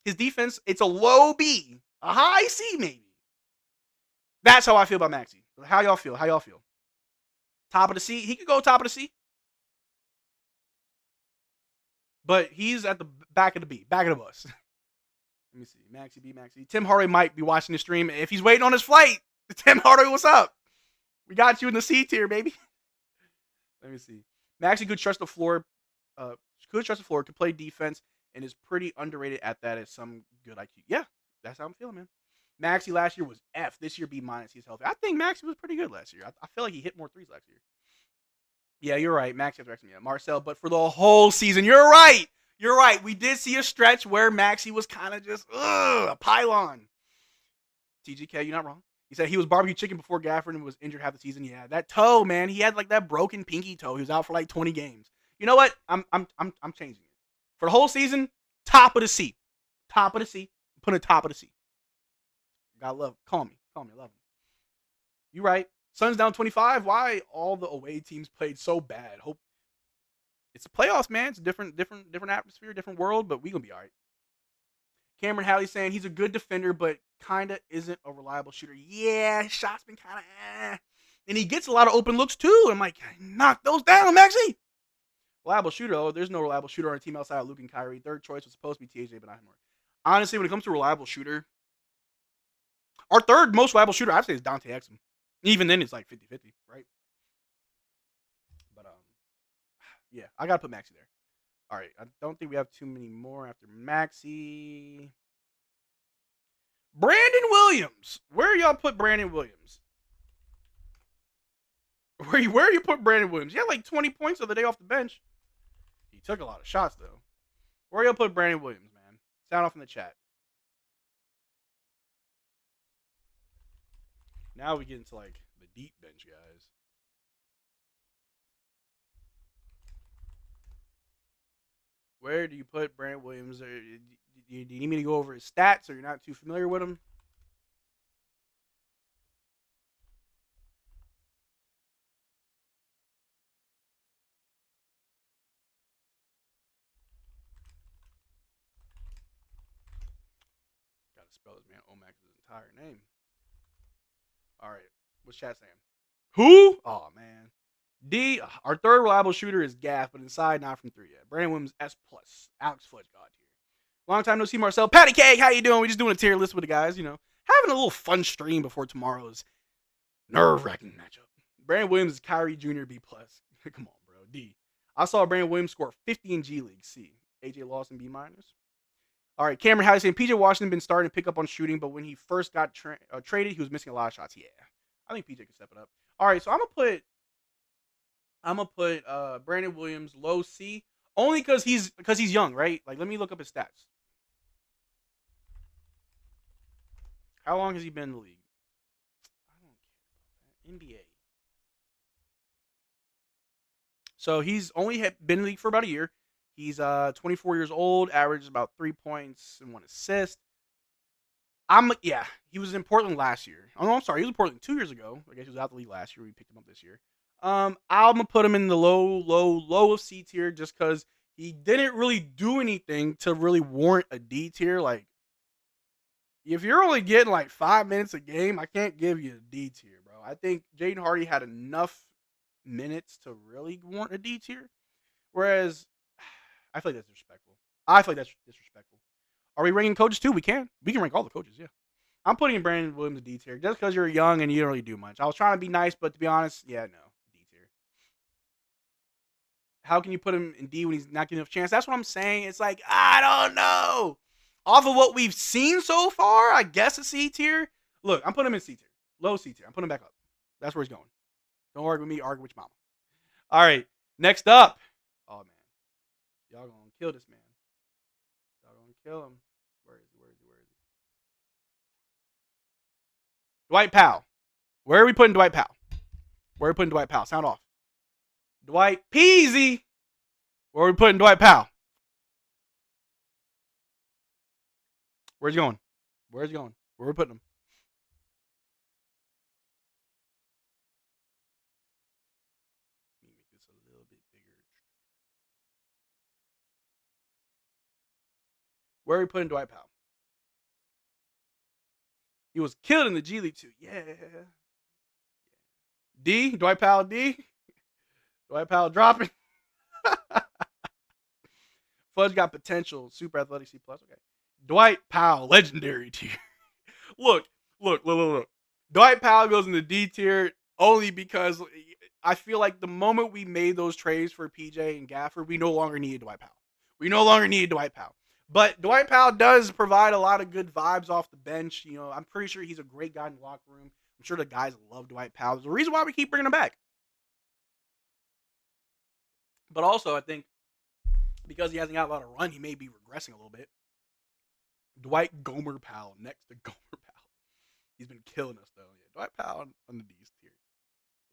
his defense, it's a low B, a high C maybe. That's how I feel about Maxey. How y'all feel? Top of the C? He could go top of the C. But he's at the back of the bus. Let me see. Maxi. Tim Hardaway might be watching the stream. If he's waiting on his flight, Tim Hardaway, what's up? We got you in the C tier, baby. Let me see. Maxi could trust the floor. Could play defense and is pretty underrated at that as some good IQ. Yeah, that's how I'm feeling, man. Maxi last year was F. This year B-. He's healthy. I think Maxi was pretty good last year. I feel like he hit more threes last year. Yeah, you're right. Maxi has me. Marcel, but for the whole season, you're right. You're right. We did see a stretch where Maxi was kind of just a pylon. TGK, you're not wrong. He said he was barbecue chicken before Gafford and was injured half the season. Yeah, that toe, man. He had like that broken pinky toe. He was out for like 20 games. You know what? I'm changing it. For the whole season, top of the C. Top of the C. I'm putting top of the C. God love. Call me. I love him. You right. Suns down 25. Why all the away teams played so bad? Hope it's the playoffs, man. It's a different atmosphere, different world, but we gonna be all right. Cameron Halley saying he's a good defender, but kind of isn't a reliable shooter. Yeah, his shot's been kind of and he gets a lot of open looks too. I'm like, knock those down, Maxie. Reliable shooter, though. There's no reliable shooter on a team outside of Luka and Kyrie. Third choice was supposed to be TJ, but not anymore. Honestly, when it comes to reliable shooter, our third most reliable shooter, I'd say, is Dante Exum. Even then, it's like 50-50, right? But, yeah, I got to put Maxi there. All right, I don't think we have too many more after Maxi. Brandon Williams. Where y'all put Brandon Williams? Where you put Brandon Williams? He had like 20 points the other day off the bench. He took a lot of shots, though. Where y'all put Brandon Williams, man? Sound off in the chat. Now we get into like the deep bench guys. Where do you put Brandon Williams? Do you need me to go over his stats, or you're not too familiar with him? Gotta spell this man Omax's entire name. All right, what's chat saying? Who? Oh man. D, our third reliable shooter is Gaff, but inside not from 3 yet. Brandon Williams S+. Alex Fudge God here. Long time no see, Marcel. Patty Cake, how you doing? We just doing a tier list with the guys, having a little fun stream before tomorrow's nerve-wracking matchup. Brandon Williams is Kyrie Jr. B+. Come on, bro. D. I saw Brandon Williams score 50 in G League. C. AJ Lawson B-. All right, Cameron Howdy saying PJ Washington been starting to pick up on shooting, but when he first got traded, he was missing a lot of shots. Yeah, I think PJ can step it up. All right, so I'm gonna put Brandon Williams low C, only because he's young, right? Like, let me look up his stats. How long has he been in the league? I don't care about that. NBA. So he's only been in the league for about a year. He's 24 years old, averages about 3 points and 1 assist. He was in Portland last year. Oh, no, I'm sorry. He was in Portland 2 years ago. I guess he was out of the league last year. We picked him up this year. I'm going to put him in the low of C tier just because he didn't really do anything to really warrant a D tier. Like, if you're only getting like 5 minutes a game, I can't give you a D tier, bro. I think Jaden Hardy had enough minutes to really warrant a D tier. Whereas, I feel like that's disrespectful. Are we ranking coaches too? We can rank all the coaches, yeah. I'm putting Brandon Williams D tier just because you're young and you don't really do much. I was trying to be nice, but to be honest, yeah, no, D tier. How can you put him in D when he's not getting enough chance? That's what I'm saying. It's like, I don't know. Off of what we've seen so far, I guess a C tier. Look, I'm putting him in C tier. Low C tier. I'm putting him back up. That's where he's going. Don't argue with me, argue with your mama. All right, next up. Oh, man. Y'all gonna kill this man. Y'all gonna kill him. Where is he? Dwight Powell. Where are we putting Dwight Powell? Sound off. Dwight Peasy. Where are we putting Dwight Powell? Where's he going? Where are we putting him? Let me make this a little bit bigger. Where are we putting Dwight Powell? He was killed in the G League too. Yeah. D. Dwight Powell D. Dwight Powell dropping. Fudge got potential. Super athletic C+. Okay. Dwight Powell, legendary tier. Look. Dwight Powell goes in the D tier only because I feel like the moment we made those trades for PJ and Gafford, we no longer needed Dwight Powell. But Dwight Powell does provide a lot of good vibes off the bench. You know, I'm pretty sure he's a great guy in the locker room. I'm sure the guys love Dwight Powell. There's a reason why we keep bringing him back. But also, I think because he hasn't got a lot of run, he may be regressing a little bit. Dwight Gomer Powell next to Gomer Powell. He's been killing us, though. Yeah, Dwight Powell on the D's tier.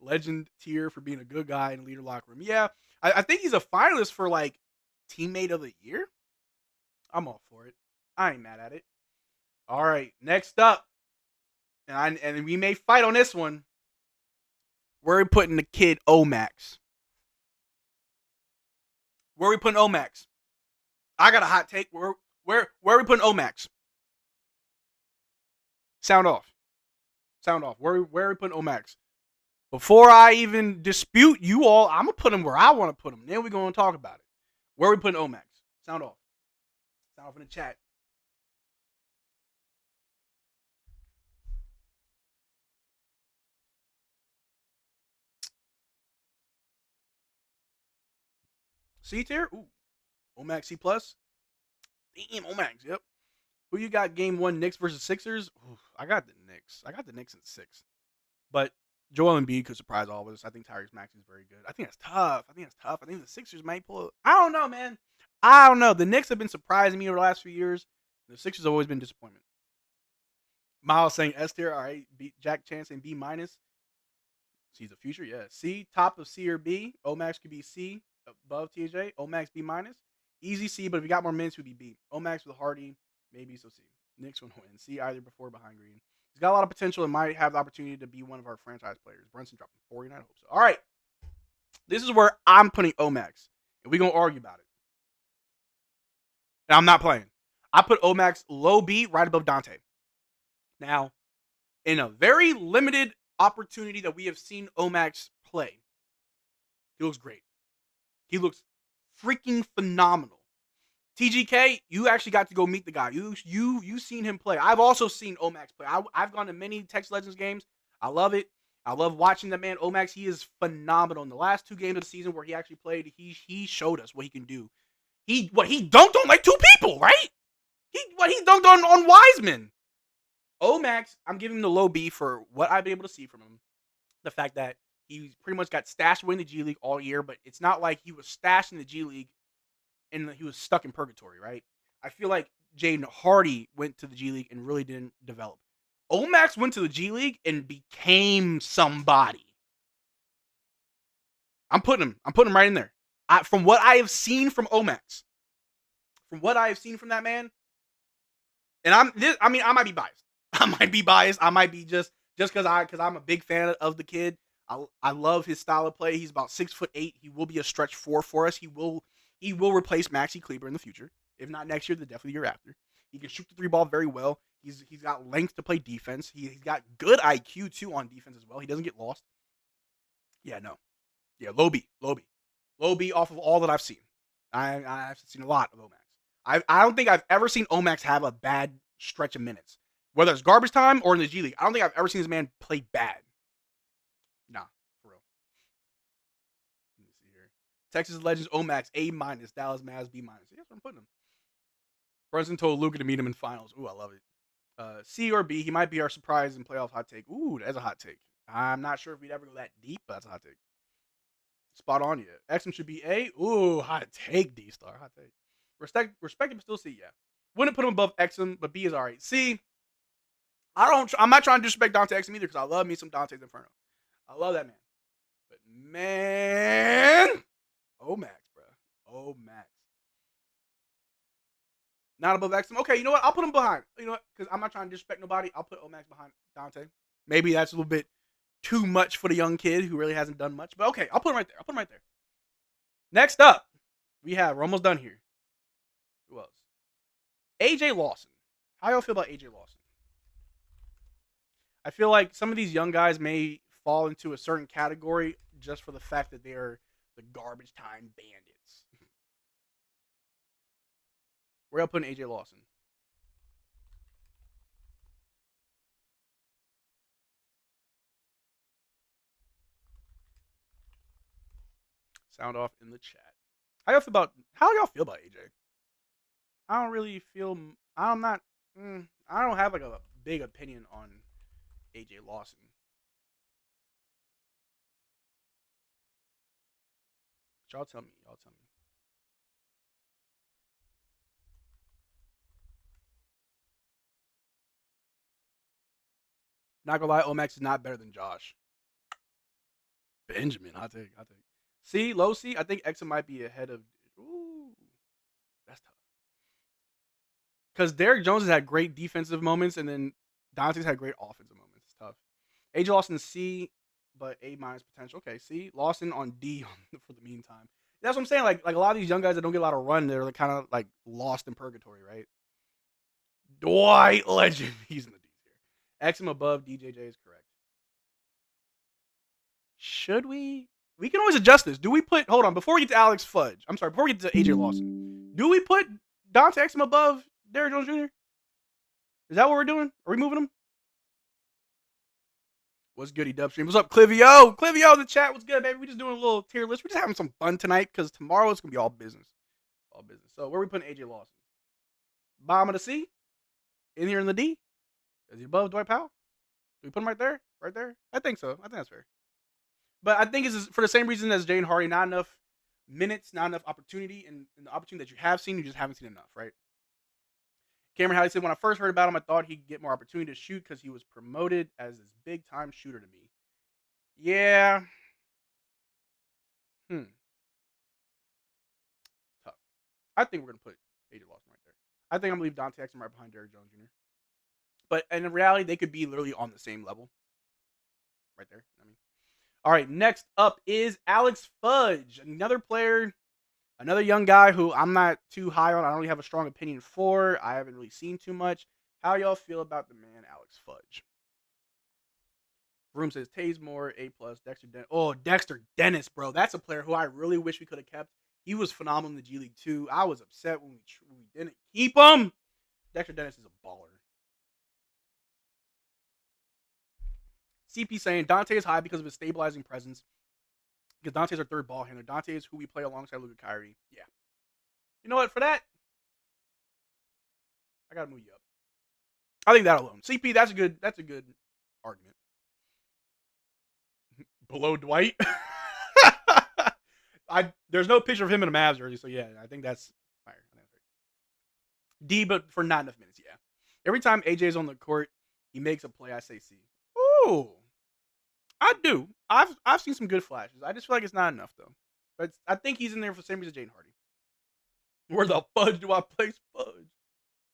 Legend tier for being a good guy in the leader locker room. Yeah, I think he's a finalist for, like, teammate of the year. I'm all for it. I ain't mad at it. All right, next up. And we may fight on this one. Where are we putting the kid Omax? Where are we putting Omax? I got a hot take. Where are we putting Omax? Sound off. Where are we putting Omax? Before I even dispute you all, I'm going to put him where I want to put him. Then we're going to talk about it. Where are we putting Omax? Sound off. Sound off in the chat. C tier? Ooh. Omax C+. Damn, Omax. Yep. Who you got game 1, Knicks versus Sixers? Ooh, I got the Knicks. I got the Knicks in 6. But Joel Embiid could surprise all of us. I think Tyrese Maxey is very good. I think that's tough. I think the Sixers might pull it. I don't know, man. I don't know. The Knicks have been surprising me over the last few years. The Sixers have always been disappointment. Miles saying S tier. All right. Jack Chan saying B-. Sees the future. Yeah. C, top of C or B. Omax could be C above TJ. Omax B-. Easy C, but if you got more minutes, it would be B. Omax with Hardy, maybe so C. Knicks would win. C either before or behind Green. He's got a lot of potential and might have the opportunity to be one of our franchise players. Brunson dropping 49. I hope so. All right. This is where I'm putting Omax. And we're going to argue about it. And I'm not playing. I put Omax low B right above Dante. Now, in a very limited opportunity that we have seen Omax play, he looks great. He looks freaking phenomenal. TGK, you actually got to go meet the guy. You seen him play. I've also seen Omax play. I've gone to many Texas Legends games. I love it. I love watching that man. Omax, he is phenomenal. In the last 2 games of the season where he actually played, he showed us what he can do. He dunked on like 2 people, right? He dunked on Wiseman. Omax, I'm giving him the low B for what I've been able to see from him. The fact that he pretty much got stashed away in the G League all year, but it's not like he was stashed in the G League and he was stuck in purgatory, right? I feel like Jaden Hardy went to the G League and really didn't develop. Omax went to the G League and became somebody. I'm putting him right in there. From what I have seen from Omax, from what I have seen from that man, and I might be biased. I might be just because I'm a big fan of the kid. I love his style of play. He's about 6'8". He will be a stretch 4 for us. He will replace Maxi Kleber in the future. If not next year, then definitely the year after. He can shoot the 3 ball very well. He's got length to play defense. He's got good IQ too on defense as well. He doesn't get lost. Yeah, no. Yeah, low B off of all that I've seen. I've seen a lot of Omax. I don't think I've ever seen Omax have a bad stretch of minutes. Whether it's garbage time or in the G League, I don't think I've ever seen this man play bad. Nah, for real. Let me see here. Texas Legends Omax A-, Dallas Mavs B-. See, that's where I'm putting him. Brunson told Luka to meet him in finals. Ooh, I love it. C or B, he might be our surprise and playoff hot take. Ooh, that's a hot take. I'm not sure if we'd ever go that deep, but that's a hot take. Spot on, yeah. Exum should be A. Ooh, hot take, D-Star. Hot take. Respect him, still C, yeah. Wouldn't put him above Exum, but B is all right. C, I'm not trying to disrespect Dante Exum either because I love me some Dante's Inferno. I love that man. But man, Omax, bro. Omax. Not above Exum. Okay, you know what? I'll put him behind. You know what? Because I'm not trying to disrespect nobody. I'll put Omax behind Dante. Maybe that's a little bit too much for the young kid who really hasn't done much. But okay, I'll put him right there. Next up, we're almost done here. Who else? AJ Lawson. How y'all feel about AJ Lawson? I feel like some of these young guys may fall into a certain category just for the fact that they're the garbage time bandits. Where y'all putting AJ Lawson? Sound off in the chat. How y'all feel about AJ? I don't really feel. I'm not. I don't have like a big opinion on AJ Lawson. But y'all tell me. Not gonna lie, Omax is not better than Josh. Benjamin, I'll take. C, low C, I think Exum might be ahead of. Ooh, that's tough. Because Derrick Jones has had great defensive moments, and then Dante's had great offensive moments. It's tough. AJ Lawson C, but A- potential. Okay, C. Lawson on D for the meantime. That's what I'm saying. Like a lot of these young guys that don't get a lot of run, they're kind of like lost in purgatory, right? Dwight Legend, he's in the D tier. Exum above DJJ is correct. Should we? We can always adjust this. Do we put? Hold on. Before we get to Alex Fudge, I'm sorry. Before we get to AJ Lawson, do we put Dante Exum above Derrick Jones Jr.? Is that what we're doing? Are we moving him? What's good, Dubstream? What's up, Clivio? Clivio in the chat. What's good, baby? We just doing a little tier list. We're just having some fun tonight because tomorrow it's gonna be all business. All business. So where are we putting AJ Lawson? Bottom of the C? In here in the D? Is he above Dwight Powell? Do we put him right there? Right there? I think so. I think that's fair. But I think it's for the same reason as Jane Hardy. Not enough minutes, not enough opportunity, and the opportunity that you have seen, you just haven't seen enough, right? Cameron Howley said, when I first heard about him, I thought he'd get more opportunity to shoot because he was promoted as this big-time shooter to me. Yeah. Tough. I think we're going to put AJ Lawson right there. I think I'm going to leave Dante Exum right behind Derrick Jones Jr. But in reality, they could be literally on the same level. Right there. All right, next up is Alex Fudge, another player, another young guy who I'm not too high on. I don't really have a strong opinion for. I haven't really seen too much. How y'all feel about the man, Alex Fudge? Room says Taysmore, A+, Dexter Dennis. Oh, Dexter Dennis, bro. That's a player who I really wish we could have kept. He was phenomenal in the G League, too. I was upset when we didn't keep him. Dexter Dennis is a baller. CP saying Dante is high because of his stabilizing presence. Because Dante's our third ball handler. Dante is who we play alongside Luka Kyrie. Yeah. You know what? For that, I gotta move you up. I think that alone. CP, that's a good argument. Below Dwight. There's no picture of him in a Mavs jersey, so yeah, I think that's fire. D, but for not enough minutes, yeah. Every time AJ's on the court, he makes a play. I say C. Ooh. I do. I've seen some good flashes. I just feel like it's not enough though. But I think he's in there for the same reason Jane Hardy. Where the fudge do I place Fudge?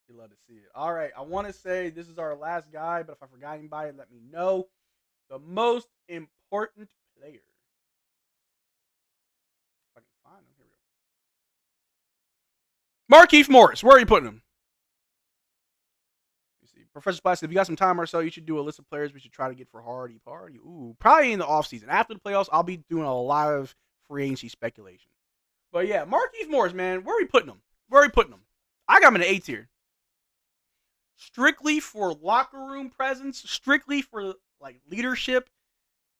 You love to see it. All right, I want to say this is our last guy, but if I forgot anybody, let me know. The most important player. If I can find him, here we go. Markieff Morris. Where are you putting him? Professor Splash, if you got some time, Marcel, you should do a list of players we should try to get for Hardy. Ooh, probably in the offseason. After the playoffs, I'll be doing a lot of free agency speculation. But yeah, Markieff Morris, man, where are we putting him? I got him in the A tier. Strictly for locker room presence, strictly for like leadership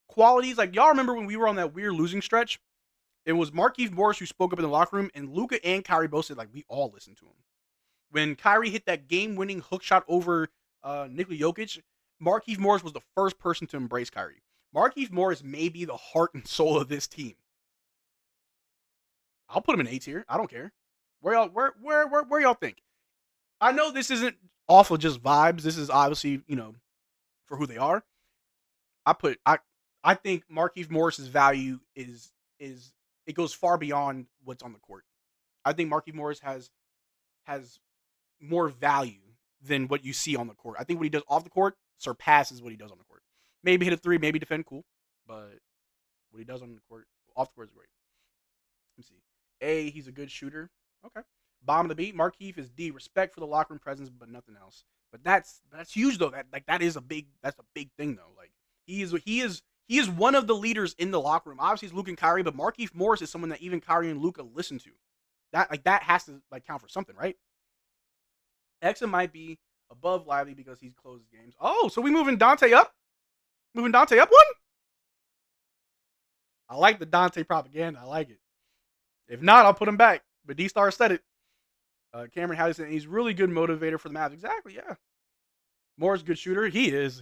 qualities. Like y'all remember when we were on that weird losing stretch? It was Markieff Morris who spoke up in the locker room, and Luka and Kyrie both said like we all listened to him. When Kyrie hit that game-winning hook shot over Nikola Jokic, Markieff Morris was the first person to embrace Kyrie. Markieff Morris may be the heart and soul of this team. I'll put him in A tier. I don't care. Where y'all think? I know this isn't off of just vibes. This is obviously, for who they are. I think Markieff Morris's value is it goes far beyond what's on the court. I think Markieff Morris has more value than what you see on the court. I think what he does off the court surpasses what he does on the court. Maybe hit a three, maybe defend, cool. But what he does on the court, off the court is great. Let me see. A, he's a good shooter. Okay. Bottom of the beat, Markieff is D. Respect for the locker room presence, but nothing else. But that's huge though. That's a big thing though. Like he is one of the leaders in the locker room. Obviously, it's Luka and Kyrie, but Markieff Morris is someone that even Kyrie and Luka listen to. That has to count for something, right? Exum might be above Lively because he's closed games. Oh, so we moving Dante up? Moving Dante up one? I like the Dante propaganda. I like it. If not, I'll put him back. But D-Star said it. Cameron Howdy he's really good motivator for the Mavs. Exactly, yeah. Moore's a good shooter. He is.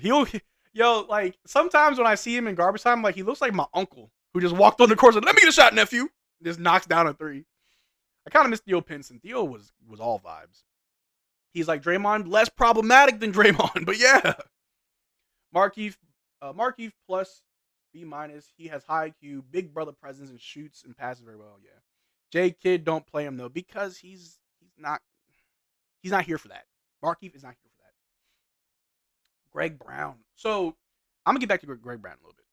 Like, sometimes when I see him in garbage time, like, he looks like my uncle who just walked on the course and let me get a shot, nephew. Just knocks down a three. I kind of miss Theo Pinson. Theo was all vibes. He's like Draymond, less problematic than Draymond, but yeah. Markeith plus B-. He has high IQ, big brother presence, and shoots and passes very well, yeah. J Kidd, don't play him, though, because he's not here for that. Markeith is not here for that. Greg Brown. So, I'm going to get back to Greg Brown a little bit.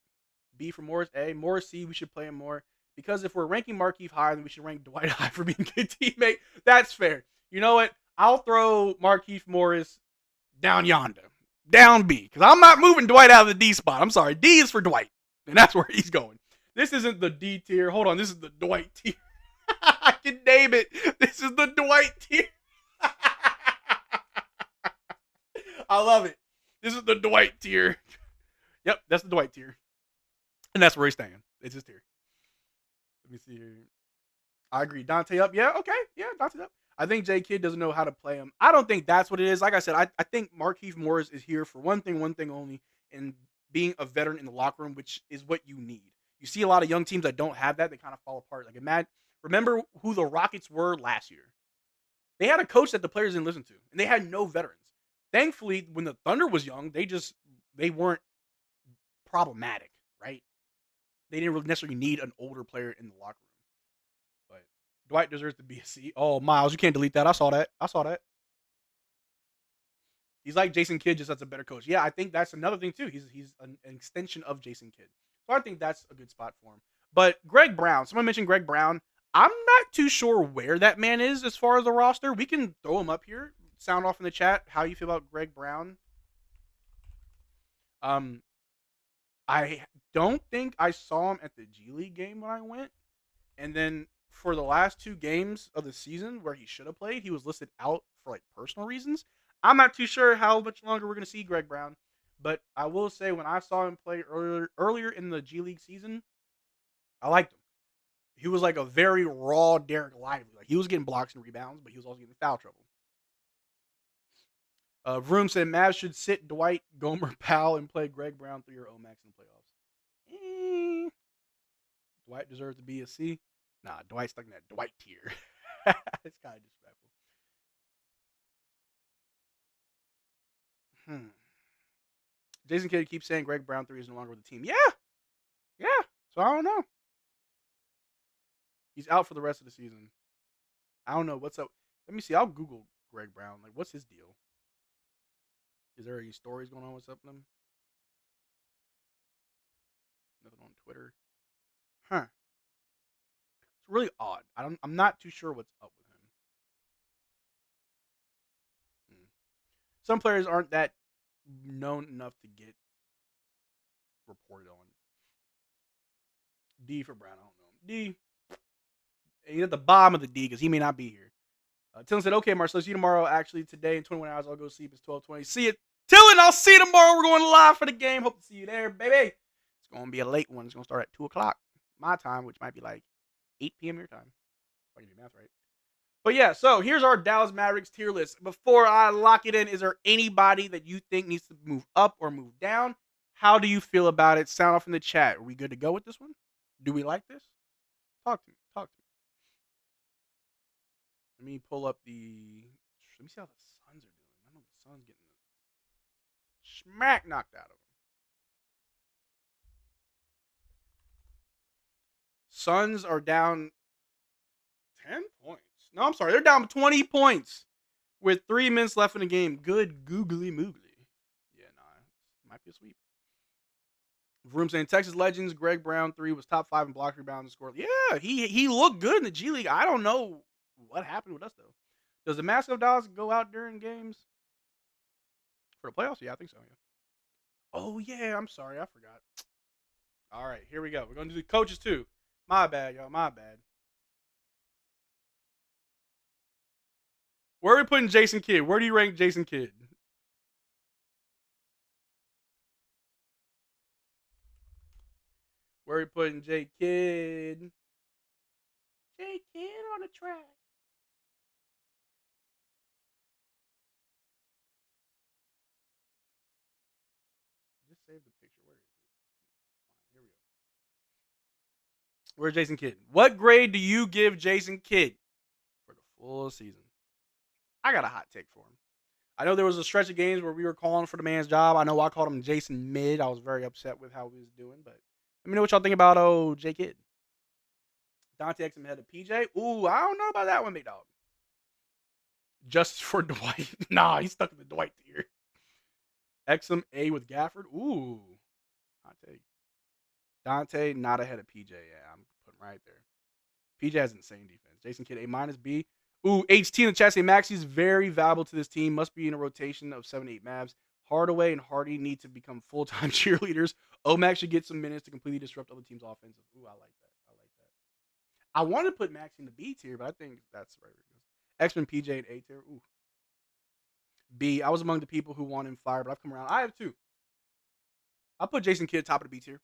B for Morris. A. Morris C, we should play him more. Because if we're ranking Markeith higher, then we should rank Dwight high for being a good teammate. That's fair. You know what? I'll throw Markieff Morris down yonder. Down B. Because I'm not moving Dwight out of the D spot. I'm sorry. D is for Dwight. And that's where he's going. This isn't the D tier. Hold on. This is the Dwight tier. I can name it. This is the Dwight tier. I love it. This is the Dwight tier. Yep, that's the Dwight tier. And that's where he's staying. It's his tier. Let me see here. I agree. Dante up. Yeah, okay. Yeah, Dante up. I think J Kidd doesn't know how to play him. I don't think that's what it is. Like I said, I think Markieff Morris is here for one thing only, and being a veteran in the locker room, which is what you need. You see a lot of young teams that don't have that. They kind of fall apart. Like, remember who the Rockets were last year. They had a coach that the players didn't listen to, and they had no veterans. Thankfully, when the Thunder was young, they weren't problematic, right? They didn't really necessarily need an older player in the locker room. But Dwight deserves to be a C. Oh, Miles, you can't delete that. I saw that. He's like Jason Kidd, just as a better coach. Yeah, I think that's another thing, too. He's an extension of Jason Kidd. So I think that's a good spot for him. But Greg Brown. Someone mentioned Greg Brown. I'm not too sure where that man is as far as the roster. We can throw him up here. Sound off in the chat how you feel about Greg Brown. I don't think I saw him at the G League game when I went. And then for the last 2 games of the season where he should have played, he was listed out for like personal reasons. I'm not too sure how much longer we're going to see Greg Brown. But I will say when I saw him play earlier in the G League season, I liked him. He was like a very raw Dereck Lively. Like, he was getting blocks and rebounds, but he was also getting foul trouble. Vroom said Mavs should sit Dwight, Gomer, Powell, and play Greg Brown 3 or Omax in the playoffs. Dwight deserves to be a C. Nah, Dwight's stuck in that Dwight tier. It's kind of disrespectful. Jason Kidd keeps saying Greg Brown 3 is no longer with the team. Yeah. So I don't know. He's out for the rest of the season. I don't know what's up. Let me see. I'll Google Greg Brown. Like, what's his deal? Is there any stories going on? What's up with him? Nothing on Twitter. Huh. It's really odd. I'm not too sure what's up with him. Some players aren't that known enough to get reported on. D for Brown. I don't know. D. He's at the bottom of the D because he may not be here. Tillin said, okay, Marcel, see you tomorrow. Actually, today in 21 hours, I'll go sleep. It's 12:20. See you. Tillin, I'll see you tomorrow. We're going live for the game. Hope to see you there, baby. It's going to be a late one. It's going to start at 2 o'clock my time, which might be like 8 p.m. your time. If I can do math right. But yeah, so here's our Dallas Mavericks tier list. Before I lock it in, is there anybody that you think needs to move up or move down? How do you feel about it? Sound off in the chat. Are we good to go with this one? Do we like this? Talk to me. Let me pull up the... Let me see how the Suns are doing. I don't know if the Suns getting the smack knocked out of them. Suns are down 10 points. No, I'm sorry. They're down 20 points with 3 minutes left in the game. Good googly moogly. Yeah, nah. Might be a sweep. Vroom saying Texas Legends, Greg Brown 3 was top 5 in block, rebound, and score. Yeah, he looked good in the G League. I don't know what happened with us, though. Does the Mask of Dallas go out during games? For the playoffs? Yeah, I think so, yeah. Oh, yeah, I'm sorry. I forgot. All right, here we go. We're going to do the coaches, too. My bad, y'all. My bad. Where are we putting Jason Kidd? Where do you rank Jason Kidd? Where are we putting J Kidd? J Kidd on the track. Just save the picture. Where is it? Here we go. Where's Jason Kidd? What grade do you give Jason Kidd for the full season? I got a hot take for him. I know there was a stretch of games where we were calling for the man's job. I know I called him Jason Mid. I was very upset with how he was doing, but let me know what y'all think about J Kidd. Dante Exum ahead of PJ. Ooh, I don't know about that one, big dog. Just for Dwight. Nah, he's stuck in the Dwight tier. Exum A with Gafford. Ooh, hot take. Dante not ahead of PJ. Yeah, I'm putting right there. PJ has insane defense. Jason Kidd A minus B. Ooh, HT in the chat say Maxey's very valuable to this team. Must be in a rotation of 7-8 Mavs. Hardaway and Hardy need to become full-time cheerleaders. Max should get some minutes to completely disrupt other teams' offensive. Ooh, I like that. I want to put Max in the B tier, but I think that's right. X-Men PJ and A tier. Ooh. B. I was among the people who want him fired, but I've come around. I have too. I'll put Jason Kidd top of the B tier.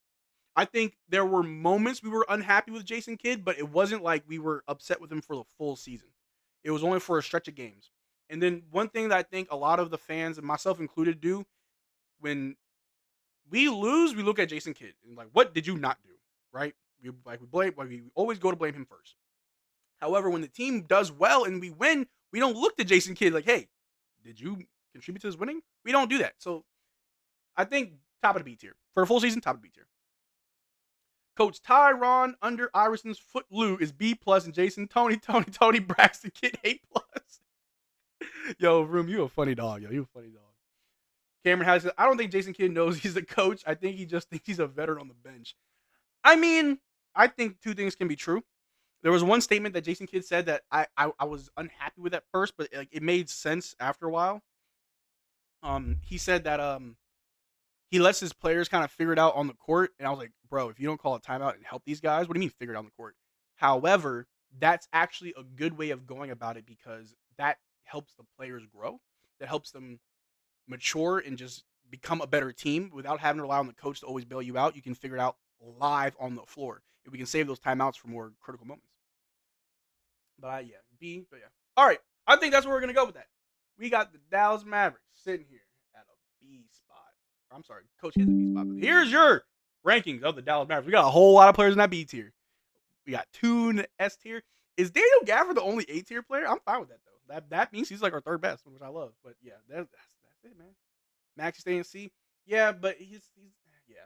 I think there were moments we were unhappy with Jason Kidd, but it wasn't like we were upset with him for the full season. It was only for a stretch of games. And then one thing that I think a lot of the fans, and myself included, do when we lose, we look at Jason Kidd and like, what did you not do, right? We always go to blame him first. However, when the team does well and we win, we don't look to Jason Kidd like, hey, did you contribute to this winning? We don't do that. So I think top of the B tier. For a full season, top of the B tier. Coach Tyron under Iverson's foot Lou is B+, and Jason Tony Braxton Kidd A+. Yo, Room, you a funny dog. You a funny dog. Cameron has I don't think Jason Kidd knows he's a coach. I think he just thinks he's a veteran on the bench. I mean, I think two things can be true. There was one statement that Jason Kidd said that I was unhappy with at first, but it made sense after a while. He said that he lets his players kind of figure it out on the court, and I was like, bro, if you don't call a timeout and help these guys, what do you mean figure it out on the court? However, that's actually a good way of going about it because that helps the players grow. That helps them mature and just become a better team without having to rely on the coach to always bail you out. You can figure it out live on the floor. If we can save those timeouts for more critical moments. But yeah, B. But yeah. All right. I think that's where we're going to go with that. We got the Dallas Mavericks sitting here at a B spot. I'm sorry. Coach is a B spot. But here's your rankings of the Dallas Mavericks. We got a whole lot of players in that B tier. We got 2 in the S tier. Is Daniel Gafford the only A tier player? I'm fine with that, though. That means he's like our third best, which I love. But yeah, that's it, man. Maxey staying C. Yeah, but he's yeah.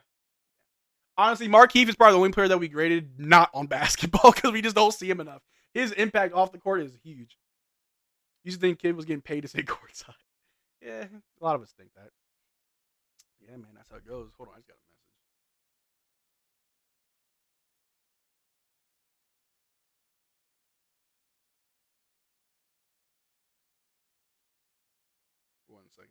Honestly, Markieff is probably the only player that we graded not on basketball because we just don't see him enough. His impact off the court is huge. Used to think Kid was getting paid to stay courtside. Yeah, a lot of us think that. Yeah, man, that's how it goes. Hold on, I just got a message. One second.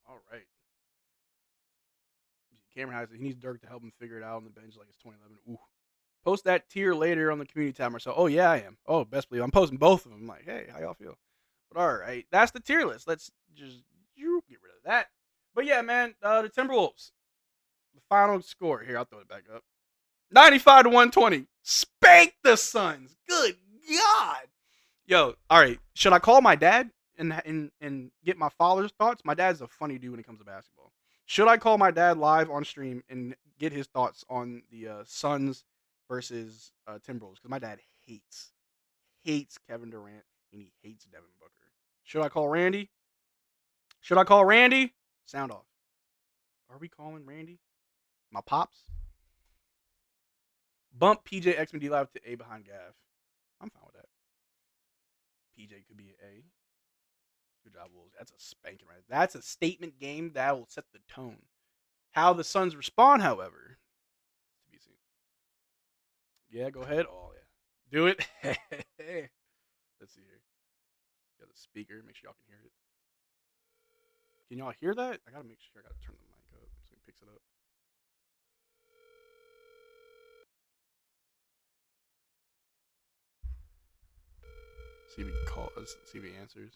All right. Cameron has it. He needs Dirk to help him figure it out on the bench like it's 2011. Ooh. Post that tier later on the community tab, Marcel. Oh, yeah, I am. Oh, best believe I'm posting both of them. I'm like, hey, how y'all feel? But all right, that's the tier list. Let's just get rid of that. But yeah, man, the Timberwolves. The final score here. I'll throw it back up. 95-120. Spank the Suns. Good God. Yo, all right. Should I call my dad and get my father's thoughts? My dad's a funny dude when it comes to basketball. Should I call my dad live on stream and get his thoughts on the Suns versus Timberwolves? Because my dad hates Kevin Durant and he hates Devin Booker. Should I call Randy? Sound off. Are we calling Randy? My pops? Bump PJ X-Men D Live to A behind Gav. I'm fine with that. PJ could be an A. Good job, Wolves. That's a spanking right. That's a statement game that will set the tone. How the Suns respond, however, to be seen. Yeah, go ahead. Oh, yeah. Do it. Let's see here. Got the speaker. Make sure y'all can hear it. Can y'all hear that? I gotta make sure. I gotta turn the mic up so it picks it up. See if he can call us. See if he answers.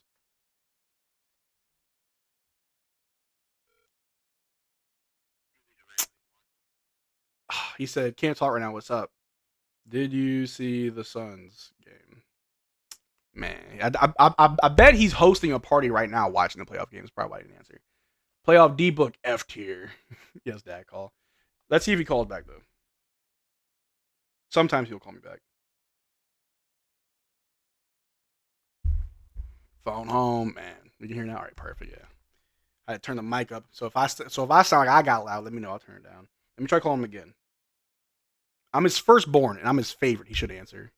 He said, "Can't talk right now. What's up? Did you see the Suns game?" Man, I bet he's hosting a party right now watching the playoff games. Probably why I didn't answer. Playoff D book F tier. Yes, Dad call. Let's see if he calls back though. Sometimes he'll call me back. Phone home, man. We can hear now. All right, perfect. Yeah, I had to turn the mic up. So if I sound like I got loud, let me know. I'll turn it down. Let me try calling him again. I'm his firstborn and I'm his favorite. He should answer.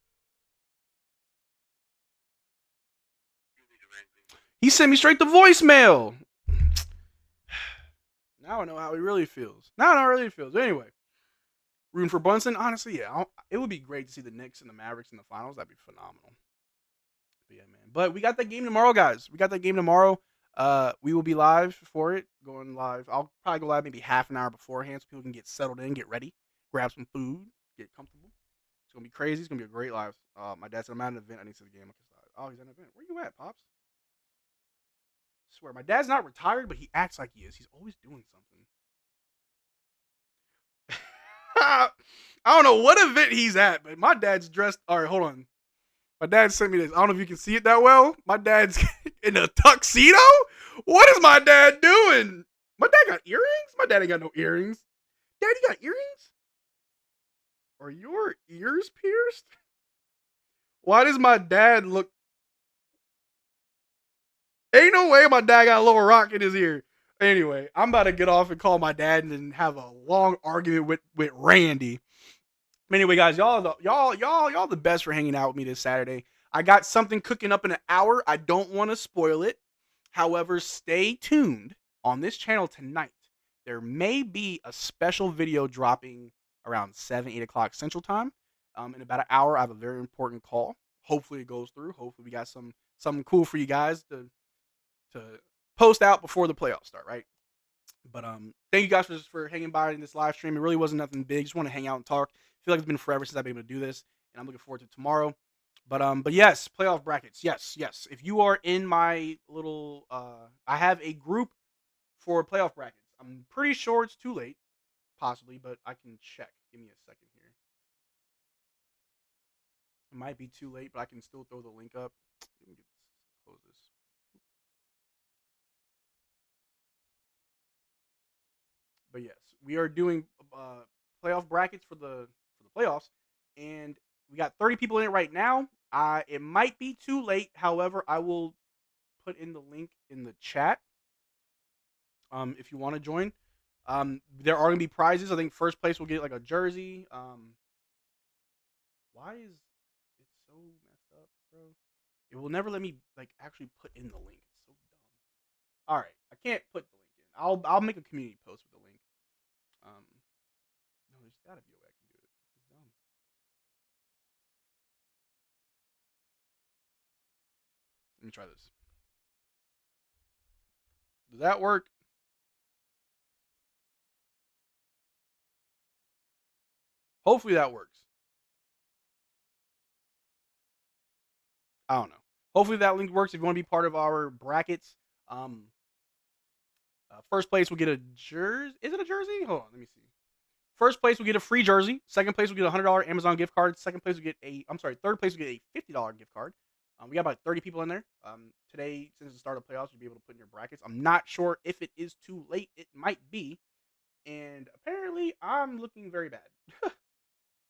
He sent me straight to voicemail. Now I know how he really feels. Anyway, rooting for Brunson. Honestly, yeah, it would be great to see the Knicks and the Mavericks in the finals. That'd be phenomenal. But yeah, man. But we got that game tomorrow, guys. We will be live for it. Going live. I'll probably go live maybe half an hour beforehand so people can get settled in, get ready, grab some food, get comfortable. It's gonna be crazy. It's gonna be a great live. My dad said I'm at an event. I need to see the game. Oh, he's at an event. Where you at, Pops? I swear, my dad's not retired, but he acts like he is. He's always doing something. I don't know what event he's at, but my dad's dressed. All right, hold on. My dad sent me this. I don't know if you can see it that well. My dad's in a tuxedo? What is my dad doing? My dad got earrings? My dad ain't got no earrings. Dad, you got earrings? Are your ears pierced? Why does my dad look... Ain't no way my dad got a little rock in his ear. Anyway, I'm about to get off and call my dad and then have a long argument with Randy. Anyway, guys, y'all the best for hanging out with me this Saturday. I got something cooking up in an hour. I don't want to spoil it. However, stay tuned on this channel tonight. There may be a special video dropping around 7, 8 o'clock Central Time. In about an hour, I have a very important call. Hopefully it goes through. Hopefully we got something cool for you guys to post out before the playoffs start, right? But thank you guys for hanging by in this live stream. It really wasn't nothing big. Just want to hang out and talk. I feel like it's been forever since I've been able to do this, and I'm looking forward to tomorrow. But yes, playoff brackets. Yes. If you are in my little, I have a group for playoff brackets. I'm pretty sure it's too late, possibly, but I can check. Give me a second here. It might be too late, but I can still throw the link up. Let me close this. But yes, we are doing playoff brackets for the playoffs, and we got 30 people in it right now. It might be too late. However, I will put in the link in the chat if you want to join. There are going to be prizes. I think first place will get like a jersey. Why is it so messed up, bro? It will never let me like actually put in the link. It's so dumb. All right, I can't put the link in. I'll make a community post with the link. No, there's gotta be a way I can do it. This is dumb. Let me try this. Does that work? Hopefully that works. I don't know. Hopefully that link works if you want to be part of our brackets. First place will get a jersey. Is it a jersey? Hold on, let me see. First place will get a free jersey. Second place will get a $100 Amazon gift card. Third place will get a $50 gift card. We got about 30 people in there. Today, since the start of playoffs, you'll be able to put in your brackets. I'm not sure if it is too late. It might be. And apparently, I'm looking very bad.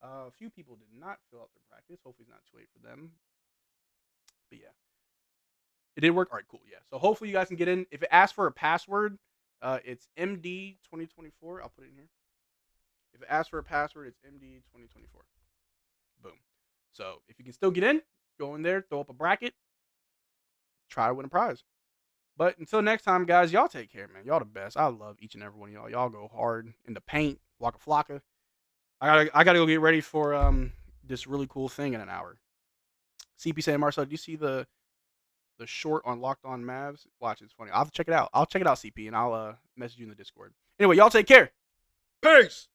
A few people did not fill out their brackets. Hopefully, it's not too late for them. But yeah. It did work? All right, cool. Yeah. So hopefully, you guys can get in. If it asks for a password, it's MD2024. I'll put it in here. If it asks for a password, it's MD2024. Boom. So if you can still get in, go in there, throw up a bracket, try to win a prize. But until next time, guys, y'all take care, man. Y'all the best. I love each and every one of y'all. Y'all go hard in the paint, waka flocka. I gotta go get ready for this really cool thing in an hour. CP saying, Marcel, do you see the short on Locked On Mavs? Watch, it's funny. I'll have to check it out. I'll check it out, CP, and I'll message you in the Discord. Anyway, y'all take care. Peace.